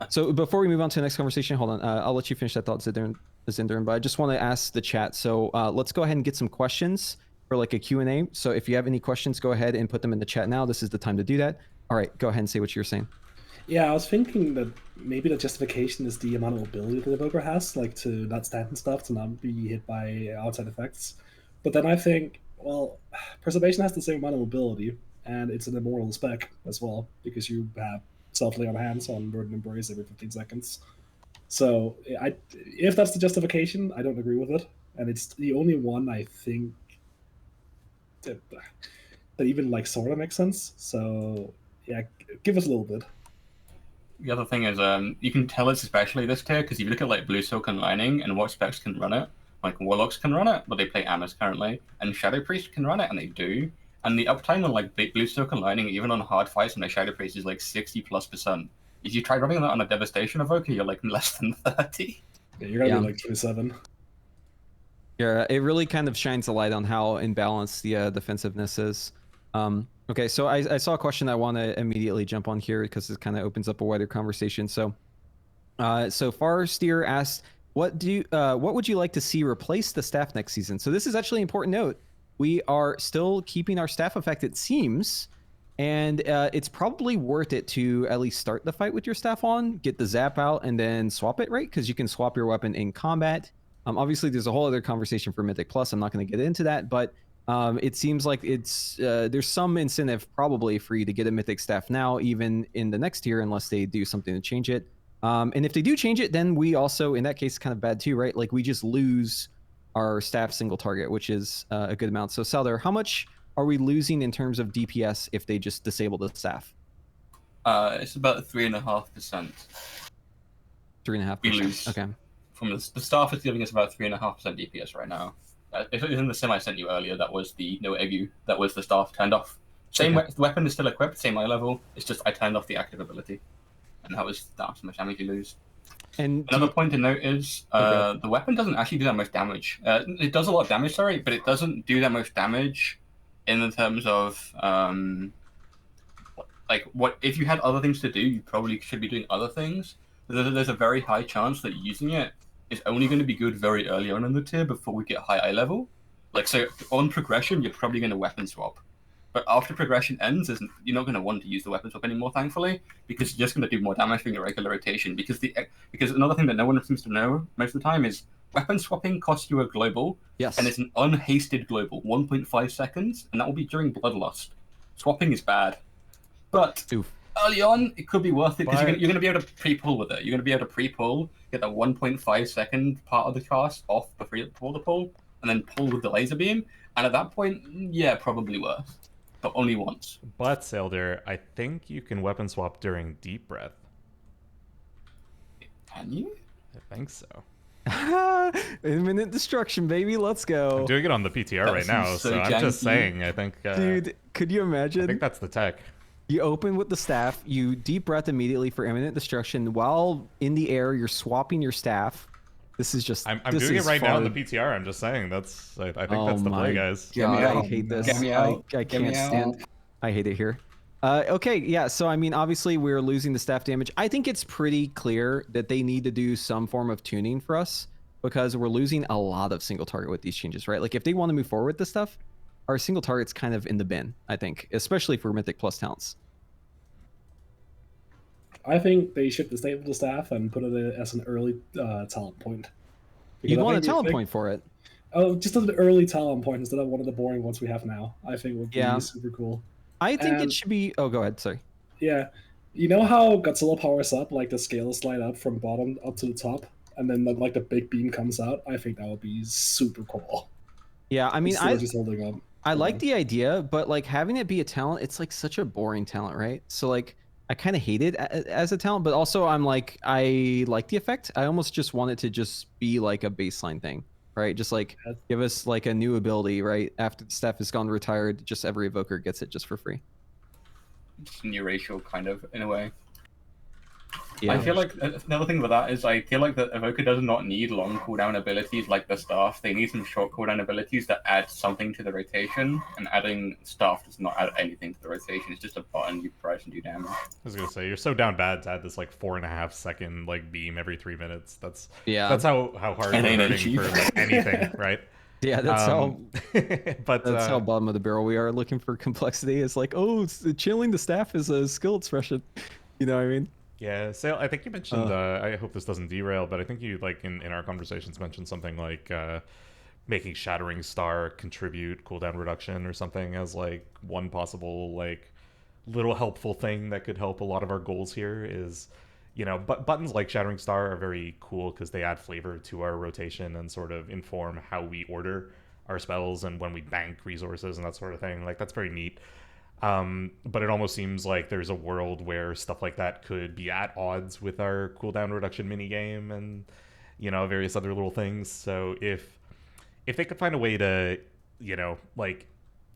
So before we move on to the next conversation, hold on, I'll let you finish that thought, Zindurn, but I just want to ask the chat. So let's go ahead and get some questions for like a Q&A. So if you have any questions, go ahead and put them in the chat now. This is the time to do that. All right, go ahead and say what you're saying. Yeah, I was thinking that maybe the justification is the amount of mobility that the Evoker has, like to not stand and stuff, to not be hit by outside effects. But then I think, well, Preservation has the same amount of mobility, and it's an immortal spec as well, because you have self-lay on hands on Burden Embrace every 15 seconds. So if that's the justification, I don't agree with it. And it's the only one I think that even like sort of makes sense. So yeah, give us a little bit. The other thing is, you can tell it's especially this tier because if you look at like Blue Silk and Lining and what specs can run it, like Warlocks can run it, but they play Amos currently, and Shadow Priest can run it, and they do. And the uptime on like Blue Silk and Lining, even on hard fights and the Shadow Priest, is like 60+%. If you try running that on a Devastation Evoker, you're like less than 30. Yeah, you're gonna be like 27. Yeah, it really kind of shines a light on how imbalanced the defensiveness is. Okay, so I saw a question I want to immediately jump on here because it kind of opens up a wider conversation. So, Farsteer asked, what would you like to see replace the staff next season? So this is actually an important note. We are still keeping our staff effect, it seems, and it's probably worth it to at least start the fight with your staff on, get the zap out, and then swap it, right? Because you can swap your weapon in combat. Obviously, there's a whole other conversation for Mythic Plus. I'm not going to get into that, but it seems like there's some incentive probably for you to get a Mythic staff now, even in the next tier, unless they do something to change it. And if they do change it, then we also, in that case, kind of bad too, right? Like we just lose our staff single target, which is a good amount. So Saeldur, how much are we losing in terms of DPS if they just disable the staff? It's about 3.5%. 3.5%. We lose. Okay. From the staff is giving us about 3.5% DPS right now. If it was in the sim I sent you earlier, that was the no Egu, that was the staff turned off. Same the weapon is still equipped, same eye level. It's just I turned off the active ability, and that's how much damage you lose. And another point to note is the weapon doesn't actually do that much damage. It does a lot of damage, sorry, but it doesn't do that much damage in the terms of like what if you had other things to do, you probably should be doing other things. There's a very high chance that using it is only going to be good very early on in the tier before we get high eye level. Like, so on progression, you're probably going to weapon swap. But after progression ends, you're not going to want to use the weapon swap anymore, thankfully, because you're just going to do more damage during your regular rotation. Because another thing that no one seems to know most of the time is weapon swapping costs you a global. Yes. And it's an unhasted global, 1.5 seconds, and that will be during Bloodlust. Swapping is bad. But early on, it could be worth it because you're going to be able to pre-pull with it. You're going to be able to pre-pull, get that 1.5 second part of the cast off before the pull, and then pull with the laser beam. And at that point, yeah, probably worth. But only once. But, Saeldur, I think you can weapon swap during Deep Breath. Can you? I think so. Imminent destruction, baby. Let's go. I'm doing it on the PTR right now, so I'm just saying, I think... Dude, could you imagine? I think that's the tech. You open with the staff, you deep breath immediately for imminent destruction. While in the air, you're swapping your staff. This is just... I'm doing it right now on the PTR. I'm just saying. I think that's the play, guys. God, I hate this. Get me out. I can't stand... I hate it here. Okay, yeah, so I mean, obviously we're losing the staff damage. I think it's pretty clear that they need to do some form of tuning for us because we're losing a lot of single target with these changes, right? Like if they want to move forward with this stuff, our single target's kind of in the bin, I think, especially for Mythic Plus talents. I think they should disable the staff and put it as an early talent point. Because You'd I want a think talent point for it. Oh, just an early talent point instead of one of the boring ones we have now. I think would be super cool. I think it And- should be. Oh, go ahead. Sorry. Yeah, you know how Godzilla powers up, like the scales slide up from bottom up to the top, and then like the big beam comes out. I think that would be super cool. Yeah, I mean, Instead of just holding up. I like the idea, but like having it be a talent, it's like such a boring talent, right? So like I kind of hate it as a talent, but also I'm like I like the effect. I almost just want it to just be like a baseline thing, right? Just like give us like a new ability, right? After the staff has gone retired, just every evoker gets it just for free. Just a new racial kind of in a way. Yeah. I feel like another thing with that is I feel like the Evoker does not need long cooldown abilities like the staff. They need some short cooldown abilities that add something to the rotation, and adding staff does not add anything to the rotation. It's just a button you press and do damage. I was gonna say you're so down bad to add this like 4.5 second like beam every 3 minutes. That's how hard And we're ain't hurting for like, anything, right? Yeah, that's but that's how bottom of the barrel we are looking for complexity. It's like, oh, chilling the staff is a skill expression. You know what I mean? Yeah, Sael, I think you mentioned, I hope this doesn't derail, but I think you, like, in our conversations mentioned something like making Shattering Star contribute cooldown reduction or something as, like, one possible, like, little helpful thing that could help a lot of our goals here is, you know, buttons like Shattering Star are very cool because they add flavor to our rotation and sort of inform how we order our spells and when we bank resources and that sort of thing. Like, that's very neat. But it almost seems like there's a world where stuff like that could be at odds with our cooldown reduction minigame and, you know, various other little things. So if they could find a way to, you know, like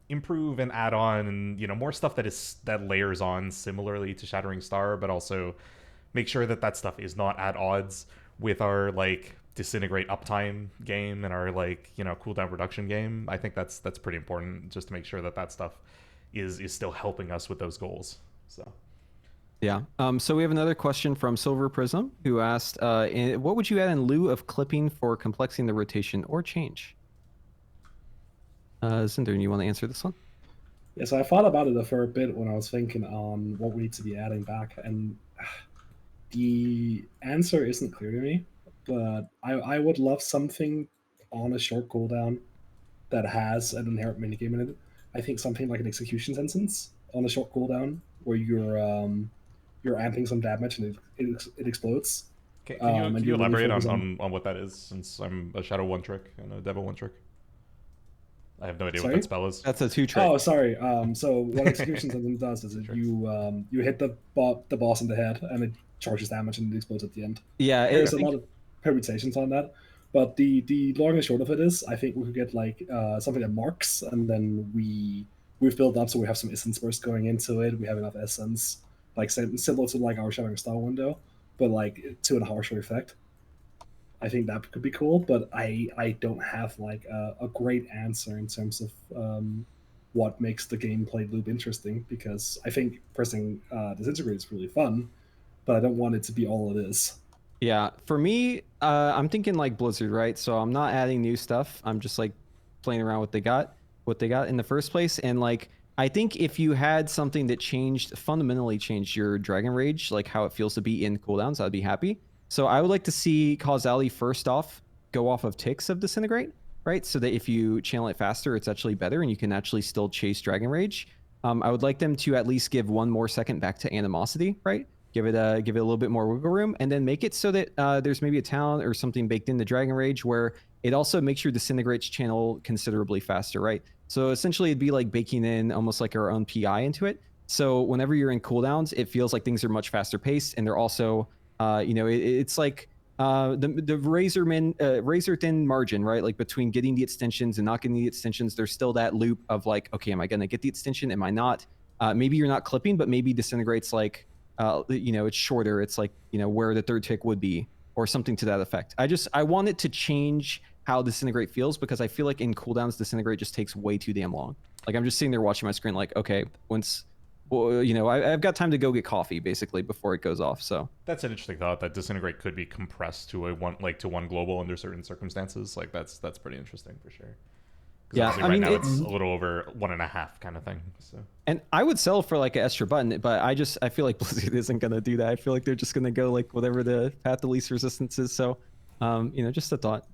improve and add on, you know, more stuff that layers on similarly to Shattering Star, but also make sure that stuff is not at odds with our like disintegrate uptime game and our like, you know, cooldown reduction game. I think that's pretty important just to make sure that stuff is still helping us with those goals. So yeah. So we have another question from Silver Prism who asked, what would you add in lieu of clipping for complexing the rotation or change? Zindurn, you want to answer this one? Yeah, so I thought about it a fair bit when I was thinking on what we need to be adding back, and the answer isn't clear to me, but I would love something on a short cooldown that has an inherent minigame in it. I think something like an execution sentence on a short cooldown where you're amping some damage and it explodes. Can you elaborate on what that is, since I'm a Shadow 1-trick and a Devil 1-trick? I have no idea what that spell is. That's a 2-trick. Oh, sorry. So what execution sentence does is you hit the boss in the head and it charges damage and it explodes at the end. Yeah, there's a lot of permutations on that. But the long and short of it is, I think we could get like something that marks, and then we've built up so we have some essence burst going into it. We have enough essence, like similar to like our Shattering Star window, but like to a harsher effect. I think that could be cool, but I don't have like a great answer in terms of what makes the gameplay loop interesting, because I think pressing disintegrate is really fun, but I don't want it to be all it is. Yeah, for me, I'm thinking like Blizzard, right? So I'm not adding new stuff. I'm just like playing around what they got in the first place. And like, I think if you had something that fundamentally changed your Dragon Rage, like how it feels to be in cooldowns, I'd be happy. So I would like to see causality first off go off of ticks of Disintegrate, right? So that if you channel it faster, it's actually better and you can actually still chase Dragon Rage. I would like them to at least give 1 more second back to Animosity, right? Give it a little bit more wiggle room, and then make it so that there's maybe a talent or something baked into Dragon Rage where it also makes your Disintegrate's channel considerably faster, right? So essentially it'd be like baking in almost like our own PI into it. So whenever you're in cooldowns, it feels like things are much faster paced, and they're also, you know, it's like the razor thin margin, right? Like between getting the extensions and not getting the extensions, there's still that loop of like, okay, am I gonna get the extension? Am I not? Maybe you're not clipping, but maybe Disintegrate's like, you know, it's shorter. It's like, you know, where the 3rd tick would be or something to that effect. I want it to change how Disintegrate feels, because I feel like in cooldowns, Disintegrate just takes way too damn long. Like I'm just sitting there watching my screen like, okay, well, you know, I've got time to go get coffee basically before it goes off. So that's an interesting thought, that Disintegrate could be compressed to one global under certain circumstances. Like that's pretty interesting for sure. Because Yeah, obviously I right mean, now it, it's a little over 1.5 kind of thing. So and I would sell for like an extra button, but I feel like Blizzard isn't gonna do that. I feel like they're just gonna go like whatever the path of least resistance is. So, just a thought.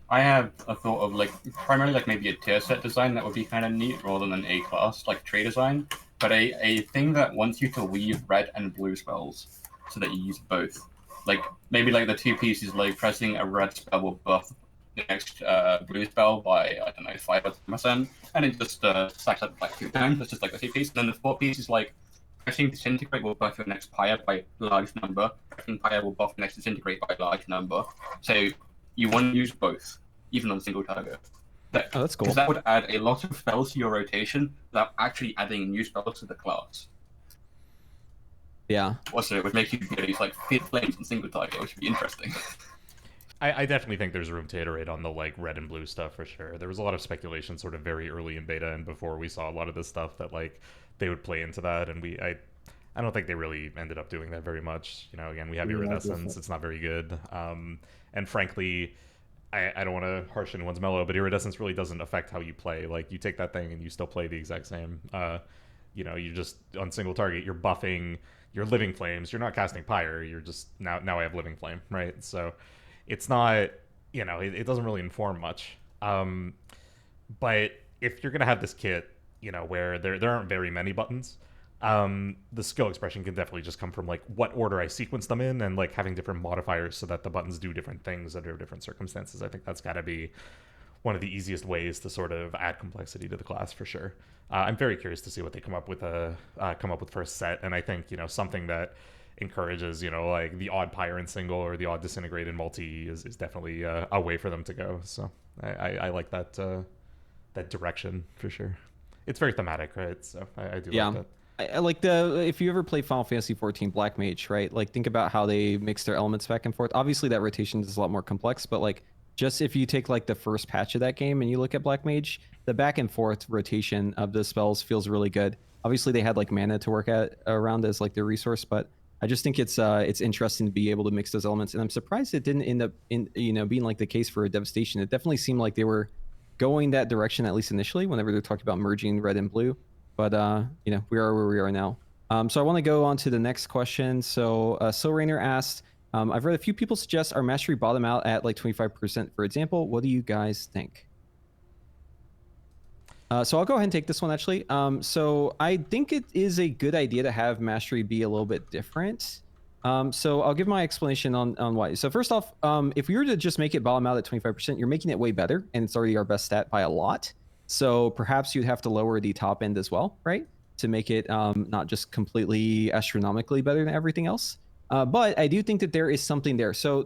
I have a thought of like primarily like maybe a tier set design that would be kind of neat rather than a class like tree design, but a thing that wants you to weave red and blue spells so that you use both. Like maybe like the two pieces like pressing a red spell will buff the next blue spell by I don't know 5 or 10%, and it just stacks up like 2 times. That's just like the two pieces. And then the fourth piece is like pressing disintegrate will buff your next pyre by a large number. Pressing pyre will buff the next disintegrate by a large number. So you want to use both, even on a single target. Oh, that's cool. Because that would add a lot of spells to your rotation without actually adding new spells to the class. Yeah. Also, it would make you get these like fifth flames on single target, which would be interesting. I definitely think there's room to iterate on the like red and blue stuff for sure. There was a lot of speculation sort of very early in beta and before we saw a lot of this stuff that like they would play into that, and I don't think they really ended up doing that very much. You know, again, we have Iridescence, it's not very good. And frankly, I don't want to harsh anyone's mellow, but Iridescence really doesn't affect how you play. Like, you take that thing and you still play the exact same. You just, on single target, you're buffing your Living Flames. You're not casting Pyre. You're just, now I have Living Flame, right? So it's not, it doesn't really inform much. But if you're going to have this kit, where there aren't very many buttons, the skill expression can definitely just come from like what order I sequence them in, and like having different modifiers so that the buttons do different things under different circumstances. I think that's got to be one of the easiest ways to sort of add complexity to the class for sure. I'm very curious to see what they come up with for a set, and I think something that encourages like the odd pyre in single or the odd disintegrate in multi is definitely a way for them to go. So I like that direction for sure. It's very thematic, right? So I do like that. I like if you ever play Final Fantasy 14 Black Mage, right? Like, think about how they mix their elements back and forth. Obviously that rotation is a lot more complex, but like just if you take like the first patch of that game and you look at Black Mage, the back and forth rotation of the spells feels really good. Obviously they had like mana to work around as like their resource, but I just think it's interesting to be able to mix those elements, and I'm surprised it didn't end up being like the case for a Devastation. It definitely seemed like they were going that direction, at least initially, whenever they're talking about merging red and blue. But we are where we are now. So I want to go on to the next question. So Rainer asked, I've read a few people suggest our mastery bottom out at like 25%, for example. What do you guys think? So I'll go ahead and take this one, actually. So I think it is a good idea to have mastery be a little bit different. So I'll give my explanation on why. So first off, if we were to just make it bottom out at 25%, you're making it way better, and it's already our best stat by a lot. So perhaps you'd have to lower the top end as well, right? To make it not just completely astronomically better than everything else. But I do think that there is something there. So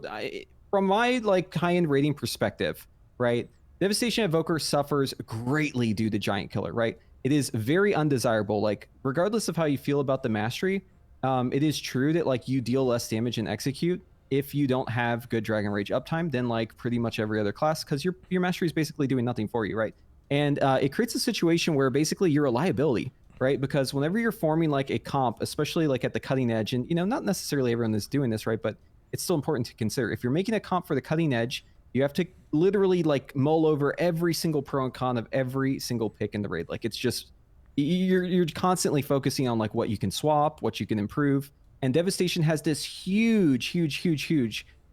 from my like high-end rating perspective, right? Devastation Evoker suffers greatly due to Giant Killer, right? It is very undesirable. Like, regardless of how you feel about the mastery, it is true that like you deal less damage and execute if you don't have good Dragon Rage uptime than like pretty much every other class, because your mastery is basically doing nothing for you, right? And it creates a situation where basically you're a liability, right? Because whenever you're forming like a comp, especially like at the cutting edge, and not necessarily everyone is doing this, right? But it's still important to consider. If you're making a comp for the cutting edge, you have to literally like mull over every single pro and con of every single pick in the raid. Like, it's just, you're constantly focusing on like what you can swap, what you can improve. And Devastation has this huge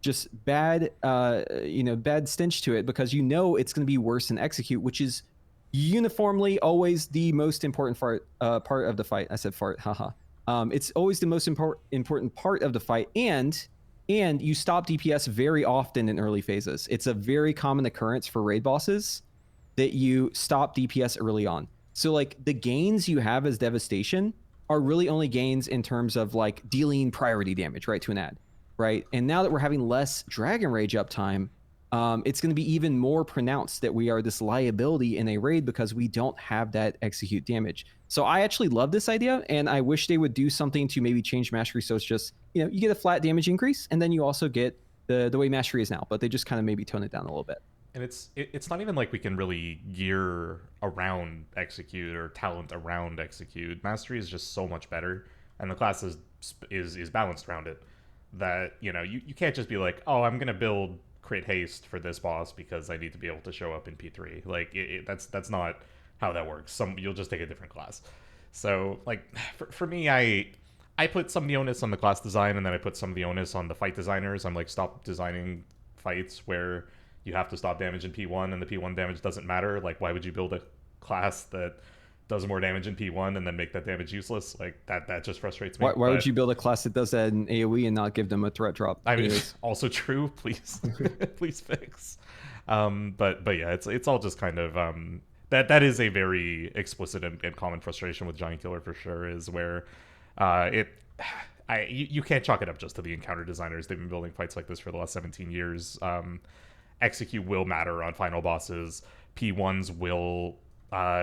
just bad bad stench to it, because it's going to be worse than execute, which is uniformly always the most important part of the fight. I said fart, haha. It's always the most important part of the fight, and you stop DPS very often in early phases. It's a very common occurrence for raid bosses that you stop DPS early on. So like the gains you have as Devastation are really only gains in terms of like dealing priority damage, right, to an ad, right? And now that we're having less Dragon Rage uptime, it's going to be even more pronounced that we are this liability in a raid because we don't have that execute damage. So I actually love this idea, and I wish they would do something to maybe change mastery so it's just, you get a flat damage increase, and then you also get the way mastery is now, but they just kind of maybe tone it down a little bit. And it's not even like we can really gear around execute or talent around execute. Mastery is just so much better, and the class is balanced around it, that you can't just be like, oh, I'm gonna build create haste for this boss because I need to be able to show up in P3. Like that's not how that works. You'll just take a different class. So like for me, I put some of the onus on the class design, and then I put some of the onus on the fight designers. I'm like, stop designing fights where you have to stop damage in P1 and the P1 damage doesn't matter. Like, why would you build a class that does more damage in P1 and then make that damage useless? Like, that just frustrates me. Why would you build a class that does that in AoE and not give them a threat drop? I mean, it's also true. Please, please fix. But yeah, it's all just kind of that is a very explicit and common frustration with Giant Killer for sure. Is where you can't chalk it up just to the encounter designers. They've been building fights like this for the last 17 years. Execute will matter on final bosses. P1s will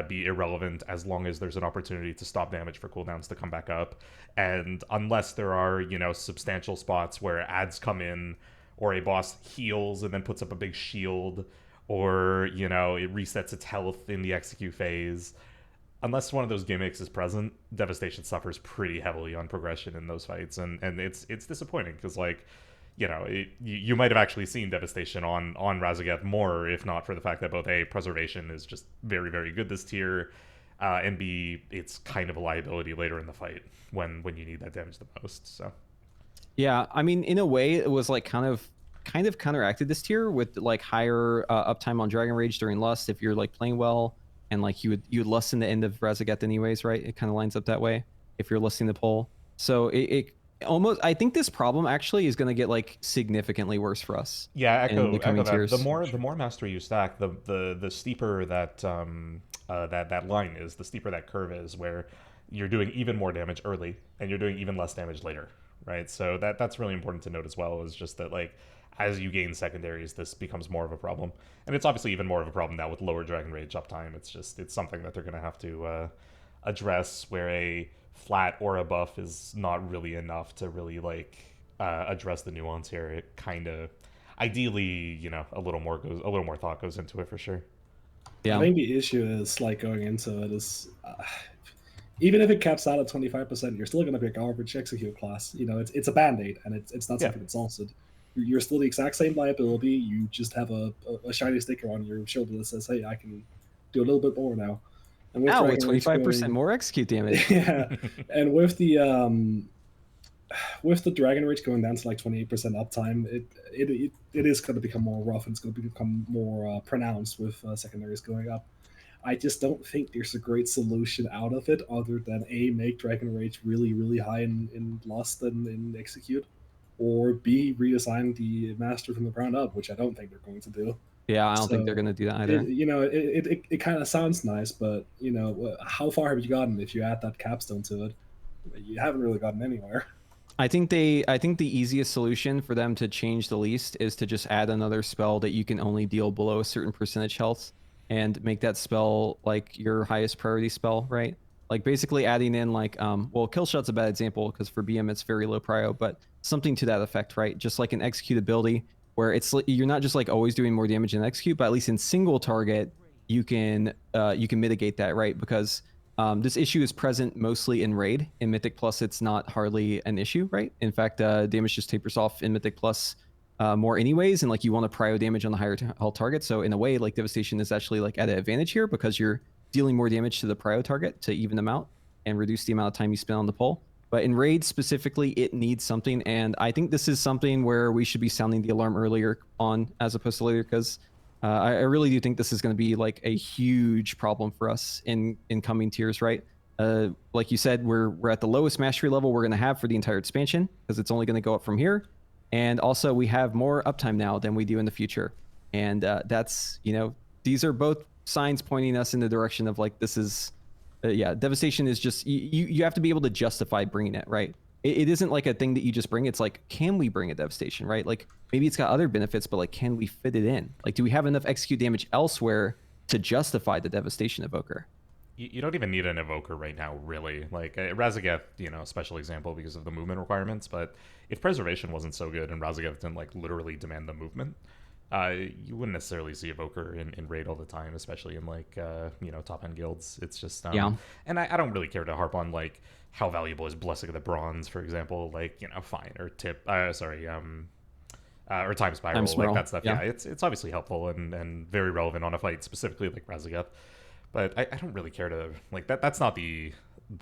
be irrelevant as long as there's an opportunity to stop damage for cooldowns to come back up. And unless there are, substantial spots where ads come in, or a boss heals and then puts up a big shield, or, it resets its health in the execute phase, unless one of those gimmicks is present, Devastation suffers pretty heavily on progression in those fights. And it's disappointing because, like, you might have actually seen Devastation on Razageth more, if not for the fact that both A, preservation is just very, very good this tier, and B, it's kind of a liability later in the fight when you need that damage the most. So yeah, I mean, in a way, it was like kind of counteracted this tier with like higher uptime on Dragon Rage during Lust if you're like playing well, and like you would Lust in the end of Razageth anyways, right? It kind of lines up that way if you're lusting the pull. So it almost, I think this problem actually is going to get like significantly worse for us. Yeah, echo that. Tiers. The more mastery you stack, the steeper that that line is, the steeper that curve is, where you're doing even more damage early and you're doing even less damage later, right? So that's really important to note as well. Is just that, like, as you gain secondaries, this becomes more of a problem, and it's obviously even more of a problem now with lower Dragon Rage uptime. It's something that they're going to have to address, where a flat or a buff is not really enough to really like address the nuance here. It kind of, ideally, a little more thought goes into it for sure. Yeah, I think the issue is, like, going into it is even if it caps out at 25%, you're still going to be a garbage execute class. It's a band-aid, and it's not something that's salted. You're still the exact same liability. You just have a shiny sticker on your shoulder that says, "Hey, I can do a little bit more now." And with 25% more execute damage. Yeah, and with the Dragon Rage going down to like 28% uptime, it is going to become more rough, and it's going to become more pronounced with secondaries going up. I just don't think there's a great solution out of it other than A, make Dragon Rage really, really high in Lust and in Execute, or B, redesign the Master from the ground up, which I don't think they're going to do. Yeah, I don't think they're going to do that either. It kind of sounds nice, but how far have you gotten if you add that capstone to it? You haven't really gotten anywhere. I think the easiest solution for them to change the least is to just add another spell that you can only deal below a certain percentage health, and make that spell like your highest priority spell, right? Like basically adding in like kill shot's a bad example because for BM it's very low prio, but something to that effect, right? Just like an execute ability where you're not just like always doing more damage in execute, but at least in single target you can mitigate that, right? Because this issue is present mostly in Raid. In Mythic Plus, it's not hardly an issue, right? In fact, damage just tapers off in Mythic Plus more anyways, and like you want to prio damage on the higher health target. So in a way, like Devastation is actually like at an advantage here because you're dealing more damage to the prio target to even them out and reduce the amount of time you spend on the pull. But in Raid specifically, it needs something, and I think this is something where we should be sounding the alarm earlier on as opposed to later, because I really do think this is going to be like a huge problem for us in coming tiers, right? Like you said, we're at the lowest mastery level we're going to have for the entire expansion because it's only going to go up from here. And also we have more uptime now than we do in the future. And that's, these are both signs pointing us in the direction of like, this is, Devastation is just, you have to be able to justify bringing it, right? It isn't like a thing that you just bring. It's like, can we bring a Devastation, right? Like maybe it's got other benefits, but like, can we fit it in? Like, do we have enough execute damage elsewhere to justify the Devastation Evoker? You don't even need an Evoker right now, really. Like, Razageth, special example because of the movement requirements, but if Preservation wasn't so good and Razageth didn't, like, literally demand the movement, you wouldn't necessarily see Evoker in Raid all the time, especially in, like, top-end guilds. It's just... yeah. And I don't really care to harp on, like, how valuable is Blessing of the Bronze, for example. Like, fine. Or or time spiral, Time spiral, like that stuff. yeah. Yeah, it's obviously helpful and very relevant on a fight specifically like Razageth. But I don't really care to like that. That's not the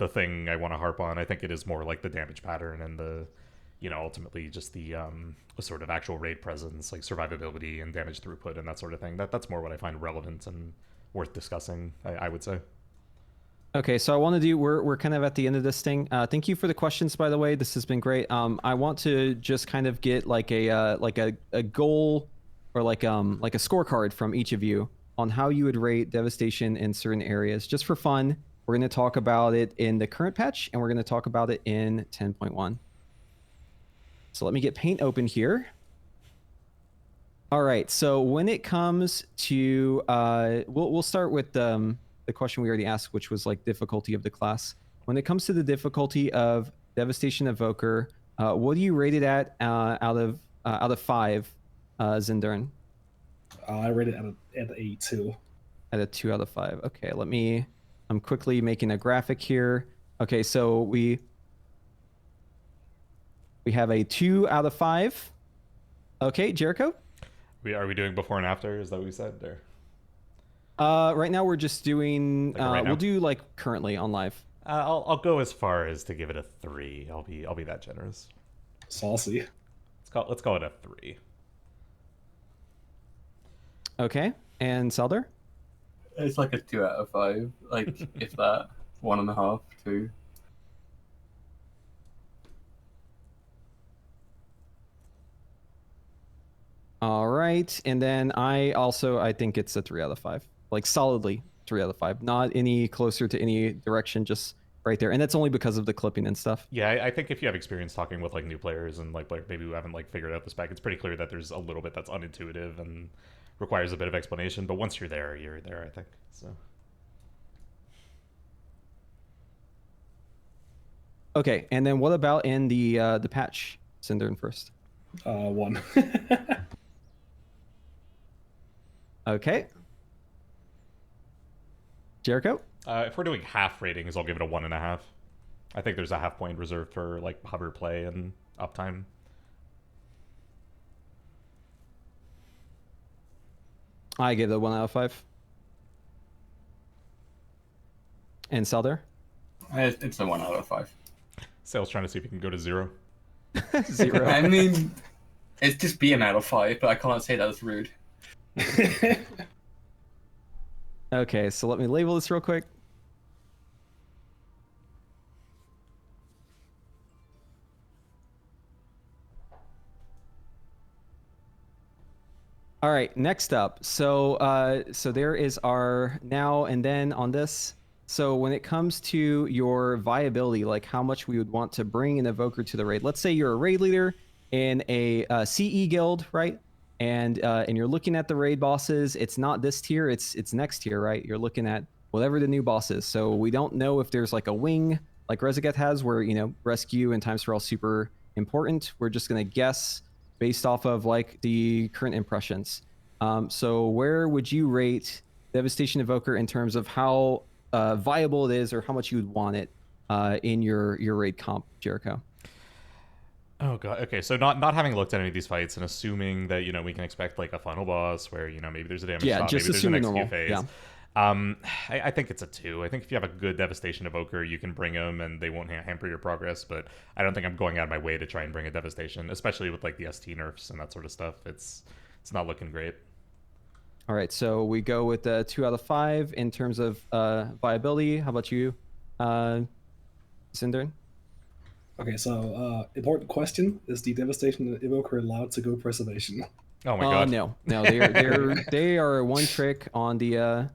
thing I want to harp on. I think it is more like the damage pattern and the, ultimately just the sort of actual raid presence, like survivability and damage throughput and that sort of thing. That's more what I find relevant and worth discussing. I would say. Okay, so I want to do. We're kind of at the end of this thing. Thank you for the questions, by the way. This has been great. I want to just kind of get like a goal or like a scorecard from each of you on how you would rate Devastation in certain areas, just for fun. We're going to talk about it in the current patch, and we're going to talk about it in 10.1. So let me get Paint open here. All right. So when it comes to, we'll start with the question we already asked, which was like difficulty of the class. When it comes to the difficulty of Devastation Evoker, what do you rate it at out of 5, Zindurn? I rate it at a 2. At a 2 out of 5. Okay, I'm quickly making a graphic here. Okay, so we have a 2 out of 5. Okay, Jericho? Are we doing before and after? Is that what we said? Or Right now we're just doing. Like right now? We'll do like currently on live. I'll go as far as to give it a 3. I'll be that generous. Saucy. Let's call it a 3. Okay, and Saeldur? It's like a 2 out of 5. Like if that, 1.5, 2. All right, and then I think it's a 3 out of 5, like solidly 3 out of 5. Not any closer to any direction, just right there, and that's only because of the clipping and stuff. Yeah, I think if you have experience talking with like new players and like maybe who haven't like figured out the spec, it's pretty clear that there's a little bit that's unintuitive and requires a bit of explanation. But once you're there, I think so. Okay, and then what about in the patch? Zindurn first. 1. Okay. Jericho? If we're doing half ratings, I'll give it a 1.5. I think there's a half point reserved for like hover play and uptime. I give it a 1 out of 5. And Saeldur? It's a 1 out of 5. Sales trying to see if he can go to 0. 0. I mean, it's just be an out of 5, but I can't say that as rude. Okay, so let me label this real quick. All right, next up. So so there is our now and then on this. So when it comes to your viability, like how much we would want to bring an evoker to the raid. Let's say you're a raid leader in a CE guild, right? And you're looking at the raid bosses. It's not this tier, it's next tier, right? You're looking at whatever the new boss is. So we don't know if there's like a wing like Razageth has where, rescue and times for all super important. We're just going to guess based off of like the current impressions. So where would you rate Devastation Evoker in terms of how viable it is or how much you would want it in your raid comp, Jericho? Oh god. Okay, so not having looked at any of these fights and assuming that we can expect like a final boss where maybe there's a damage shot, just maybe there's an assuming execute normal. phase. Yeah. I think it's a 2. I think if you have a good Devastation Evoker, you can bring them and they won't hamper your progress. But I don't think I'm going out of my way to try and bring a Devastation, especially with like the ST nerfs and that sort of stuff. It's not looking great. All right, so we go with 2 out of 5 in terms of viability. How about you, Zindurn? Okay, so important question: is the Devastation Evoker allowed to go Preservation? Oh my god. No, they are one trick on the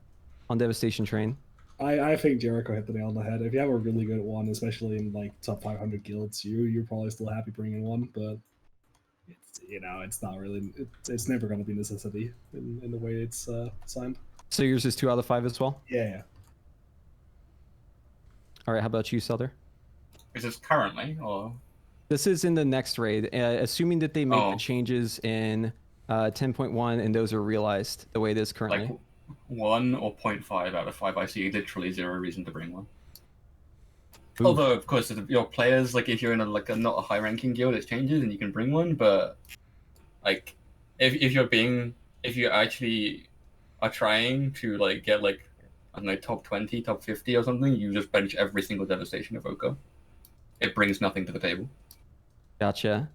on Devastation train. I think Jericho hit the nail on the head. If you have a really good one, especially in like top 500 guilds, you're probably still happy bringing one, but it's not really. It's never going to be a necessity in the way it's signed. So yours is 2 out of 5 as well. Yeah. All right, how about you, Saeldur? Is this currently, or? This is in the next raid, assuming that they make Oh. the changes in 10.1 and those are realized the way it is currently. Like 1 or 0.5 out of 5, I see literally zero reason to bring one. Oof. Although, of course, your players, like if you're in a not a high-ranking guild, it changes and you can bring one. But Like, if you actually are trying to like get like I don't know top 20, top 50 or something, you just bench every single Devastation Evoker. It brings nothing to the table. Gotcha.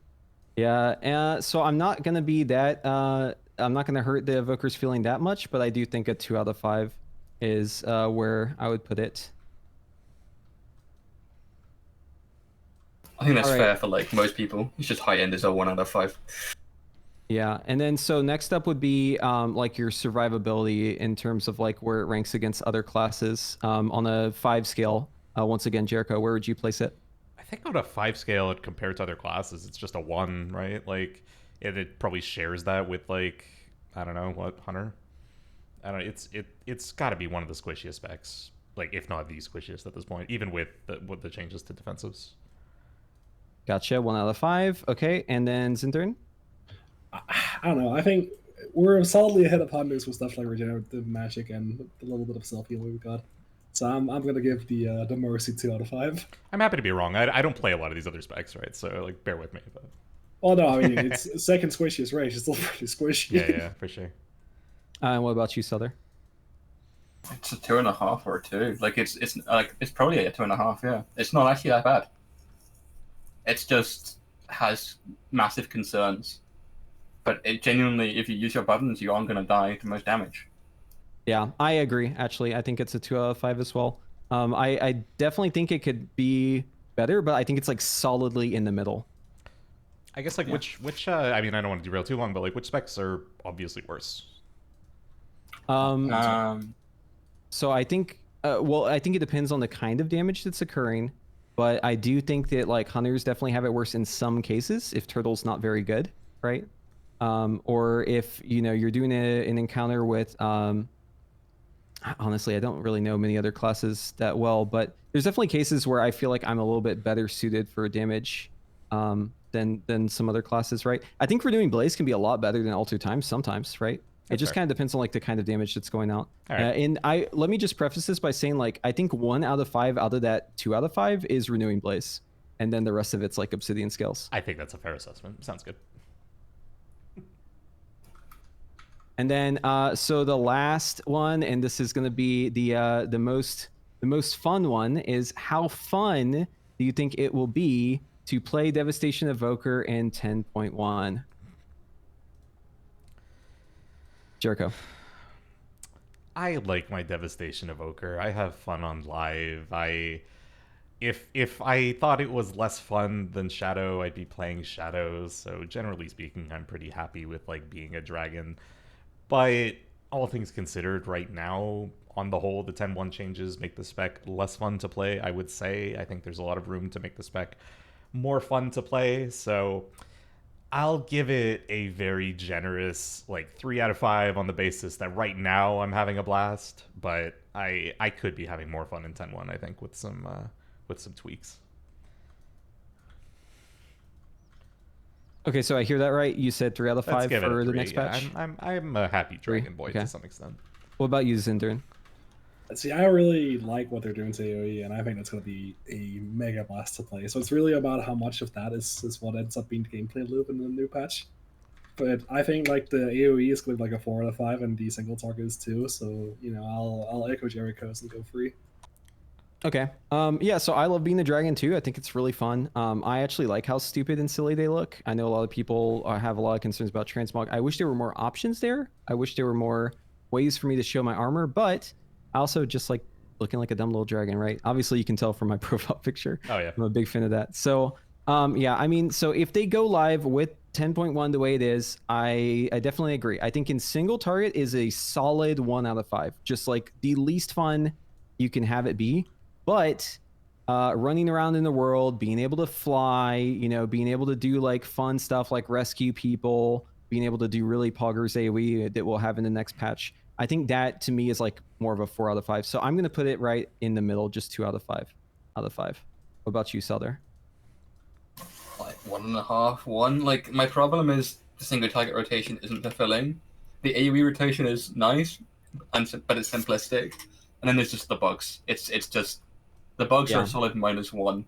Yeah, so I'm not gonna be that. I'm not gonna hurt the Evoker's feeling that much, but I do think a 2 out of 5 is where I would put it. I think that's All right. fair for like most people. It's just high end is a 1 out of 5. Yeah, and then so next up would be like your survivability in terms of like where it ranks against other classes on a 5 scale. Once again, Jericho, where would you place it? I think on a 5 scale compared to other classes, it's just a 1, right? Like, it probably shares that with like, I don't know, what, Hunter? I don't know, it's got to be one of the squishiest specs, like if not the squishiest at this point, even with the changes to defensives. Gotcha, 1 out of 5. Okay, and then Zindurn? I don't know. I think we're solidly ahead of Hunters with stuff like regenerative magic and the little bit of self heal we've got. So I'm gonna give the Mercy 2 out of 5. I'm happy to be wrong. I don't play a lot of these other specs, right? So like, bear with me. But Oh no, I mean it's second squishiest range. It's still pretty squishy. yeah, for sure. And what about you, Saeldur? It's a 2.5 or a 2. Like it's probably a 2.5. Yeah, it's not actually that bad. It's just has massive concerns, but it genuinely, if you use your buttons, you aren't gonna die to most damage. Yeah, I agree. Actually, I think it's a 2 out of 5 as well. I definitely think it could be better, but I think it's like solidly in the middle. I guess like which I mean, I don't want to derail too long, but like which specs are obviously worse? So I think, well, I think it depends on the kind of damage that's occurring, but I do think that like Hunters definitely have it worse in some cases if Turtle's not very good, right? Or if, you know, you're doing an encounter with, honestly, I don't really know many other classes that well, but there's definitely cases where I feel like I'm a little bit better suited for damage than some other classes, right? I think Renewing Blaze can be a lot better than Alter Time sometimes, right? It just kind of depends on like the kind of damage that's going out. Right. And let me just preface this by saying like I think 1 out of 5 out of that 2 out of 5 is Renewing Blaze, and then the rest of it's like Obsidian Scales. I think that's a fair assessment. Sounds good. And then so the last one, and this is going to be the most fun one, is how fun do you think it will be to play Devastation Evoker in 10.1? Jericho. I like my Devastation Evoker. I have fun on live. If I thought it was less fun than Shadow, I'd be playing Shadows. So generally speaking, I'm pretty happy with like being a dragon. But all things considered, right now, on the whole, the 10.1 changes make the spec less fun to play, I would say. I think there's a lot of room to make the spec more fun to play. So I'll give it a very generous like 3 out of 5 on the basis that right now I'm having a blast, but I could be having more fun in 10.1, I think, with some tweaks. Okay, so I hear that right? You said 3 out of 5 for the next patch? I'm a happy dragon boy Okay. to some extent. What about you, Zindurn? See, I really like what they're doing to AoE, and I think that's going to be a mega blast to play. So it's really about how much of that is what ends up being the gameplay loop in the new patch. But I think like the AoE is going to be like a 4 out of 5, and the single target is 2. So you know, I'll echo Jericho's and go 3. Okay. Yeah, so I love being the dragon too. I think it's really fun. I actually like how stupid and silly they look. I know a lot of people have a lot of concerns about transmog. I wish there were more options there. I wish there were more ways for me to show my armor, but I also just like looking like a dumb little dragon, right? Obviously, you can tell from my profile picture. Oh, yeah. I'm a big fan of that. So, yeah, I mean, so if they go live with 10.1 the way it is, I definitely agree. I think in single target is a solid 1 out of 5. Just like the least fun you can have it be. But running around in the world, being able to fly, you know, being able to do like fun stuff like rescue people, being able to do really poggers AoE that we'll have in the next patch. I think that to me is like more of a 4 out of 5. So I'm going to put it right in the middle, just 2 out of 5. What about you, Saeldur? Like 1.5, 1. Like my problem is the single target rotation isn't fulfilling. The AoE rotation is nice, but it's simplistic. And then there's just the bugs. It's just the bugs are a solid -1.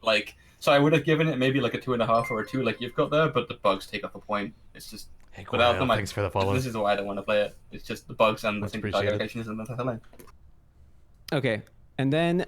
Like So I would have given it maybe like a 2.5 or a 2 like you've got there, but the bugs take off the point. It's just Hey, without them, thanks for the follow. this is why I don't want to play it. It's just the bugs and the Much single target appreciated. location isn't the line. Okay. And then,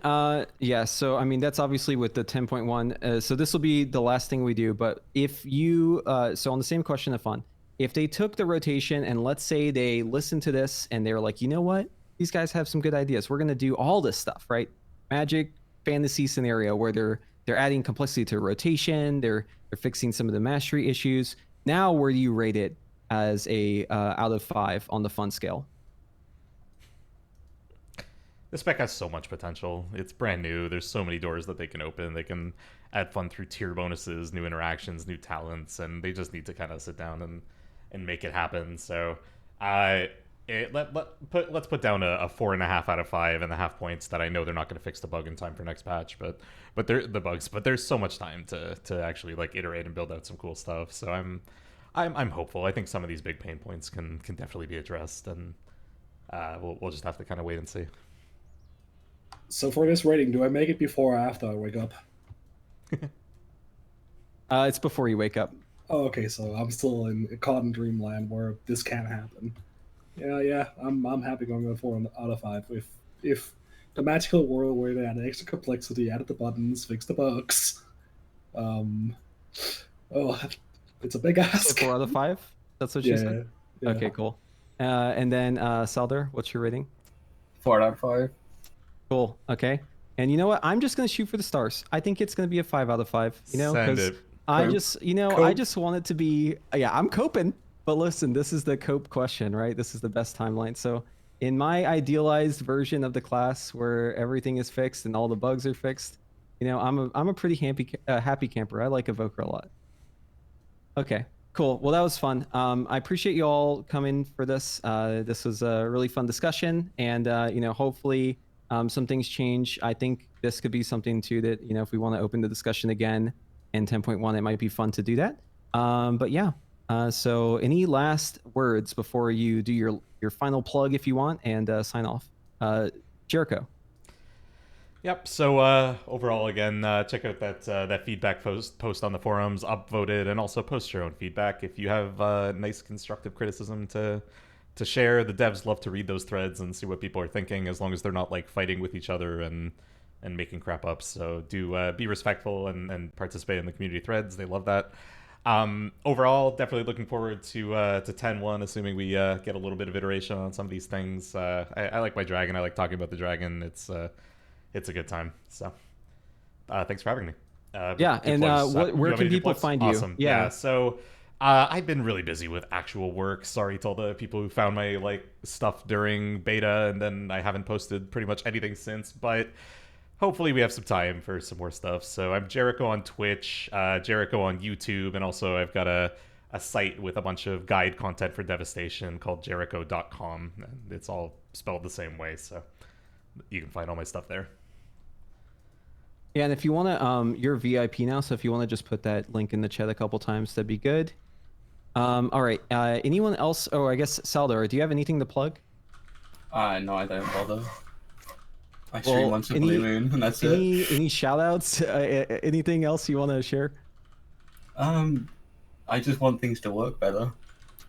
yeah, so I mean, that's obviously with the 10.1. So this will be the last thing we do. But if you, so on the same question of fun, if they took the rotation and let's say they listened to this and they were like, you know what? These guys have some good ideas. We're going to do all this stuff, right? Magic fantasy scenario where they're adding complexity to rotation. They're fixing some of the mastery issues. Now, where do you rate it as a out of 5 on the fun scale? This spec has so much potential. It's brand new. There's so many doors that they can open. They can add fun through tier bonuses, new interactions, new talents, and they just need to kind of sit down and make it happen. So, let's put down a 4.5 out of 5 and the half points that I know they're not going to fix the bug in time for next patch, but there's so much time to actually like iterate and build out some cool stuff. So I'm hopeful. I think some of these big pain points can definitely be addressed, and we'll just have to kind of wait and see. So for this rating, do I make it before or after I wake up? It's before you wake up. Oh, okay, so I'm still in caught in dreamland where this can't happen. Yeah, I'm happy going with 4 out of 5. If the magical world where they add extra complexity, added the buttons, fixed the bugs, it's a big ask. 4 out of 5. That's what you said. Yeah. Okay, cool. And then Saeldur, what's your rating? 4 out of 5. Cool. Okay. And you know what? I'm just gonna shoot for the stars. I think it's gonna be a 5 out of 5. You know, Send because it. I Cope. just, I Cope. just want it to be. Yeah, I'm coping. But listen, this is the cope question, right? This is the best timeline. So, in my idealized version of the class where everything is fixed and all the bugs are fixed, I'm a pretty happy camper. I like Evoker a lot. Okay. Cool. Well, that was fun. I appreciate you all coming for this. This was a really fun discussion, and hopefully. Some things change. I think this could be something too that, if we want to open the discussion again in 10.1, it might be fun to do that. But yeah, so any last words before you do your final plug if you want and sign off? Jericho. Yep. So overall, again, check out that feedback post on the forums, upvoted, and also post your own feedback. If you have nice constructive criticism to share, the devs love to read those threads and see what people are thinking, as long as they're not like fighting with each other and making crap up. So do be respectful and participate in the community threads. They love that. Overall, definitely looking forward to 10.1, assuming we get a little bit of iteration on some of these things. I like my dragon. I like talking about the dragon. It's a good time. So thanks for having me. Yeah, and where can people find you? Awesome. Yeah. So I've been really busy with actual work. Sorry to all the people who found my stuff during beta, and then I haven't posted pretty much anything since. But hopefully we have some time for some more stuff. So I'm Jericho on Twitch, Jericho on YouTube, and also I've got a site with a bunch of guide content for Devastation called Jericho.com. It's all spelled the same way, so you can find all my stuff there. Yeah, and if you want to, you're VIP now, so if you want to just put that link in the chat a couple times, that'd be good. All right. Anyone else? Oh, I guess Saeldur, do you have anything to plug? No, I don't bother. I stream once a blue moon, and that's it. Any shout outs? Anything else you want to share? I just want things to work better.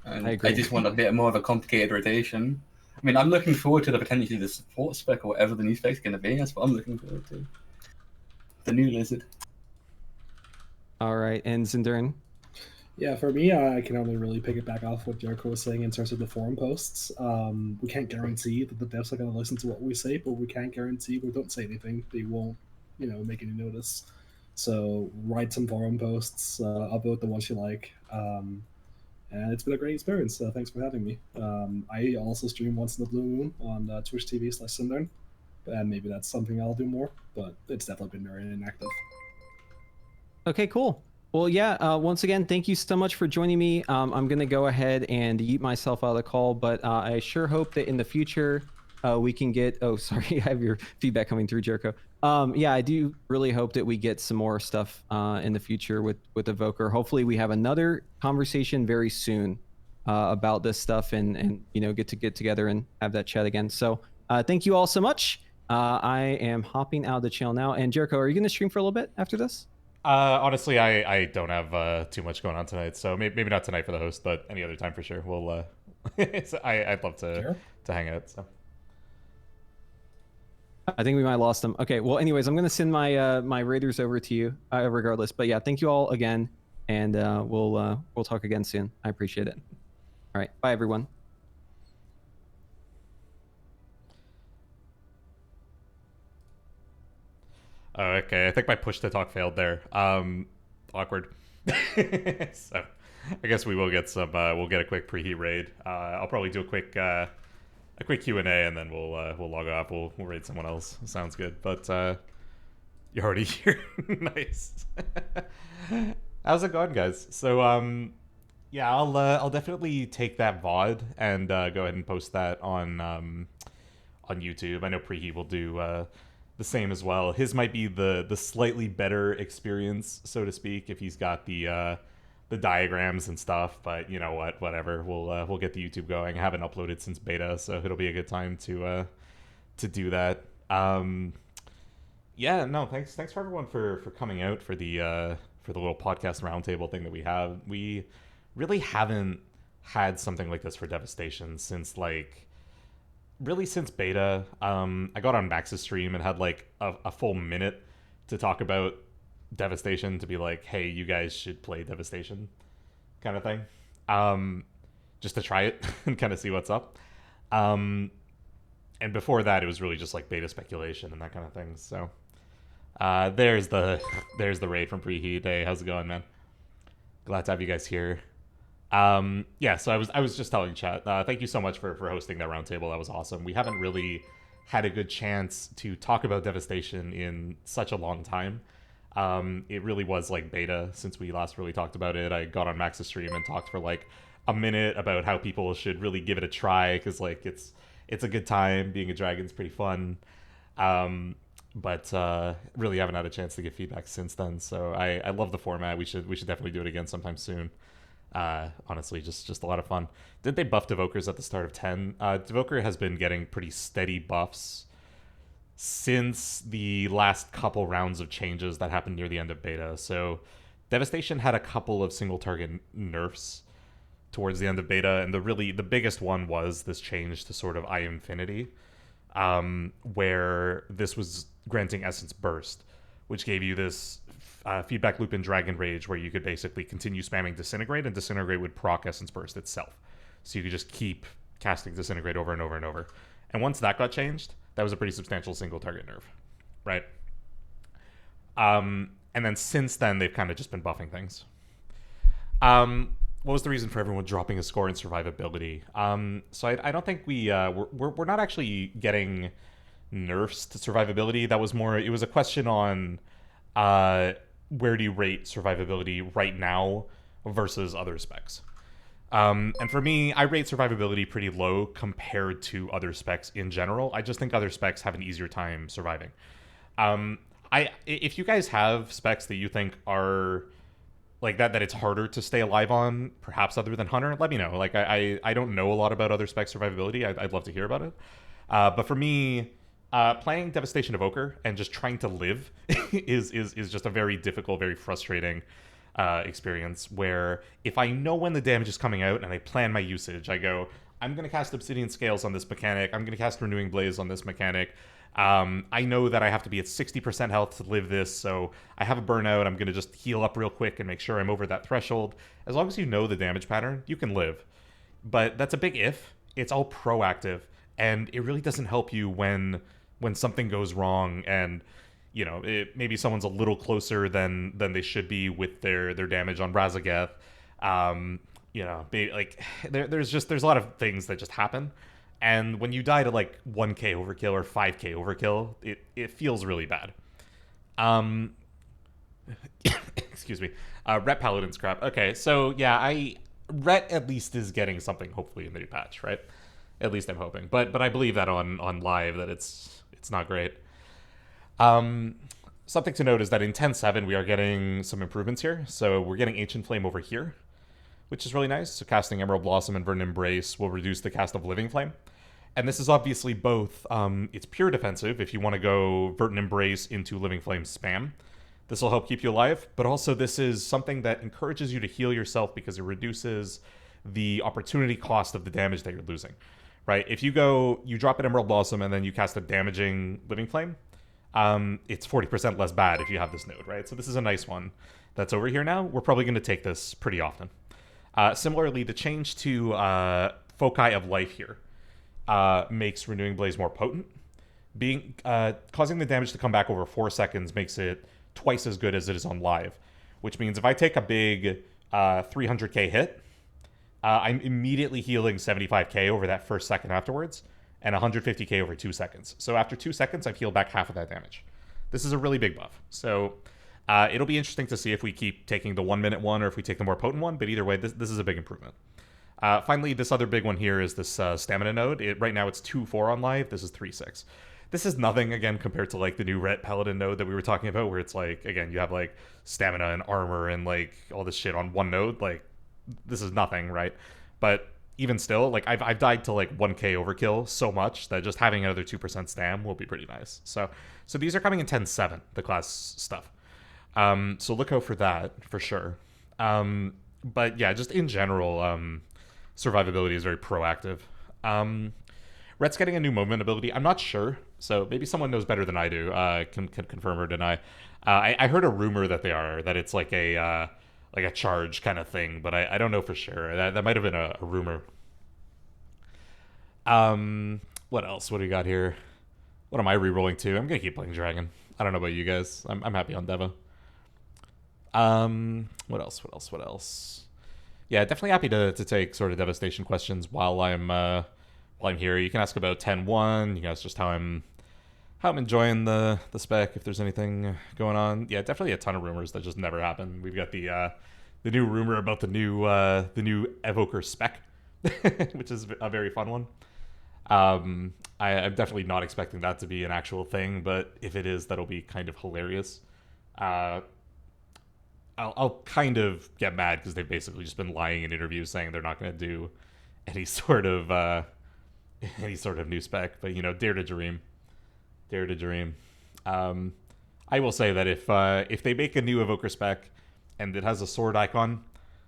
And I just want a bit more of a complicated rotation. I mean, I'm looking forward to potentially the support spec or whatever the new spec's going to be. That's what I'm looking forward to. The new lizard. All right, and Zindurn? Yeah, for me, I can only really pick it back off what Jericho was saying in terms of the forum posts. We can't guarantee that the devs are going to listen to what we say, but we can't guarantee we don't say anything, they won't, make any notice. So write some forum posts, upvote the ones you like. And it's been a great experience. Thanks for having me. I also stream once in the blue moon on Twitch TV/Zindurn. And maybe that's something I'll do more, but it's definitely been very inactive. Okay, cool. Well, yeah, once again, thank you so much for joining me. I'm going to go ahead and yeet myself out of the call, but I sure hope that in the future we can get... Oh, sorry, I have your feedback coming through, Jericho. Yeah, I do really hope that we get some more stuff in the future with Evoker. Hopefully we have another conversation very soon about this stuff and get together and have that chat again. So thank you all so much. I am hopping out of the channel now. And Jericho, are you going to stream for a little bit after this? Honestly, I don't have too much going on tonight, so maybe not tonight for the host, but any other time for sure. We'll I'd love Sure. to hang out. So I think we might have lost them. Okay, well, anyways, I'm gonna send my my raiders over to you, regardless. But yeah, thank you all again, and we'll talk again soon. I appreciate it. All right, bye everyone. oh, okay, I think my push to talk failed there. Awkward. So I guess we will get some. We'll get a quick preheat raid. I'll probably do a quick Q&A, and then we'll log off. We'll raid someone else. Sounds good. But you're already here. Nice. How's it going, guys? So yeah, I'll definitely take that VOD and go ahead and post that on YouTube. I know Preheat will do the same as well. His might be the slightly better experience, so to speak, if he's got the diagrams and stuff. But you know what? Whatever. We'll get the YouTube going. I haven't uploaded since beta, so it'll be a good time to do that. Yeah. No. Thanks for everyone for coming out for the little podcast roundtable thing that we have. We really haven't had something like this for Devastation since since beta. I got on Max's stream and had like a full minute to talk about Devastation, to be like, hey, you guys should play Devastation kind of thing. Just to try it and kind of see what's up. And before that, it was really just like beta speculation and that kind of thing. So there's the raid from Preheat. Hey, how's it going, man? Glad to have you guys here. Yeah, so I was just telling chat, thank you so much for hosting that roundtable. That was awesome. We haven't really had a good chance to talk about Devastation in such a long time. It really was like beta since we last really talked about it. I got on Max's stream and talked for like a minute about how people should really give it a try, because like it's a good time. Being a dragon's pretty fun. But really haven't had a chance to get feedback since then. So I love the format. We should definitely do it again sometime soon. Honestly, just a lot of fun. Did they buff Devokers at the start of 10? Devoker has been getting pretty steady buffs since the last couple rounds of changes that happened near the end of beta. So Devastation had a couple of single target nerfs towards the end of beta, and the biggest one was this change to sort of Eye Infinity, where this was granting Essence Burst, which gave you this feedback loop in Dragon Rage where you could basically continue spamming Disintegrate, and Disintegrate would proc Essence Burst itself. So you could just keep casting Disintegrate over and over and over. And once that got changed, that was a pretty substantial single target nerf, right? And then since then, they've kind of just been buffing things. What was the reason for everyone dropping a score in survivability? So I don't think we're not actually getting nerfs to survivability. That was more, it was a question on where do you rate survivability right now versus other specs. And for me, I rate survivability pretty low compared to other specs in general. I just think other specs have an easier time surviving. If you guys have specs that you think are like that it's harder to stay alive on, perhaps other than Hunter, let me know. Like I don't know a lot about other spec survivability. I'd love to hear about it. But for me, playing Devastation Evoker and just trying to live is just a very difficult, very frustrating experience, where if I know when the damage is coming out and I plan my usage, I go, I'm going to cast Obsidian Scales on this mechanic, I'm going to cast Renewing Blaze on this mechanic. I know that I have to be at 60% health to live this, so I have a burnout, I'm going to just heal up real quick and make sure I'm over that threshold. As long as you know the damage pattern, you can live. But that's a big if. It's all proactive, and it really doesn't help you when something goes wrong and, you know, maybe someone's a little closer than they should be with their damage on Razageth. You know, like there's a lot of things that just happen. And when you die to like 1k overkill or 5k overkill, it feels really bad. Excuse me. Ret Paladin's crap. Okay, so yeah, Ret at least is getting something hopefully in the new patch, right? At least I'm hoping. But I believe that on live that it's not great. Something to note is that in 10.7 we are getting some improvements here. So we're getting Ancient Flame over here, which is really nice. So casting Emerald Blossom and Verdant Embrace will reduce the cast of Living Flame. And this is obviously both, it's pure defensive if you want to go Verdant Embrace into Living Flame spam. This will help keep you alive, but also this is something that encourages you to heal yourself because it reduces the opportunity cost of the damage that you're losing, right? If you drop an Emerald Blossom and then you cast a damaging Living Flame, it's 40% less bad if you have this node, right? So this is a nice one that's over here now. We're probably going to take this pretty often. Similarly, the change to Foci of Life here makes Renewing Blaze more potent. Causing the damage to come back over 4 seconds makes it twice as good as it is on live, which means if I take a big 300k hit, I'm immediately healing 75k over that first second afterwards, and 150k over 2 seconds. So after 2 seconds, I've healed back half of that damage. This is a really big buff. So it'll be interesting to see if we keep taking the 1 minute one or if we take the more potent one, but either way, this is a big improvement. Finally, this other big one here is this stamina node. Right now it's 2-4 on live. This is 3-6. This is nothing, again, compared to like the new Ret Paladin node that we were talking about, where it's like, again, you have like stamina and armor and like all this shit on one node. Like, this is nothing, right? But even still, like I've died to like 1k overkill so much that just having another 2% stam will be pretty nice. So these are coming in 10-7, the class stuff. So look out for that for sure. But yeah, just in general, survivability is very proactive. Ret's getting a new movement ability. I'm not sure, so maybe someone knows better than I do. Can confirm or deny. I heard a rumor that it's like a charge kind of thing, but I don't know for sure. That might have been a rumor. What else? What do we got here? What am I re-rolling to? I'm gonna keep playing Dragon. I don't know about you guys. I'm happy on Deva. What else? Yeah, definitely happy to take sort of Devastation questions while I'm here. You can ask about 10-1. You can ask just how I'm enjoying the spec, if there's anything going on. Yeah, definitely a ton of rumors that just never happen. We've got the new rumor about the new Evoker spec, which is a very fun one. I'm definitely not expecting that to be an actual thing, but if it is, that'll be kind of hilarious. I'll kind of get mad because they've basically just been lying in interviews saying they're not going to do any sort of new spec. But dare to dream. I will say that if they make a new Evoker spec and it has a sword icon,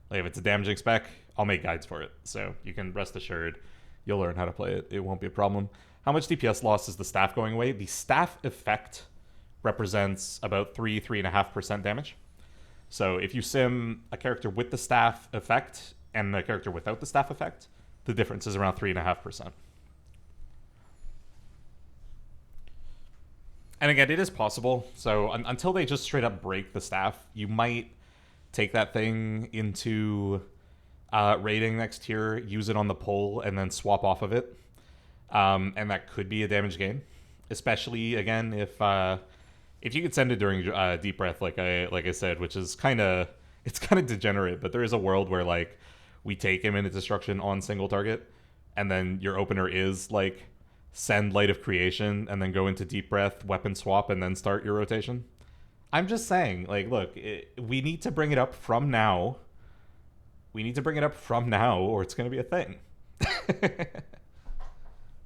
like if it's a damaging spec, I'll make guides for it. So you can rest assured you'll learn how to play it. It won't be a problem. How much DPS loss is the staff going away? The staff effect represents about 3.5% damage. So if you sim a character with the staff effect and a character without the staff effect, the difference is around 3.5%. And again, it is possible. So until they just straight up break the staff, you might take that thing into raiding next tier, use it on the pole, and then swap off of it. And that could be a damage gain, especially again if you could send it during deep breath, like I said, which is kind of degenerate. But there is a world where like we take imminent destruction on single target, and then your opener is like send Light of Creation and then go into deep breath, weapon swap, and then start your rotation. I'm just saying, like, look, we need to bring it up from now. Or it's going to be a thing.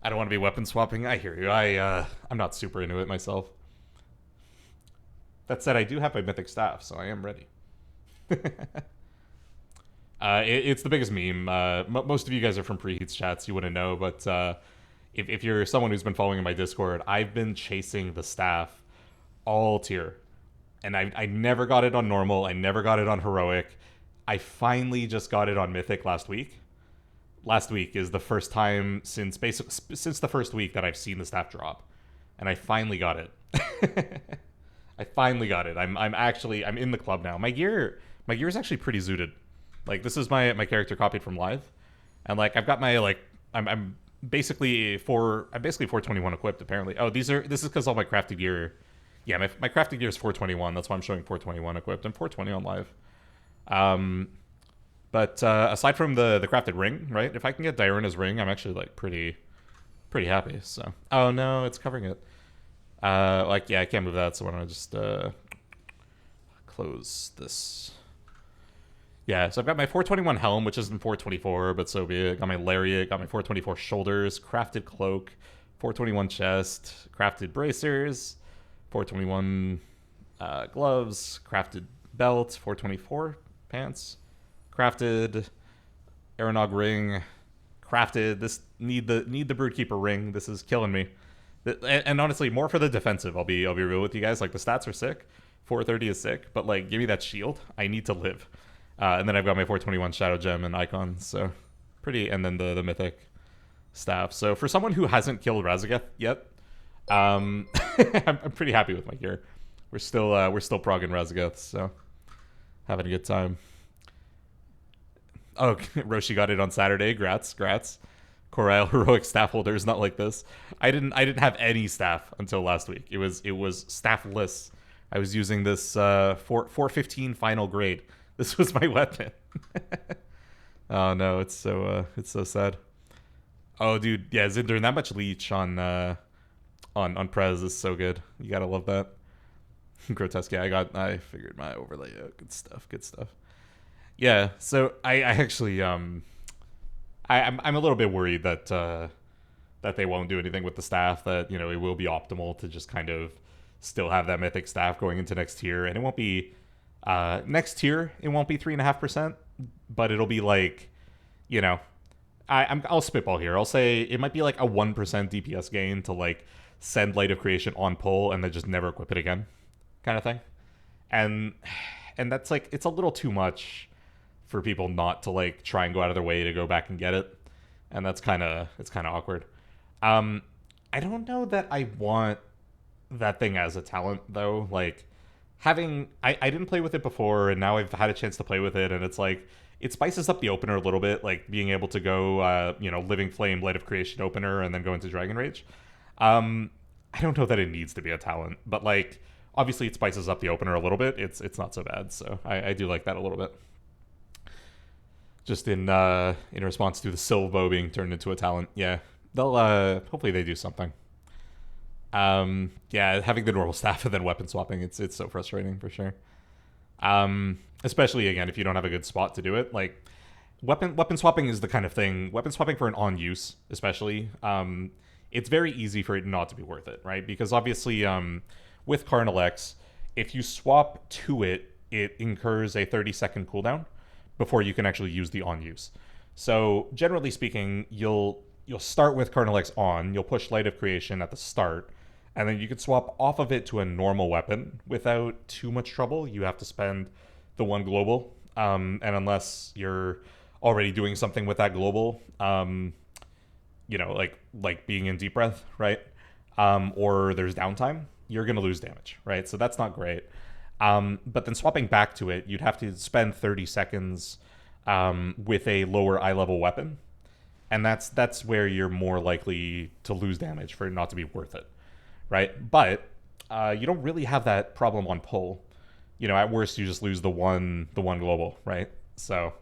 I don't want to be weapon swapping. I hear you. I'm not super into it myself. That said, I do have my mythic staff, so I am ready. It's the biggest meme. Most of you guys are from Preheat's chats. You wouldn't know, but if you're someone who's been following in my Discord, I've been chasing the staff all tier. And I never got it on normal. I never got it on heroic. I finally just got it on mythic last week. Last week is the first time since the first week that I've seen the staff drop. And I finally got it. I'm in the club now. My gear is actually pretty zooted. Like, this is my character copied from live. And like I've got my like I'm basically 421 equipped apparently. Oh, this is because all my crafted gear. Yeah, my crafted gear is 421. That's why I'm showing 421 equipped. I'm 420 on live. But aside from the crafted ring, right? If I can get Diurna's ring, I'm actually like pretty happy. So, oh no, it's covering it. I can't move that, so why don't I just close this? Yeah, so I've got my 421 helm, which isn't 424, but so be it. Got my lariat, got my 424 shoulders, crafted cloak, 421 chest, crafted bracers, 421 gloves, crafted belt, 424 pants, crafted Aeronog ring, crafted this need the Broodkeeper ring. This is killing me. And honestly, more for the defensive. I'll be real with you guys. Like the stats are sick, 430 is sick, but like give me that shield. I need to live. And then I've got my 421 Shadow Gem and Icon, so pretty. And then the Mythic staff. So for someone who hasn't killed Razageth yet, I'm pretty happy with my gear. We're still progging Razageth, so having a good time. Oh, Roshi got it on Saturday. Grats. Coral heroic staff holders, not like this. I didn't have any staff until last week. It was staffless. I was using this 415 final grade. This was my weapon. Oh no, it's so sad. Oh dude, yeah, Zindurn, that much leech on Prez is so good. You gotta love that. Grotesque, yeah, I figured my overlay out. Good stuff. Yeah, so I actually I'm a little bit worried that they won't do anything with the staff, that, you know, it will be optimal to just kind of still have that mythic staff going into next tier, and it won't be next tier, it won't be 3.5%, but it'll be like, you know, I'll spitball here. I'll say it might be like a 1% DPS gain to like send Light of Creation on pull and then just never equip it again, kind of thing. And that's like, it's a little too much for people not to like try and go out of their way to go back and get it, and it's kind of awkward. I don't know that I want that thing as a talent though. Like having, I didn't play with it before, and now I've had a chance to play with it, and it's like it spices up the opener a little bit, like being able to go Living Flame, Light of Creation opener, and then go into Dragon Rage. I don't know that it needs to be a talent, but like obviously it spices up the opener a little bit. It's not so bad, so I do like that a little bit. Just in response to the Silvo being turned into a talent, yeah, they'll hopefully they do something. Yeah, having the normal staff and then weapon swapping, it's so frustrating for sure. Especially again if you don't have a good spot to do it. Like weapon swapping is the kind of thing. Weapon swapping for an on use, especially, it's very easy for it not to be worth it, right? Because obviously, with Carnal X, if you swap to it, it incurs a 30-second cooldown before you can actually use the on use. So generally speaking, you'll start with Carnal X on, you'll push Light of Creation at the start, and then you could swap off of it to a normal weapon without too much trouble. You have to spend the one global, and unless you're already doing something with that global, like being in Deep Breath, right? Or there's downtime, you're going to lose damage, right? So that's not great. But then swapping back to it, you'd have to spend 30 seconds with a lower eye level weapon. And that's where you're more likely to lose damage for it not to be worth it, right? But you don't really have that problem on pull. You know, at worst you just lose the one global, right? So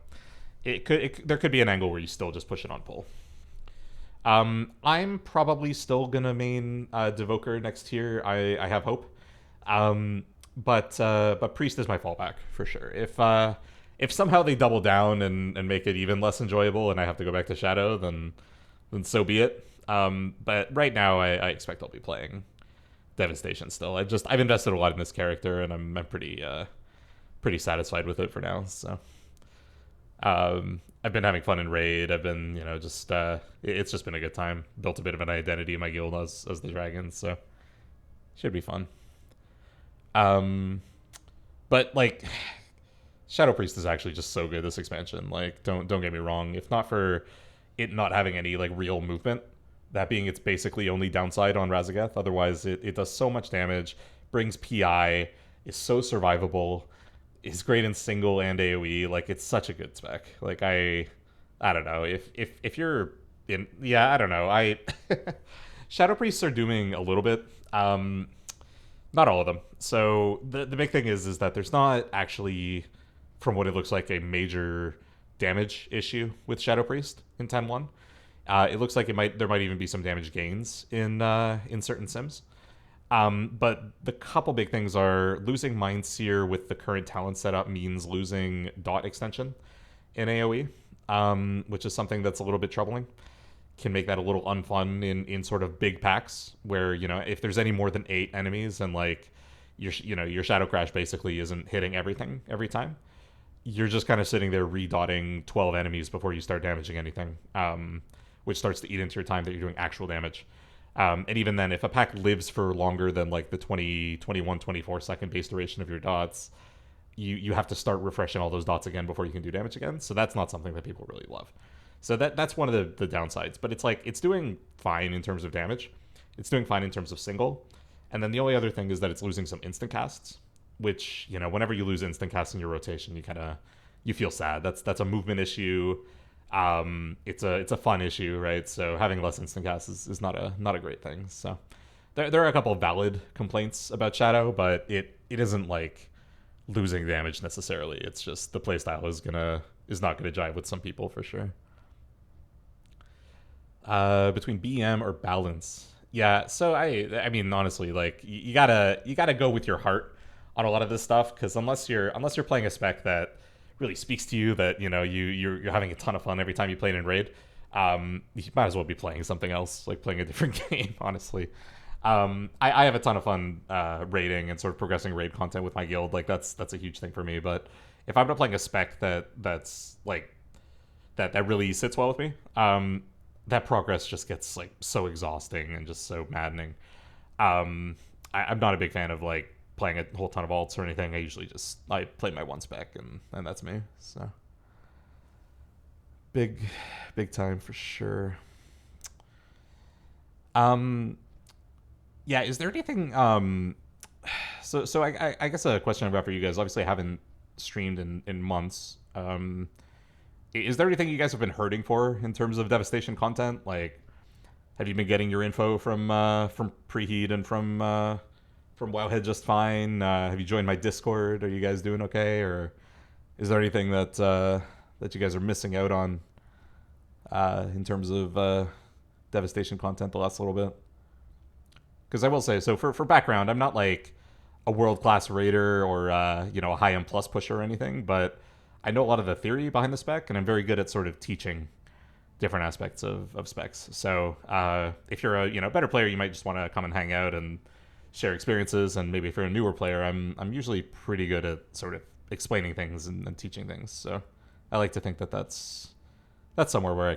there could be an angle where you still just push it on pull. I'm probably still gonna main Devoker next tier. I have hope. But Priest is my fallback for sure. If somehow they double down and make it even less enjoyable and I have to go back to Shadow, then so be it. But right now I expect I'll be playing Devastation still. I've invested a lot in this character, and I'm pretty satisfied with it for now. So I've been having fun in raid. I've been it's just been a good time. Built a bit of an identity in my guild as the dragon, so should be fun. But like Shadow Priest is actually just so good this expansion. Like don't get me wrong, if not for it not having any like real movement, that being its basically only downside on Razageth, otherwise it does so much damage, brings PI, is so survivable, is great in single and AoE. Like it's such a good spec. Like I don't know if you're in, yeah, I don't know. Shadow Priests are dooming a little bit. Not all of them. So the big thing is that there's not actually, from what it looks like, a major damage issue with Shadow Priest in 10.1. It looks like there might even be some damage gains in certain sims. But the couple big things are losing Mind Seer with the current talent setup means losing dot extension in AoE, which is something that's a little bit troubling. Can make that a little unfun in sort of big packs where, you know, if there's any more than 8 enemies and like your Shadow Crash basically isn't hitting everything every time. You're just kind of sitting there redotting 12 enemies before you start damaging anything, which starts to eat into your time that you're doing actual damage. And even then, if a pack lives for longer than like the 20, 21, 24 second base duration of your dots, you have to start refreshing all those dots again before you can do damage again. So that's not something that people really love. So that's one of the downsides. But it's like, it's doing fine in terms of damage. It's doing fine in terms of single. And then the only other thing is that it's losing some instant casts, which, whenever you lose instant casts in your rotation, you feel sad. That's a movement issue. It's a fun issue, right? So having less instant casts is not a great thing. So there are a couple of valid complaints about Shadow, but it isn't like losing damage necessarily. It's just the playstyle is not gonna jive with some people for sure. Between BM or balance. Yeah, so I mean honestly, like you gotta go with your heart on a lot of this stuff, because unless you're playing a spec that really speaks to you, that you're having a ton of fun every time you play it in raid, you might as well be playing something else, like playing a different game, honestly. I have a ton of fun raiding and sort of progressing raid content with my guild. Like that's a huge thing for me. But if I'm not playing a spec that's like that really sits well with me, that progress just gets like so exhausting and just so maddening. I'm not a big fan of like playing a whole ton of alts or anything. I play my one spec and that's me. So big time for sure. Yeah, is there anything so I guess a question I've got for you guys, obviously I haven't streamed in months. Is there anything you guys have been hurting for in terms of Devastation content? Like, have you been getting your info from Preheat and from Wowhead just fine? Have you joined my Discord? Are you guys doing okay? Or is there anything that you guys are missing out on in terms of Devastation content the last little bit? Because I will say, so for background, I'm not like a world-class raider or a high-end plus pusher or anything, but I know a lot of the theory behind the spec, and I'm very good at sort of teaching different aspects of specs. So if you're a better player, you might just want to come and hang out and share experiences. And maybe if you're a newer player, I'm usually pretty good at sort of explaining things and teaching things. So I like to think that that's somewhere where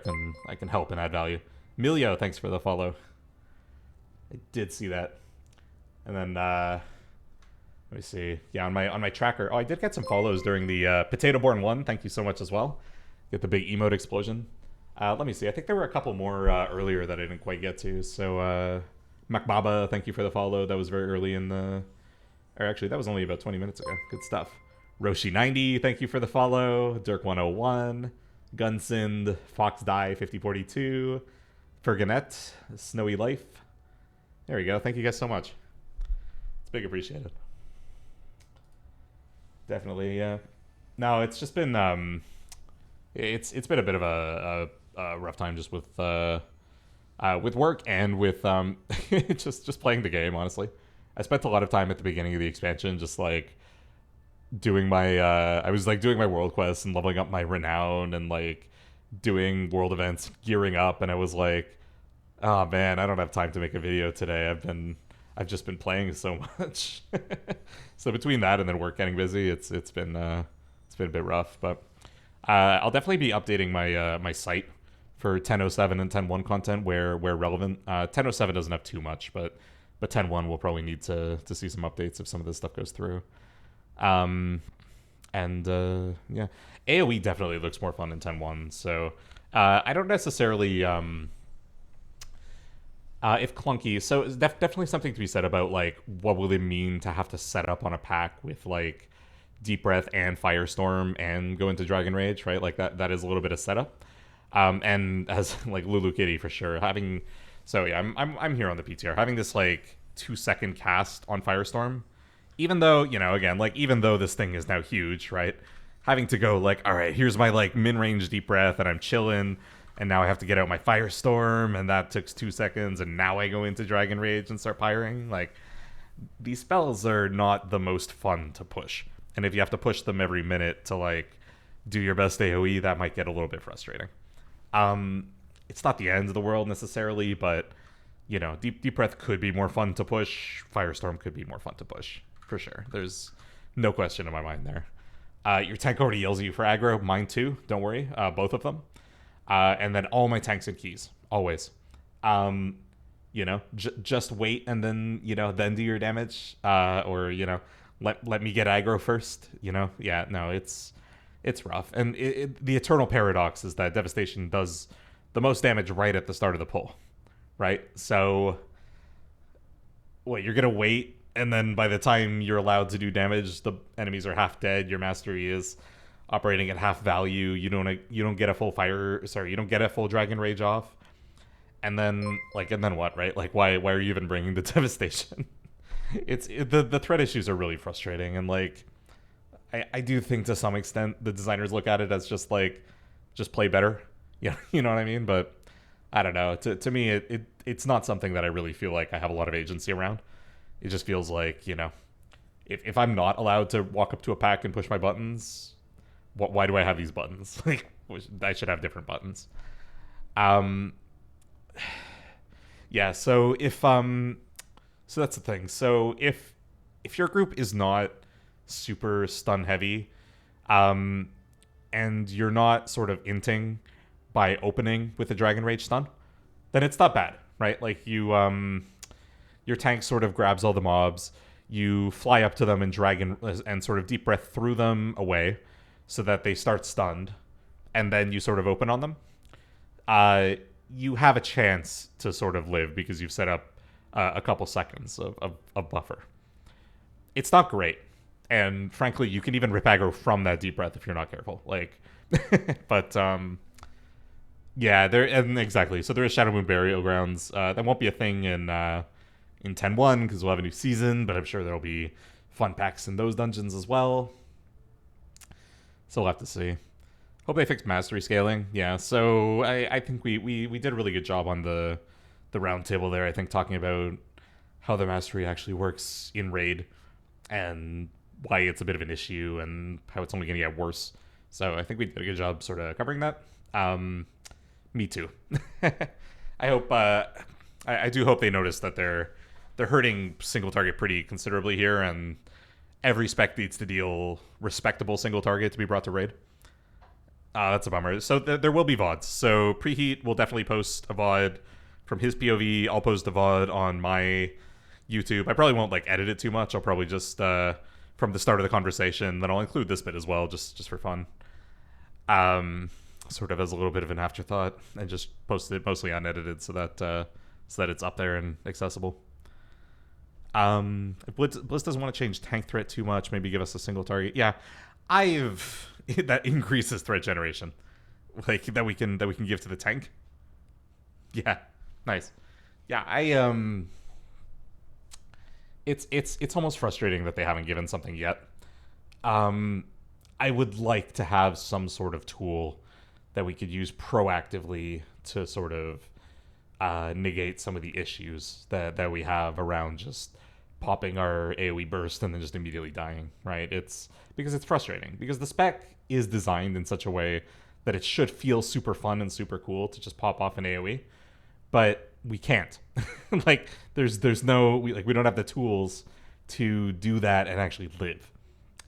I can help and add value. Milio, thanks for the follow. I did see that. And then let me see. Yeah, on my tracker. Oh, I did get some follows during the Potato Born 1. Thank you so much as well. Get the big emote explosion. Let me see. I think there were a couple more earlier that I didn't quite get to. So Macbaba, thank you for the follow. That was very early in the... Or actually, that was only about 20 minutes ago. Good stuff. Roshi90, thank you for the follow. Dirk101. Gunsind. Foxdie 5042. Ferganet. Snowy Life. There we go. Thank you guys so much. It's big appreciated. Definitely, yeah. No, it's just been it's been a bit of a rough time just with work and with just playing the game, honestly. I spent a lot of time at the beginning of the expansion just like doing my I was like doing my world quests and leveling up my renown and like doing world events, gearing up, and I was like, oh man, I don't have time to make a video today. I've just been playing so much. So between that and then work getting busy, it's been a bit rough. But I'll definitely be updating my site for 10.07 and 10.1 content where relevant. 10.07 doesn't have too much, but 10.1 will probably need to see some updates if some of this stuff goes through. Yeah, AoE definitely looks more fun in 10.1. So I don't necessarily if clunky, so it's definitely something to be said about like what will it mean to have to set up on a pack with like Deep Breath and Firestorm and go into Dragon Rage, right? Like that is a little bit of setup. And as like Lulu Kitty for sure having, so yeah, I'm here on the PTR having this like 2-second cast on Firestorm, even though again like even though this thing is now huge, right? Having to go like, all right, here's my like min-range Deep Breath and I'm chilling. And now I have to get out my Firestorm, and that took 2 seconds, and now I go into Dragon Rage and start pyring. Like, these spells are not the most fun to push. And if you have to push them every minute to, like, do your best AoE, that might get a little bit frustrating. It's not the end of the world necessarily, but, Deep Breath could be more fun to push. Firestorm could be more fun to push, for sure. There's no question in my mind there. Your tank already yells at you for aggro. Mine too. Don't worry. Both of them. And then all my tanks and keys always. Just wait and then then do your damage. Or let me get aggro first. Yeah. No, it's rough. And the eternal paradox is that Devastation does the most damage right at the start of the pull, right? So, what, you're gonna wait, and then by the time you're allowed to do damage, the enemies are half dead. Your mastery is operating at half value. You don't get a full you don't get a full Dragon Rage off, and then what, right? Like, why are you even bringing the Devastation? The threat issues are really frustrating, and like, I do think to some extent the designers look at it as just play better. Yeah, you know what I mean? But I don't know. To me, it's not something that I really feel like I have a lot of agency around. It just feels like, if I'm not allowed to walk up to a pack and push my buttons, why do I have these buttons? Like, I should have different buttons. Yeah, so so that's the thing. So if your group is not super stun heavy, and you're not sort of inting by opening with a Dragon Rage stun, then it's not bad, right? Like, your tank sort of grabs all the mobs, you fly up to them and sort of deep breath through them away so that they start stunned, and then you sort of open on them. You have a chance to sort of live because you've set up a couple seconds of buffer. It's not great, and frankly, you can even rip aggro from that deep breath if you're not careful. Like, but yeah, exactly. So there is Shadow Moon Burial Grounds. That won't be a thing in 10.1 because we'll have a new season, but I'm sure there'll be fun packs in those dungeons as well. So we'll have to see. Hope they fix mastery scaling. Yeah, so I think we did a really good job on the roundtable there. I think talking about how the mastery actually works in raid and why it's a bit of an issue and how it's only going to get worse. So I think we did a good job sort of covering that. Me too. I hope. I do hope they notice that they're hurting single target pretty considerably here, and every spec needs to deal respectable single target to be brought to raid. That's a bummer. So there will be VODs. So Preheat will definitely post a VOD from his POV. I'll post a VOD on my YouTube. I probably won't edit it too much. I'll probably just from the start of the conversation. Then I'll include this bit as well, just for fun. Sort of as a little bit of an afterthought, and just post it mostly unedited so that it's up there and accessible. If Blitz doesn't want to change tank threat too much, maybe give us a single target. Yeah, that increases threat generation, that we can give to the tank. Yeah, nice. Yeah, it's almost frustrating that they haven't given something yet. I would like to have some sort of tool that we could use proactively to sort of negate some of the issues that we have around just popping our AoE burst and then just immediately dying, right? It's because it's frustrating, because the spec is designed in such a way that it should feel super fun and super cool to just pop off an AoE, but we can't. There's no, we don't have the tools to do that and actually live.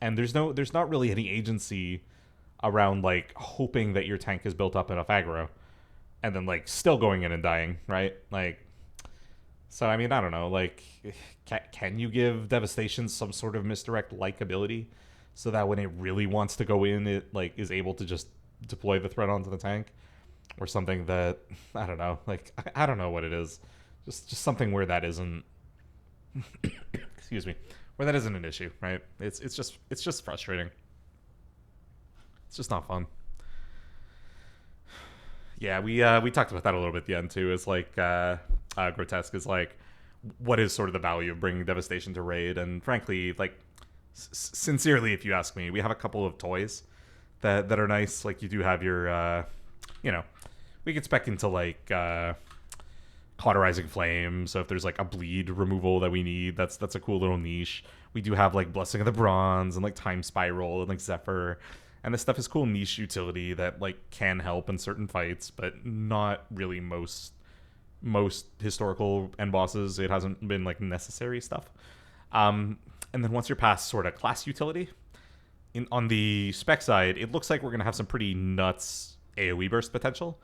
And there's not really any agency around hoping that your tank has built up enough aggro and then still going in and dying, right? So I mean, I don't know, can you give Devastation some sort of misdirect ability so that when it really wants to go in, it is able to just deploy the threat onto the tank, or something that, I don't know, I don't know what it is, just something where that isn't excuse me, where that isn't an issue, right? It's just frustrating. It's just not fun. Yeah, we talked about that a little bit at the end too. It's Grotesque is what is sort of the value of bringing Devastation to raid? And frankly, sincerely, if you ask me, we have a couple of toys that are nice. You do have your, we could spec into Cauterizing Flame. So if there's a bleed removal that we need, that's a cool little niche. We do have Blessing of the Bronze and Time Spiral and Zephyr. And this stuff is cool niche utility that can help in certain fights, but not really most historical end bosses. It hasn't been necessary stuff. And then once you're past sort of class utility, on the spec side, it looks like we're going to have some pretty nuts AoE burst potential.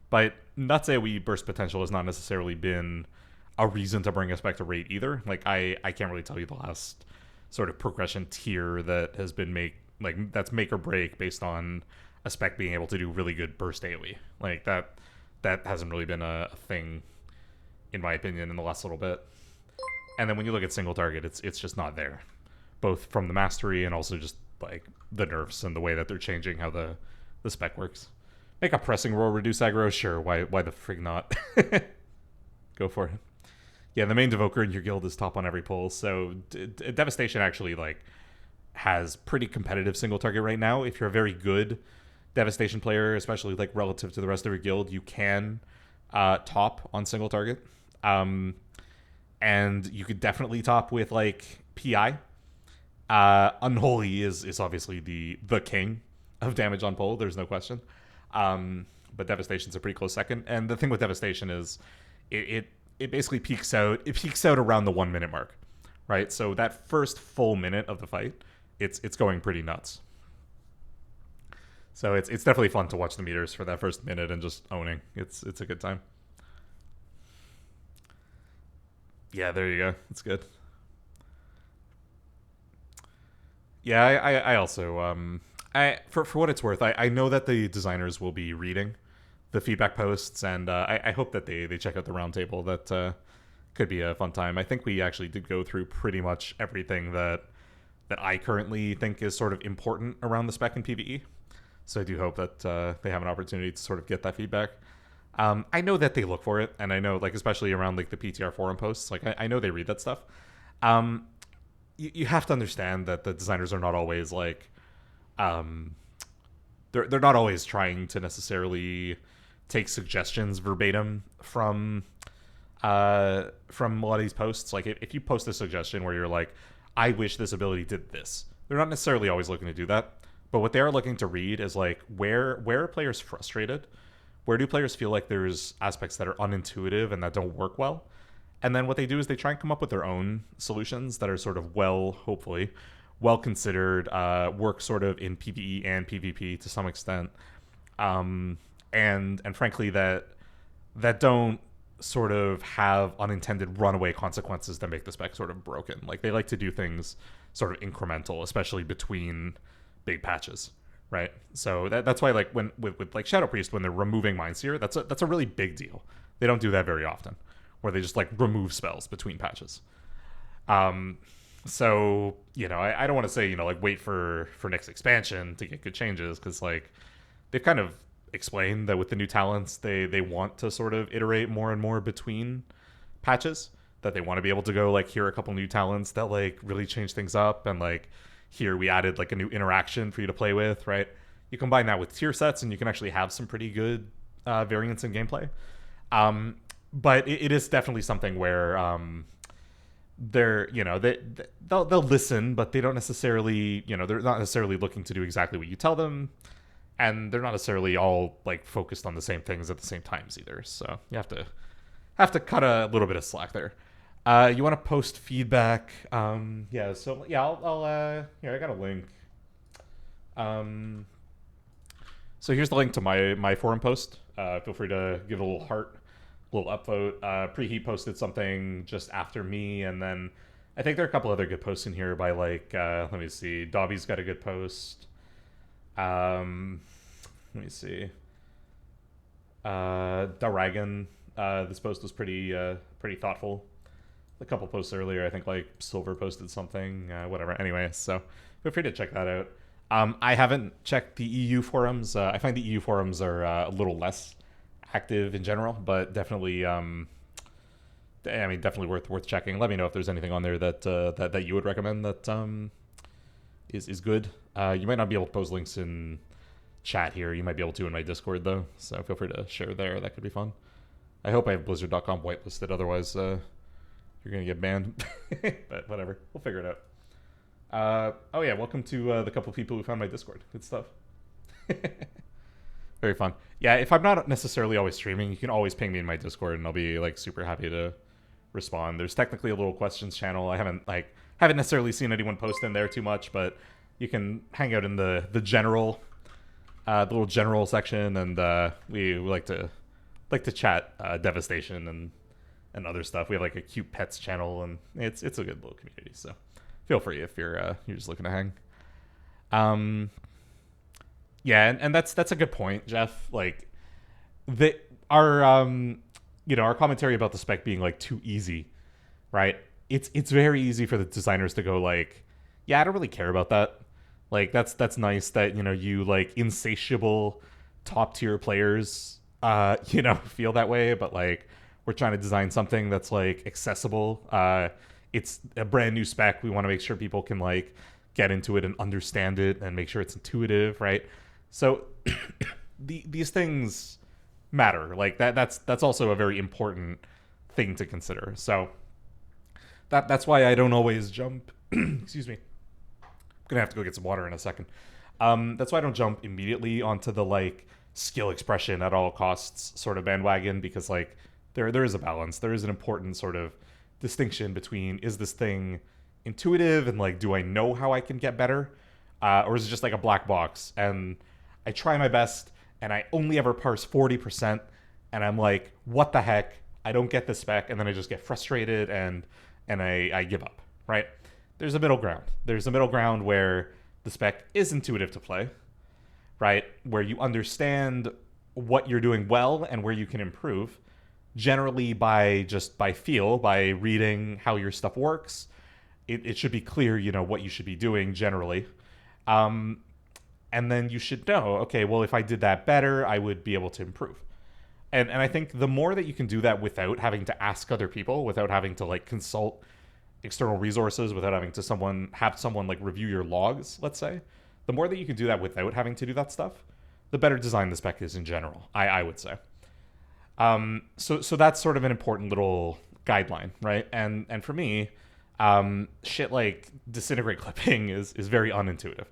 But nuts AoE burst potential has not necessarily been a reason to bring us back to rate either. Like, I can't really tell you the last sort of progression tier that has been that's make or break based on a spec being able to do really good burst AoE. Like, that hasn't really been a thing, in my opinion, in the last little bit. And then when you look at single target, it's just not there, both from the mastery and also just like the nerfs and the way that they're changing how the spec works. Make a pressing roll reduce aggro, sure. Why the frig not? Go for it. Yeah, the main Devoker in your guild is top on every poll, so Devastation actually like has pretty competitive single target right now. If you're a very good Devastation player, especially like relative to the rest of your guild, you can top on single target. And you could definitely top with like PI. Unholy is obviously the king of damage on pole. There's no question. But Devastation's a pretty close second. And the thing with Devastation is it basically peaks out. It peaks out around the 1 minute mark, right? So that first full minute of the fight, it's going pretty nuts. So it's definitely fun to watch the meters for that first minute and just owning. It's a good time. Yeah, there you go. It's good. Yeah, I also for what it's worth, I know that the designers will be reading the feedback posts, and I hope that they check out the roundtable. That could be a fun time. I think we actually did go through pretty much everything that I currently think is sort of important around the spec in PvE. So I do hope that they have an opportunity to sort of get that feedback. I know that they look for it, and I know, like, especially around like the PTR forum posts, like I know they read that stuff. You have to understand that the designers are not always like, they're not always trying to necessarily take suggestions verbatim from a lot of these posts. Like, if you post a suggestion where you're like, I wish this ability did this, they're not necessarily always looking to do that. But what they are looking to read is like, where are players frustrated? Where do players feel like there's aspects that are unintuitive and that don't work well? And then what they do is they try and come up with their own solutions that are sort of hopefully well considered, work sort of in PvE and PvP to some extent, and frankly that don't sort of have unintended runaway consequences that make the spec sort of broken. Like, they like to do things sort of incremental, especially between big patches. Right, so that's why, like, when with like Shadow Priest, when they're removing Mind Seer, that's a really big deal. They don't do that very often, where they just like remove spells between patches. So I don't want to say like wait for next expansion to get good changes, because like they've kind of explained that with the new talents they want to sort of iterate more and more between patches. That they want to be able to go like, here are a couple new talents that like really change things up, and like, here we added like a new interaction for you to play with, right? You combine that with tier sets and you can actually have some pretty good variance in gameplay. But it is definitely something where they'll listen, but they don't necessarily, they're not necessarily looking to do exactly what you tell them, and they're not necessarily all like focused on the same things at the same times either. So you have to cut a little bit of slack there. You want to post feedback? I'll here, I got a link. So here's the link to my forum post. Feel free to give it a little heart, a little upvote. Preheat posted something just after me, and then I think there are a couple other good posts in here by like, let me see. Dobby's got a good post. Let me see. Daragon, this post was pretty thoughtful. A couple posts earlier, I think like Silver posted something, whatever. Anyway, so feel free to check that out. I haven't checked the EU forums. I find the EU forums are a little less active in general, but definitely, definitely worth checking. Let me know if there's anything on there that you would recommend that is good. You might not be able to post links in chat here. You might be able to in my Discord though, so feel free to share there. That could be fun. I hope I have Blizzard.com whitelisted. Otherwise, you're going to get banned. But whatever. We'll figure it out. Oh, yeah. Welcome to the couple people who found my Discord. Good stuff. Very fun. Yeah, if I'm not necessarily always streaming, you can always ping me in my Discord, and I'll be like super happy to respond. There's technically a little questions channel. I haven't Haven't necessarily seen anyone post in there too much, but you can hang out in the general, the little general section, and we like to chat Devastation and other stuff. We have like a cute pets channel, and it's a good little community. So feel free if you're just looking to hang. Yeah, and that's a good point, Jeff. Like our our commentary about the spec being like too easy, right? It's very easy for the designers to go like, yeah, I don't really care about that. Like that's nice that you like insatiable top tier players feel that way, but like we're trying to design something that's like accessible. It's a brand new spec. We want to make sure people can like get into it and understand it and make sure it's intuitive, right? So these things matter. Like that's also a very important thing to consider. So that's why I don't always jump. Excuse me. I'm gonna have to go get some water in a second. That's why I don't jump immediately onto the like skill expression at all costs sort of bandwagon, because like there is a balance. There is an important sort of distinction between, is this thing intuitive and like, do I know how I can get better, or is it just like a black box and I try my best and I only ever parse 40% and I'm like, what the heck, I don't get the spec, and then I just get frustrated and I give up, right? There's a middle ground. There's a middle ground where the spec is intuitive to play, right? Where you understand what you're doing well and where you can improve, generally by feel, by reading how your stuff works. It should be clear, what you should be doing generally. And then you should know, okay, well, if I did that better, I would be able to improve. And I think the more that you can do that without having to ask other people, without having to like consult external resources, without having to have someone like review your logs, let's say, the more that you can do that without having to do that stuff, the better design the spec is in general, I would say. So that's sort of an important little guideline, right? And for me, shit like disintegrate clipping is very unintuitive.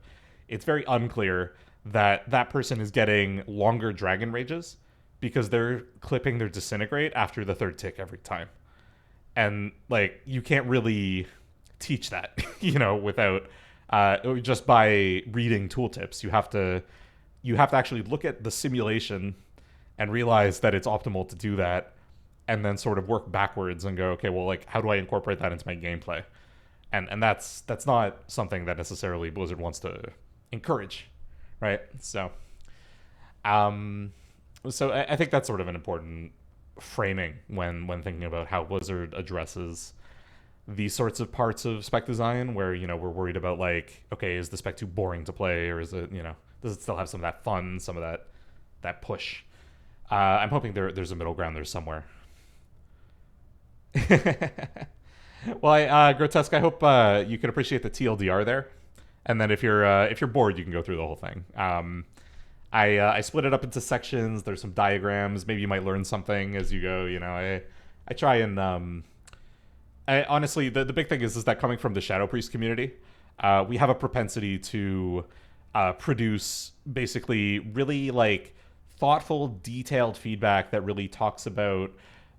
It's very unclear that person is getting longer dragon rages because they're clipping their disintegrate after the third tick every time. And like, you can't really teach that, without just by reading tooltips. You have to actually look at the simulation and realize that it's optimal to do that, and then sort of work backwards and go, okay, well, like, how do I incorporate that into my gameplay? And that's not something that necessarily Blizzard wants to encourage, right? So, I think that's sort of an important framing when thinking about how Blizzard addresses these sorts of parts of spec design, where we're worried about like, okay, is the spec too boring to play, or is it does it still have some of that fun, some of that push? I'm hoping there's a middle ground there somewhere. Well, Grotesque, I hope you can appreciate the TLDR there, and then if you're bored, you can go through the whole thing. I split it up into sections. There's some diagrams. Maybe you might learn something as you go. I try and honestly, the big thing is that coming from the Shadow Priest community, we have a propensity to produce basically really like thoughtful, detailed feedback that really talks about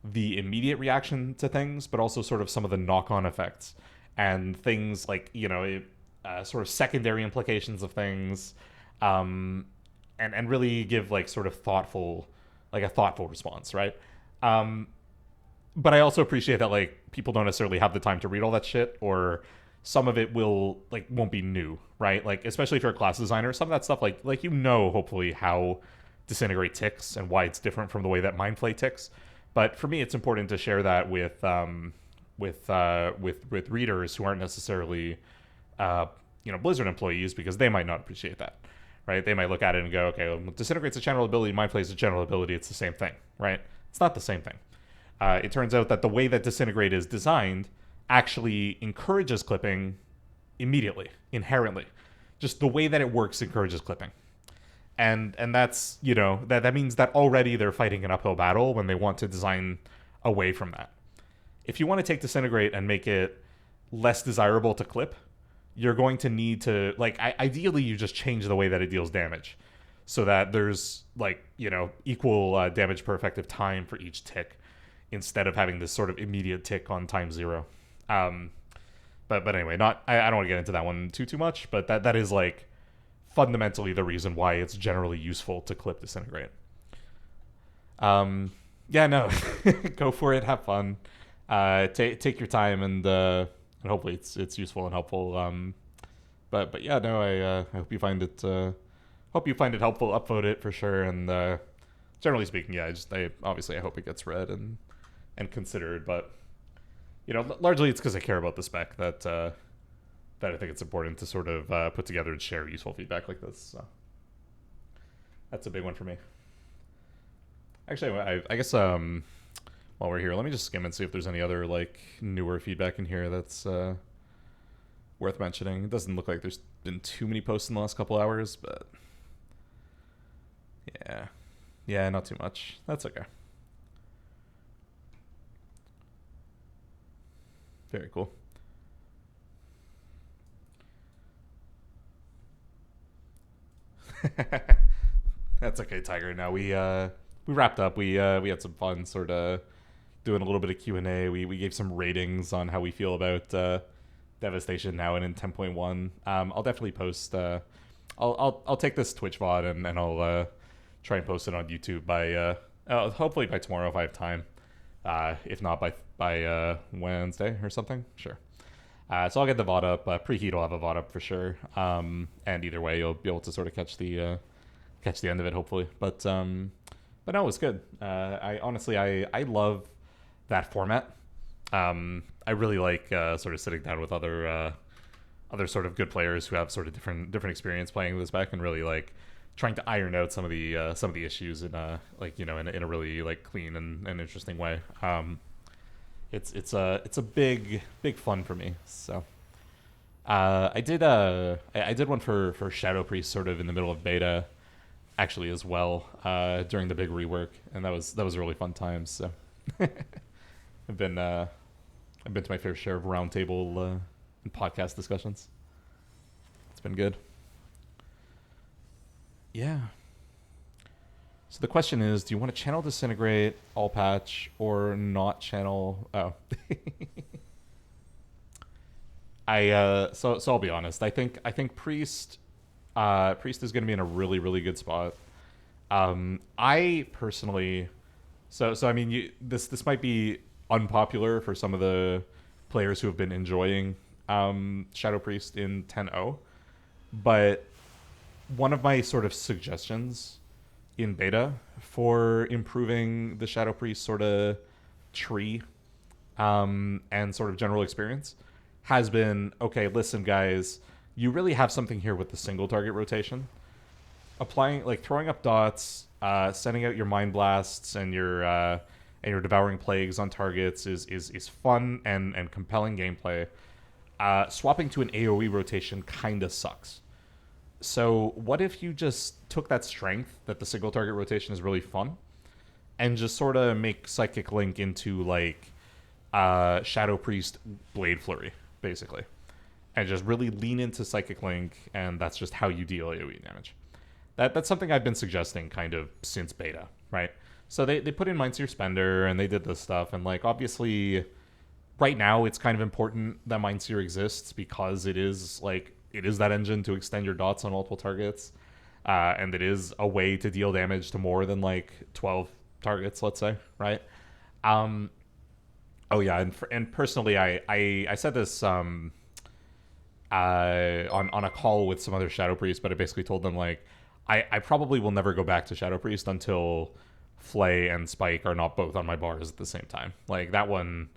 the immediate reaction to things, but also sort of some of the knock-on effects and things like sort of secondary implications of things, and really give like sort of thoughtful response, right? But I also appreciate that like people don't necessarily have the time to read all that shit, or some of it won't be new, right? Like, especially if you're a class designer, some of that stuff like hopefully how Disintegrate ticks and why it's different from the way that Mindflay ticks. But for me, it's important to share that with readers who aren't necessarily Blizzard employees, because they might not appreciate that, right? They might look at it and go, okay, well, Disintegrate's a general ability, Mindflay is a general ability, it's the same thing, right? It's not the same thing. It turns out that the way that Disintegrate is designed actually encourages clipping immediately, inherently. Just the way that it works encourages clipping. And that's, that means that already they're fighting an uphill battle when they want to design away from that. If you want to take Disintegrate and make it less desirable to clip, you're going to need to, ideally you just change the way that it deals damage so that there's, equal damage per effective time for each tick, instead of having this sort of immediate tick on time 0. but anyway, not I don't want to get into that one too much, but that is like fundamentally the reason why it's generally useful to clip Disintegrate. Yeah, no, go for it, have fun, take your time, and hopefully it's useful and helpful. But yeah, no, I hope you find it helpful. Upvote it for sure, and generally speaking, yeah, I hope it gets read and considered. But largely it's because I care about the spec that I think it's important to sort of put together and share useful feedback like this. So that's a big one for me. Actually, I guess while we're here, let me just skim and see if there's any other like newer feedback in here that's worth mentioning. It doesn't look like there's been too many posts in the last couple hours, but yeah, not too much. That's okay. Very cool. That's okay, Tiger. Now we wrapped up. We had some fun sort of doing a little bit of Q&A. We gave some ratings on how we feel about Devastation now and in 10.1. I'll definitely post I'll take this Twitch VOD and I'll try and post it on YouTube by hopefully by tomorrow if I have time. If not by Wednesday or something. Sure. So I'll get the VOD up. Preheat will have a VOD up for sure. And either way, you'll be able to sort of catch the end of it, hopefully. But no, it was good. I love that format. I really like sort of sitting down with other sort of good players who have sort of different experience playing this back and really like trying to iron out some of the issues in a really like clean and interesting way. It's a big fun for me. So I did one for Shadow Priest sort of in the middle of beta actually as well during the big rework, and that was a really fun time. So I've been to my fair share of roundtable and podcast discussions. It's been good. Yeah. So the question is, do you want to channel Disintegrate, all patch, or not channel? Oh. So I'll be honest. I think Priest is going to be in a really, really good spot. I personally, so I mean, this might be unpopular for some of the players who have been enjoying Shadow Priest in 10.0, but one of my sort of suggestions in beta for improving the Shadow Priest sort of tree and sort of general experience has been, okay, listen guys, you really have something here with the single target rotation. Applying, like throwing up dots, sending out your Mind Blasts and your Devouring Plagues on targets is fun and compelling gameplay. Swapping to an AoE rotation kinda sucks. So what if you just took that strength that the single target rotation is really fun and just sort of make Psychic Link into like Shadow Priest Blade Flurry, basically. And just really lean into Psychic Link, and that's just how you deal AoE damage. That's something I've been suggesting kind of since beta, right? So they put in Mindseer Spender, and they did this stuff, and like obviously right now it's kind of important that Mindseer exists because it is that engine to extend your dots on multiple targets, and it is a way to deal damage to more than like 12 targets, let's say, right? Oh yeah, and personally, I said this on a call with some other Shadow Priests, but I basically told them like I probably will never go back to Shadow Priest until Flay and Spike are not both on my bars at the same time. Like that one,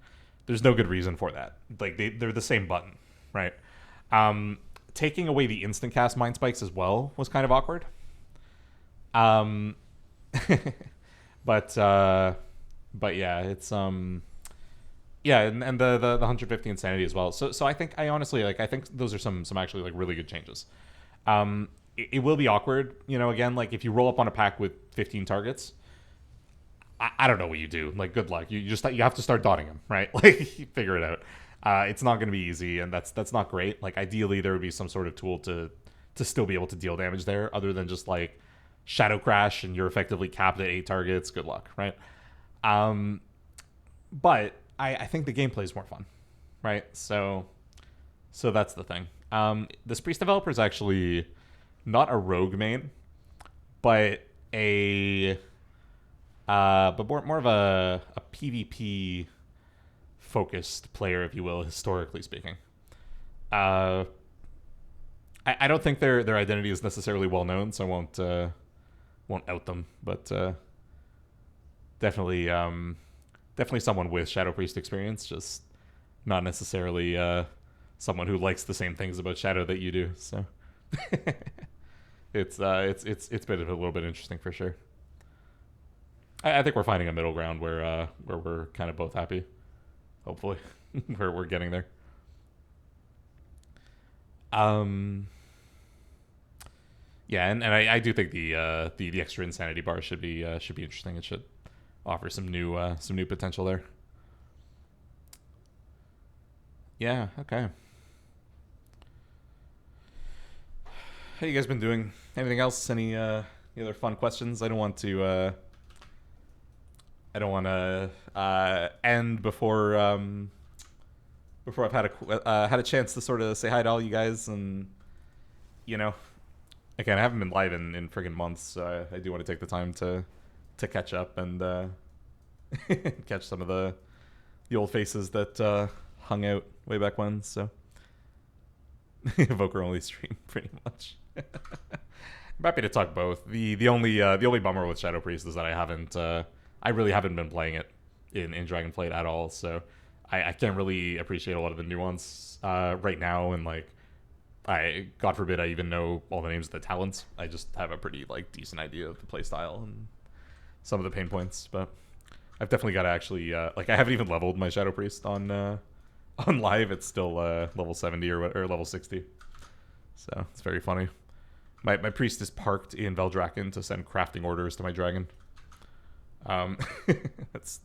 there's no good reason for that. Like they're the same button, right? Taking away the instant cast Mind Spikes as well was kind of awkward. But yeah, it's yeah, and the 150 Insanity as well. So I think I think those are some actually like really good changes. It will be awkward, again, like if you roll up on a pack with 15 targets, I don't know what you do. Like good luck. You have to start dotting them, right? Like figure it out. It's not going to be easy, and that's not great. Like ideally there would be some sort of tool to still be able to deal damage there other than just like Shadow Crash and you're effectively capped at 8 targets. Good luck, right? But I think the gameplay is more fun, right? So So that's the thing. This priest developer is actually not a rogue main, but more of a PvP focused player, if you will, historically speaking. I don't think their identity is necessarily well known, so I won't out them, but definitely someone with Shadow Priest experience, just not necessarily someone who likes the same things about Shadow that you do. So it's been a little bit interesting for sure. I think we're finding a middle ground where we're kind of both happy. Hopefully, we're getting there. Yeah, and I do think the extra insanity bar should be interesting. It should offer some new potential there. Yeah. Okay. How you guys been doing? Anything else? Any other fun questions? I don't want to end before I've had a chance to sort of say hi to all you guys, and again, I haven't been live in friggin' months, so I do want to take the time to catch up and catch some of the old faces that hung out way back when. So Evoker only stream pretty much. I'm happy to talk both. The only bummer with Shadow Priest is that I really haven't been playing it in Dragonflight at all, so I can't really appreciate a lot of the nuance right now, and God forbid I even know all the names of the talents. I just have a pretty decent idea of the playstyle and some of the pain points, but I've definitely got to actually I haven't even leveled my Shadow Priest on live. It's still level 70 or level 60, so it's very funny. My priest is parked in Veldraken to send crafting orders to my dragon. That's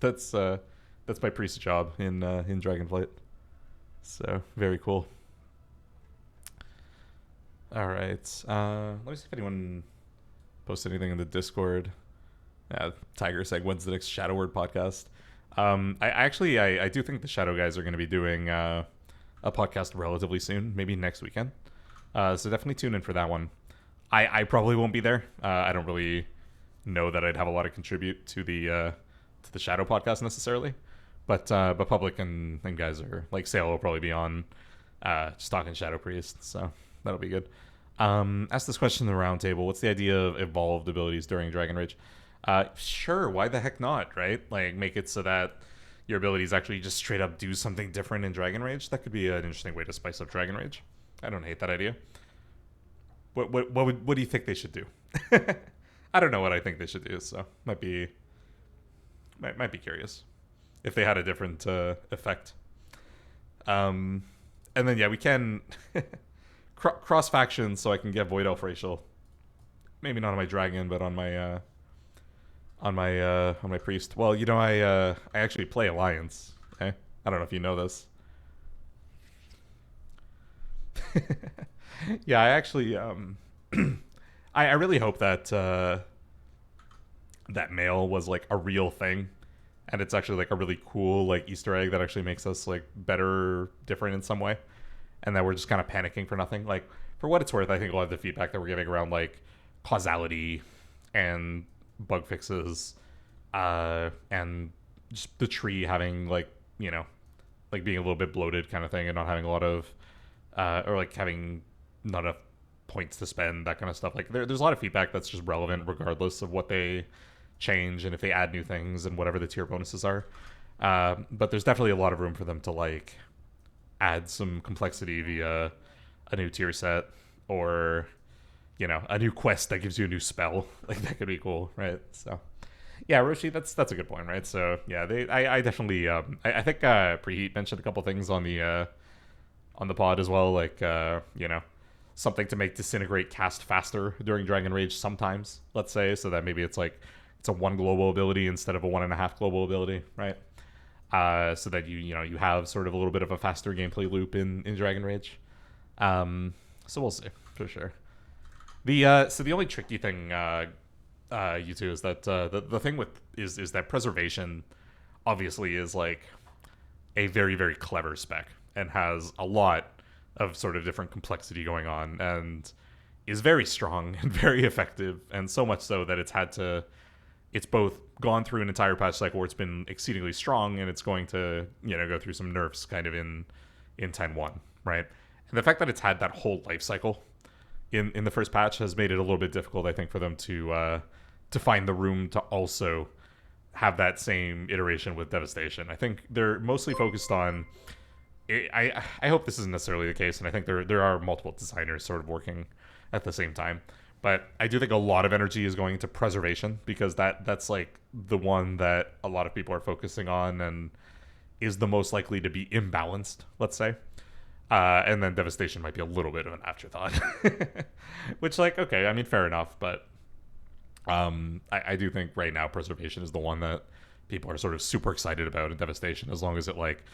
my priest's job in Dragonflight. So very cool. All right. Let me see if anyone posted anything in the Discord. Tiger saying, when's the next Shadow Word podcast? I do think the Shadow guys are going to be doing a podcast relatively soon, maybe next weekend. So definitely tune in for that one. I probably won't be there. I don't really know that I'd have a lot to contribute to the Shadow podcast necessarily, but Public and guys are Sael will probably be on just talking Shadow Priest, so that'll be good. Ask this question in the roundtable. What's the idea of evolved abilities during Dragon Rage? Sure, why the heck not, right? Make it so that your abilities actually just straight up do something different in Dragon Rage. That could be an interesting way to spice up Dragon Rage. I don't hate that idea. What do you think they should do? I don't know what I think they should do, so might be curious if they had a different effect. And then we can cross factions, so I can get Void Elf Racial. Maybe not on my dragon, but on my priest. Well, I actually play Alliance. Okay? I don't know if you know this. Yeah, I actually I really hope that that mail was a real thing, and it's actually a really cool Easter egg that actually makes us better, different in some way, and that we're just kind of panicking for nothing. For what it's worth, I think a lot of the feedback that we're getting around causality and bug fixes, and just the tree having being a little bit bloated kind of thing, and not having a lot of or having not enough points to spend, that kind of stuff. There's a lot of feedback that's just relevant regardless of what they change and if they add new things and whatever the tier bonuses are. But there's definitely a lot of room for them to add some complexity via a new tier set, or a new quest that gives you a new spell. That could be cool, right? So yeah, Roshi, that's a good point, right? So yeah, I definitely I think Preheat mentioned a couple things on the pod as well, something to make Disintegrate cast faster during Dragon Rage sometimes, let's say, so that maybe it's a 1 global ability instead of a 1.5 global ability, right? So that you have sort of a little bit of a faster gameplay loop in Dragon Rage. So we'll see for sure. So the only tricky thing, you two, is that the thing is that preservation obviously is a very, very clever spec and has a lot of sort of different complexity going on, and is very strong and very effective, and so much so that it's both gone through an entire patch cycle where it's been exceedingly strong, and it's going to, go through some nerfs kind of in 10.1, right? And the fact that it's had that whole life cycle in the first patch has made it a little bit difficult, I think, for them to find the room to also have that same iteration with Devastation. I think they're mostly focused on... I hope this isn't necessarily the case, and I think there are multiple designers sort of working at the same time. But I do think a lot of energy is going into Preservation, because that's like the one that a lot of people are focusing on and is the most likely to be imbalanced, let's say. And then Devastation might be a little bit of an afterthought. Which, like, okay, I mean, fair enough, but I do think right now Preservation is the one that people are sort of super excited about, and Devastation, as long as it, like,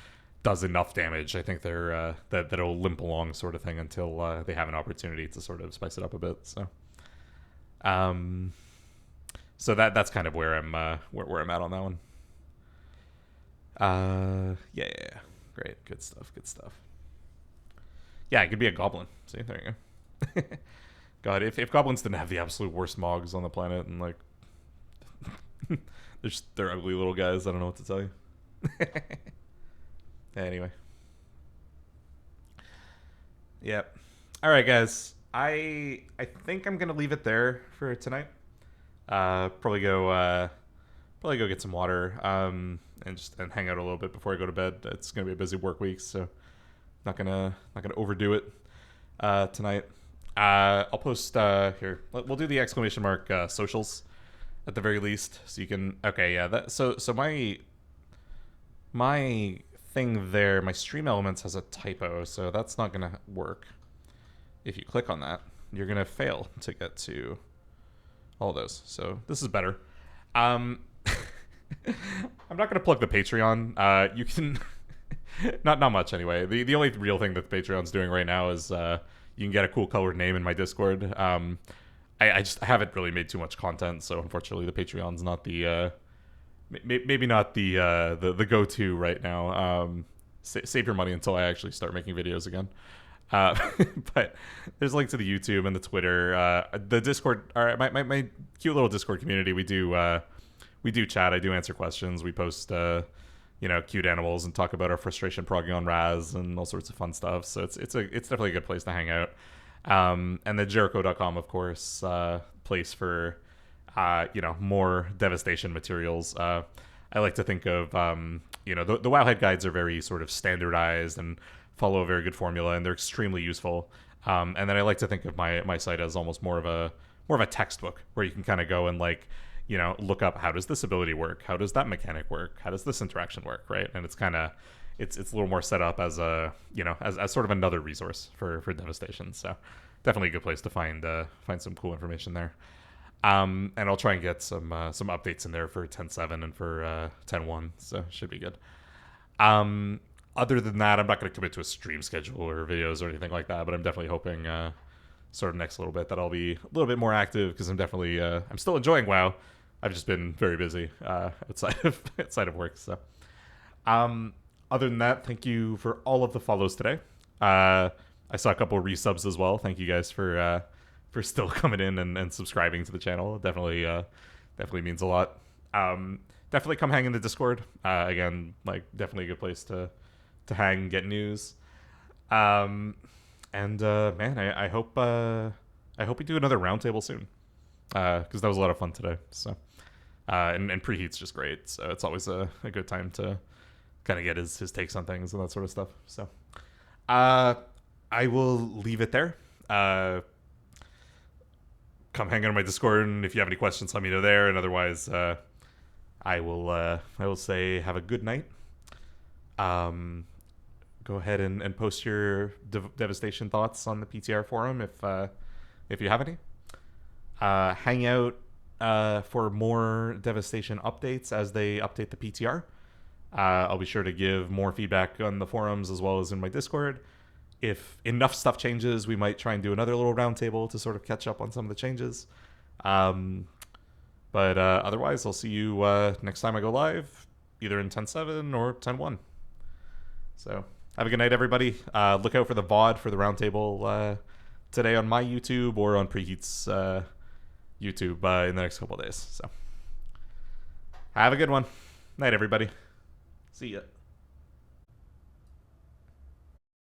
does enough damage, I think they're that it'll limp along sort of thing until they have an opportunity to sort of spice it up a bit, so... So that's kind of where I'm where I'm at on that one. Yeah, great, good stuff. Yeah, it could be a goblin. See, there you go. God, if goblins didn't have the absolute worst mogs on the planet, and like they're ugly little guys, I don't know what to tell you. Anyway, yep. All right, guys. I think I'm gonna leave it there for tonight. Probably go get some water, and hang out a little bit before I go to bed. It's gonna be a busy work week, so not gonna overdo it tonight. I'll post here. We'll do the exclamation mark socials at the very least, so you can. Okay, yeah. So my thing there, my stream elements has a typo, so that's not gonna work. If you click on that, you're going to fail to get to all those. So this is better. I'm not going to plug the Patreon. You can... not much, anyway. The only real thing that the Patreon's doing right now is you can get a cool colored name in my Discord. I haven't really made too much content, so unfortunately the Patreon's not the... maybe not the go-to right now. Save your money until I actually start making videos again. But there's a link to the YouTube and the Twitter, the Discord. My cute little Discord community. We do chat. I do answer questions. We post cute animals and talk about our frustration progging on Raz and all sorts of fun stuff. So it's definitely a good place to hang out. And the Jericho.com, of course, place for more Devastation materials. I like to think of the Wowhead guides are very sort of standardized and follow a very good formula, and they're extremely useful. And then I like to think of my site as almost more of a textbook, where you can kind of go and look up, how does this ability work? How does that mechanic work? How does this interaction work? Right? And it's kind of it's a little more set up as as sort of another resource for Devastation. So definitely a good place to find some cool information there. And I'll try and get some updates in there for 10.7 and for 10.1. So should be good. Other than that, I'm not going to commit to a stream schedule or videos or anything like that, but I'm definitely hoping sort of next little bit that I'll be a little bit more active, because I'm definitely I'm still enjoying WoW. I've just been very busy outside of work. So other than that, thank you for all of the follows today. I saw a couple of resubs as well. Thank you guys for still coming in and subscribing to the channel. Definitely means a lot. Definitely come hang in the Discord. Again, definitely a good place to hang and get news. Man, I hope we do another roundtable soon, because that was a lot of fun today. So and Preheat's just great, so it's always a good time to kind of get his takes on things and that sort of stuff. So I will leave it there. Come hang out on my Discord, and if you have any questions, let me know there. And otherwise, I will say have a good night. Go ahead and post your Devastation thoughts on the PTR forum if you have any. Hang out for more Devastation updates as they update the PTR. I'll be sure to give more feedback on the forums as well as in my Discord. If enough stuff changes, we might try and do another little roundtable to sort of catch up on some of the changes. But otherwise, I'll see you next time I go live, either in 10.7 or 10.1. So Have a good night, everybody. Look out for the VOD for the Roundtable today on my YouTube or on Preheat's YouTube in the next couple of days. So, have a good one. Night, everybody. See ya.